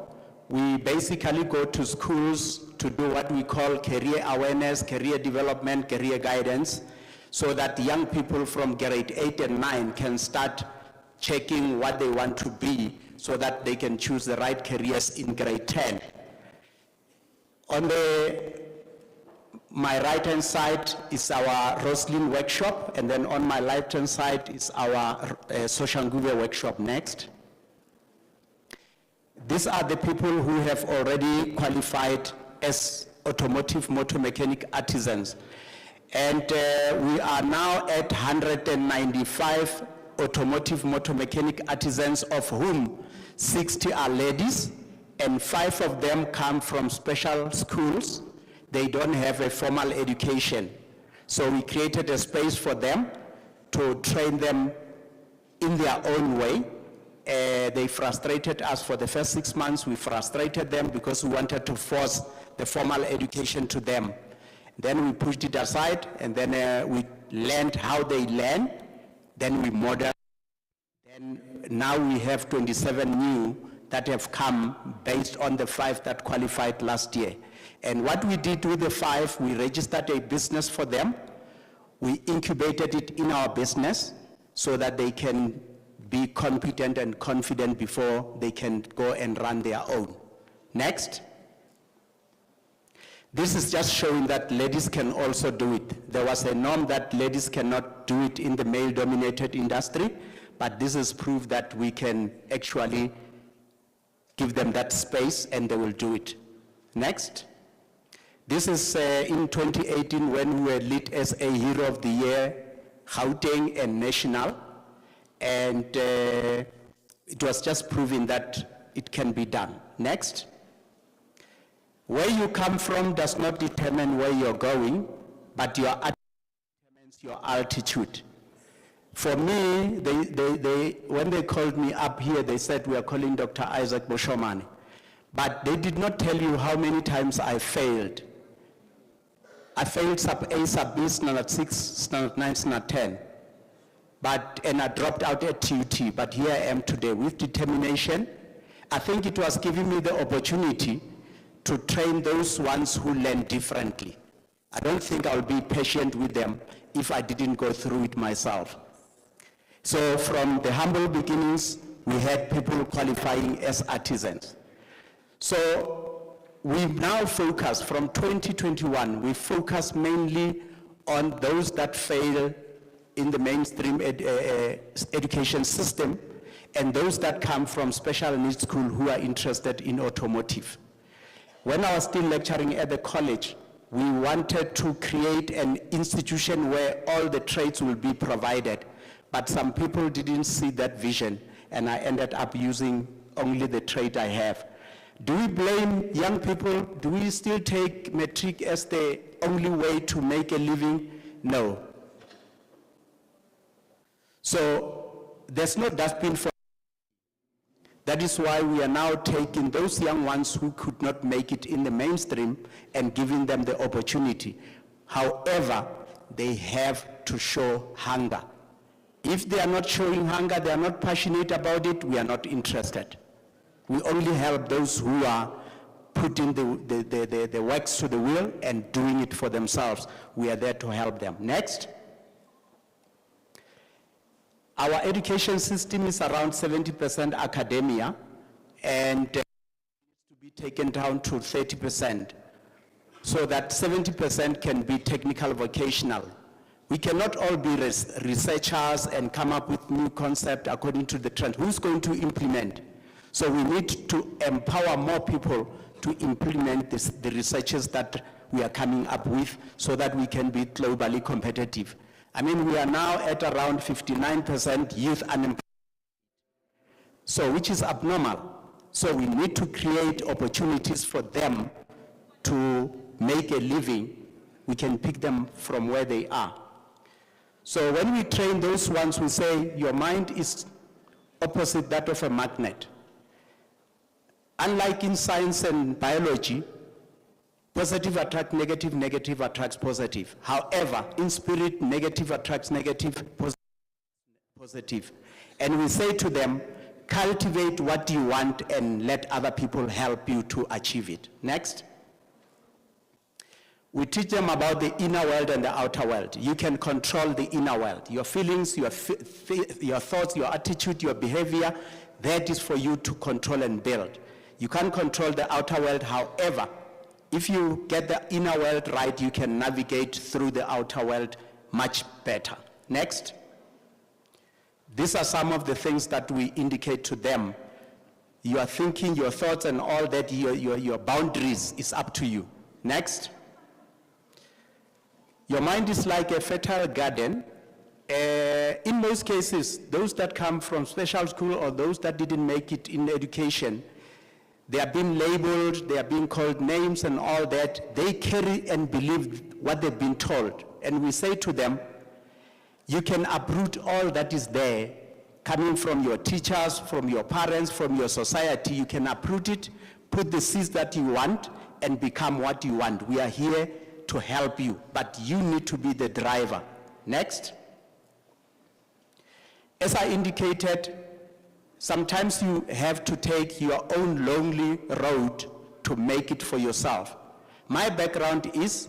we basically go to schools to do what we call career awareness, career development, career guidance, so that young people from grade 8 and 9 can start checking what they want to be so that they can choose the right careers in grade 10. On my right-hand side is our Roslyn workshop, and then on my left-hand side is our Soshanguve workshop next. These are the people who have already qualified as automotive motor mechanic artisans. And we are now at 195 automotive motor mechanic artisans, of whom 60 are ladies, and 5 of them come from special schools. They don't have a formal education. So we created a space for them to train them in their own way. They frustrated us for the first 6 months. We frustrated them because we wanted to force the formal education to them. Then we pushed it aside, and then we learned how they learn. Then we modeled. Then now we have 27 new that have come based on the 5 that qualified last year. And what we did with the 5, we registered a business for them. We incubated it in our business so that they can be competent and confident before they can go and run their own. Next. This is just showing that ladies can also do it. There was a norm that ladies cannot do it in the male-dominated industry, but this is proof that we can actually give them that space and they will do it. Next. This is in 2018 when we were lit as a Hero of the Year, Gauteng and National. And it was just proving that it can be done. Next. Where you come from does not determine where you're going, but your attitude determines your altitude. For me, when they called me up here, they said we are calling Dr. Isaac Boshomane. But they did not tell you how many times I failed. I failed sub A, sub B, standard 6, standard 9, standard 10. And I dropped out at TUT, but here I am today with determination. I think it was giving me the opportunity to train those ones who learn differently. I don't think I'll be patient with them if I didn't go through it myself. So from the humble beginnings, we had people qualifying as artisans. So we now focus, from 2021, we focus mainly on those that fail in the mainstream education system and those that come from special needs school who are interested in automotive. When I was still lecturing at the college, we wanted to create an institution where all the trades will be provided, but some people didn't see that vision, and I ended up using only the trade I have. Do we blame young people? Do we still take matric as the only way to make a living? No. So there's no dustbin for. That is why we are now taking those young ones who could not make it in the mainstream and giving them the opportunity. However, they have to show hunger. If they are not showing hunger, they are not passionate about it, we are not interested. We only help those who are putting the works to the wheel and doing it for themselves. We are there to help them. Next. Our education system is around 70% academia, and it needs to be taken down to 30%, so that 70% can be technical vocational. We cannot all be researchers and come up with new concepts according to the trend. Who's going to implement? So we need to empower more people to implement the researches that we are coming up with so that we can be globally competitive. I mean, we are now at around 59% youth unemployment, so which is abnormal. So we need to create opportunities for them to make a living. We can pick them from where they are. So when we train those ones, we say, your mind is opposite that of a magnet. Unlike in science and biology, positive attracts negative, negative attracts positive. However, in spirit, negative attracts negative, positive. And we say to them, cultivate what you want and let other people help you to achieve it. Next. We teach them about the inner world and the outer world. You can control the inner world. Your feelings, your thoughts, your attitude, your behavior, that is for you to control and build. You can't control the outer world. However, if you get the inner world right, you can navigate through the outer world much better. Next. These are some of the things that we indicate to them. Your thinking, your thoughts, and all that, your boundaries is up to you. Next. Your mind is like a fertile garden. In most cases, those that come from special school or those that didn't make it in education, they are being labeled, they are being called names and all that. They carry and believe what they've been told. And we say to them, you can uproot all that is there, coming from your teachers, from your parents, from your society. You can uproot it, put the seeds that you want, and become what you want. We are here to help you, but you need to be the driver. Next. As I indicated, sometimes you have to take your own lonely road to make it for yourself. My background is,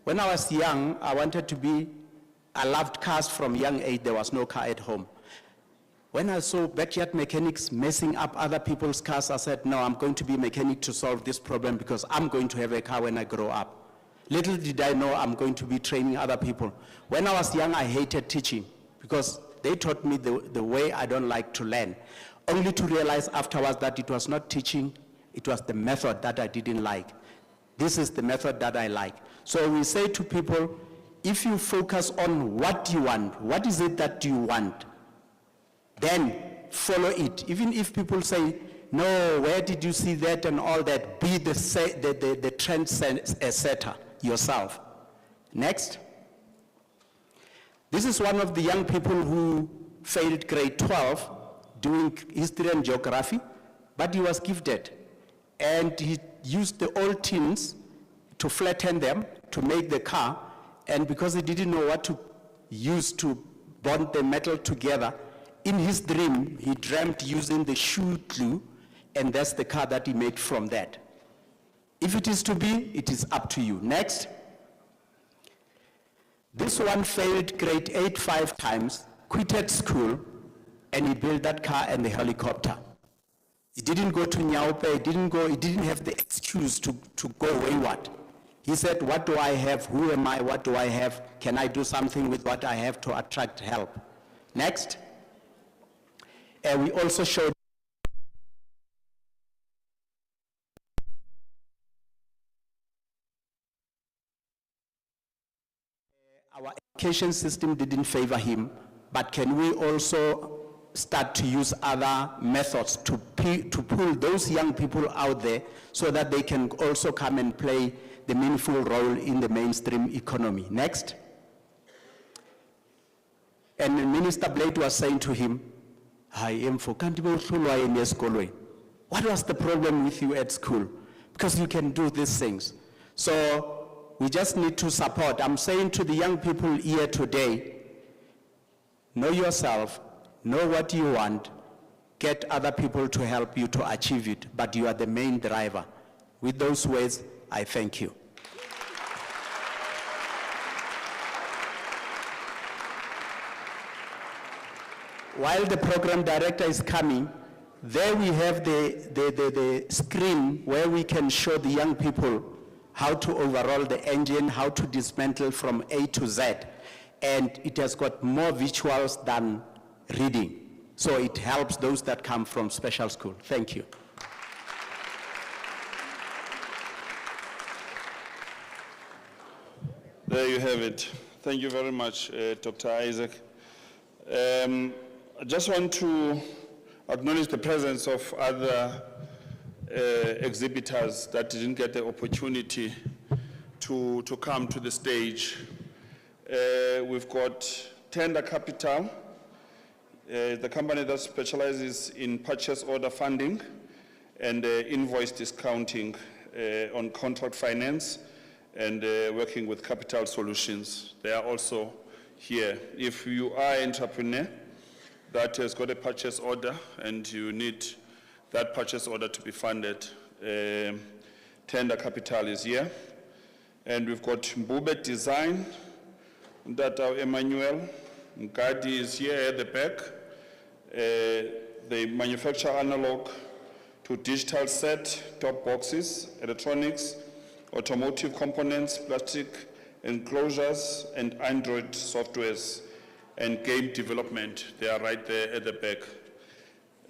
when I was young, I loved cars from young age. There was no car at home. When I saw backyard mechanics messing up other people's cars, I said, no, I'm going to be a mechanic to solve this problem because I'm going to have a car when I grow up. Little did I know I'm going to be training other people. When I was young, I hated teaching because they taught me the way I don't like to learn, only to realize afterwards that it was not teaching, it was the method that I didn't like. This is the method that I like. So we say to people, if you focus on what you want, what is it that you want, then follow it. Even if people say, no, where did you see that and all that, be the trend setter yourself. Next. This is one of the young people who failed grade 12 doing history and geography, but he was gifted. And he used the old tins to flatten them, to make the car, and because he didn't know what to use to bond the metal together, in his dream, he dreamt using the shoe glue, and that's the car that he made from that. If it is to be, it is up to you. Next. This one failed grade 8 5 times, quitted school, and he built that car and the helicopter. He didn't go to Nyaupe, he didn't have the excuse to go wayward. He said, what do I have? Who am I? What do I have? Can I do something with what I have to attract help? Next. And we also showed our education system didn't favor him, but can we also start to use other methods to pull those young people out there so that they can also come and play the meaningful role in the mainstream economy? Next. And Minister Blade was saying to him, what was the problem with you at school? Because you can do these things. So we just need to support. I'm saying to the young people here today, know yourself, know what you want, get other people to help you to achieve it, but you are the main driver. With those words, I thank you. While the program director is coming, there we have the screen where we can show the young people how to overhaul the engine, how to dismantle from A to Z. And it has got more visuals than reading. So it helps those that come from special school. Thank you. There you have it. Thank you very much, Dr. Isaac. I just want to acknowledge the presence of other exhibitors that didn't get the opportunity to come to the stage. We've got Tender Capital. the company that specializes in purchase order funding and invoice discounting on contract finance and working with capital solutions. They are also here. If you are an entrepreneur that has got a purchase order and you need that purchase order to be funded, tender capital is here. And we've got Mbube Design, Ndata Emmanuel, Ngadi is here at the back. They manufacture analog to digital set, top boxes, electronics, automotive components, plastic enclosures, and Android softwares, and game development. They are right there at the back.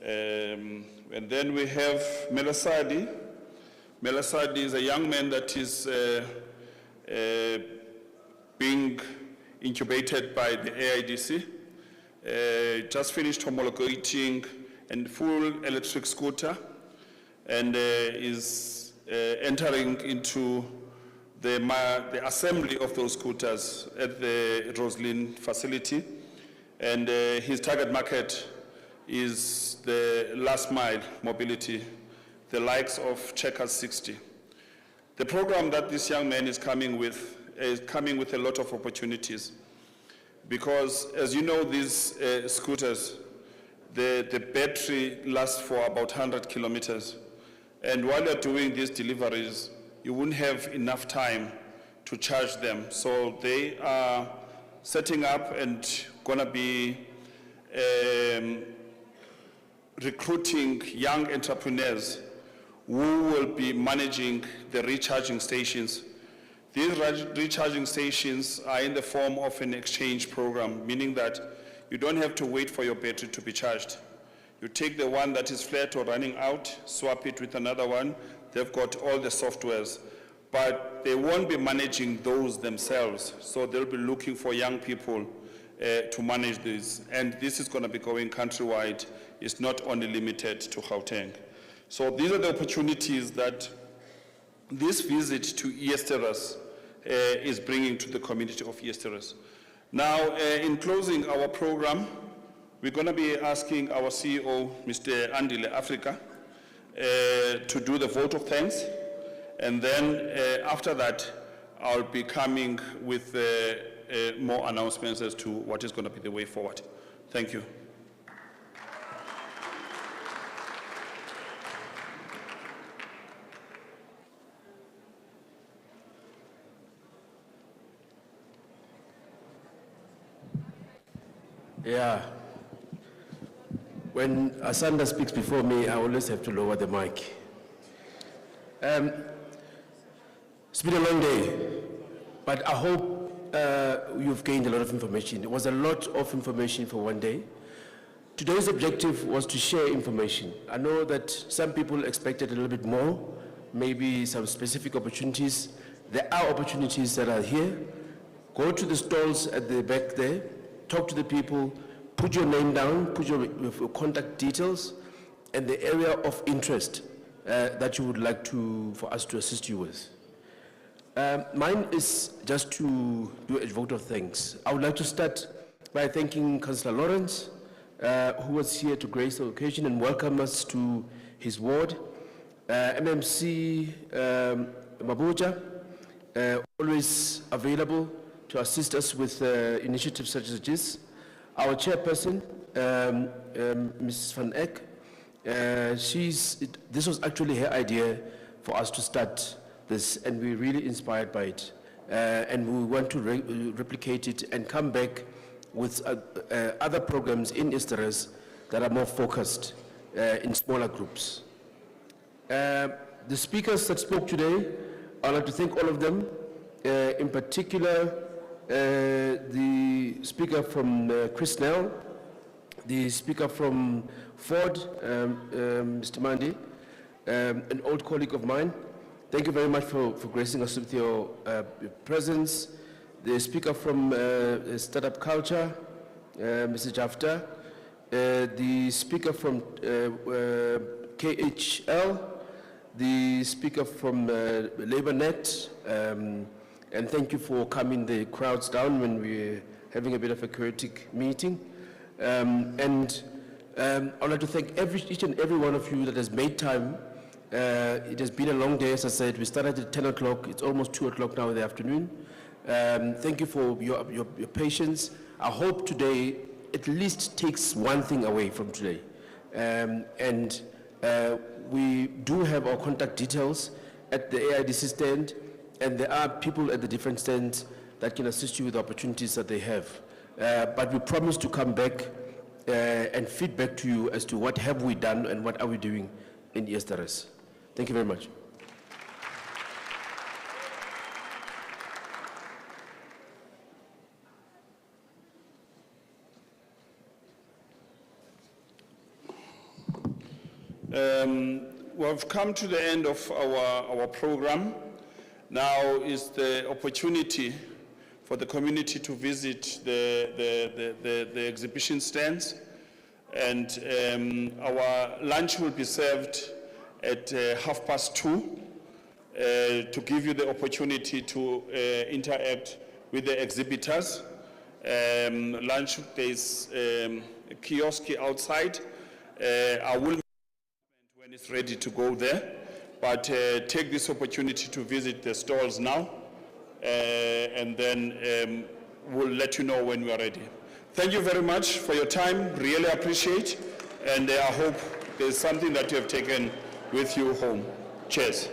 And then we have Melasadi. Melasadi is a young man that is being incubated by the AIDC. Just finished homologating a full electric scooter and is entering into the assembly of those scooters at the Roslyn facility. And his target market is the last mile mobility, the likes of Checkers 60. The program that this young man is coming with a lot of opportunities, because as you know, these scooters, the battery lasts for about 100 kilometers. And while you're doing these deliveries, you wouldn't have enough time to charge them. So they are setting up and gonna be recruiting young entrepreneurs who will be managing the recharging stations. These recharging stations are in the form of an exchange program, meaning that you don't have to wait for your battery to be charged. You take the one that is flat or running out, swap it with another one. They've got all the softwares, but they won't be managing those themselves. So they'll be looking for young people to manage this. And this is going to be going countrywide. It's not only limited to Gauteng. So these are the opportunities that this visit to Eersterust is bringing to the community of Eersterust. Now, in closing our program, we're going to be asking our CEO, Mr. Andile Africa, to do the vote of thanks. And then after that, I'll be coming with more announcements as to what is going to be the way forward. Thank you. Yeah. When Asanda speaks before me, I always have to lower the mic. It's been a long day, but I hope you've gained a lot of information. It was a lot of information for one day. Today's objective was to share information. I know that some people expected a little bit more, maybe some specific opportunities. There are opportunities that are here. Go to the stalls at the back there, talk to the people, put your name down, put your contact details, and the area of interest that you would like for us to assist you with. Mine is just to do a vote of thanks. I would like to start by thanking Councillor Lawrence, who was here to grace the occasion and welcome us to his ward. MMC Mabuja, always available to assist us with initiatives such as this. Our chairperson, Mrs. Van Eck, this was actually her idea for us to start this, and we're really inspired by it. And we want to replicate it and come back with other programs in Eersterust that are more focused in smaller groups. The speakers that spoke today, I'd like to thank all of them, in particular the speaker from Chrisnell, the speaker from Ford, Mr. Mandi, an old colleague of mine. Thank you very much for gracing us with your presence. The speaker from Startup Culture, Mr. Jafta, the speaker from KHL, the speaker from LabourNet, and thank you for calming the crowds down when we're having a bit of a chaotic meeting. I would like to thank each and every one of you that has made time. It has been a long day, as I said. We started at 10 o'clock. It's almost 2 o'clock now in the afternoon. Thank you for your patience. I hope today at least takes one thing away from today. We do have our contact details at the AIDC stand, and there are people at the different stands that can assist you with the opportunities that they have. But we promise to come back and feedback to you as to what have we done and what are we doing in Eersterust. Thank you very much. We've come to the end of our program. Now is the opportunity for the community to visit the exhibition stands. And our lunch will be served at 2:30 to give you the opportunity to interact with the exhibitors. Lunch, there's a kiosk outside. I will when it's ready to go there, but take this opportunity to visit the stalls now, and then we'll let you know when we are ready. Thank you very much for your time, really appreciate, and I hope there's something that you have taken with you home. Cheers.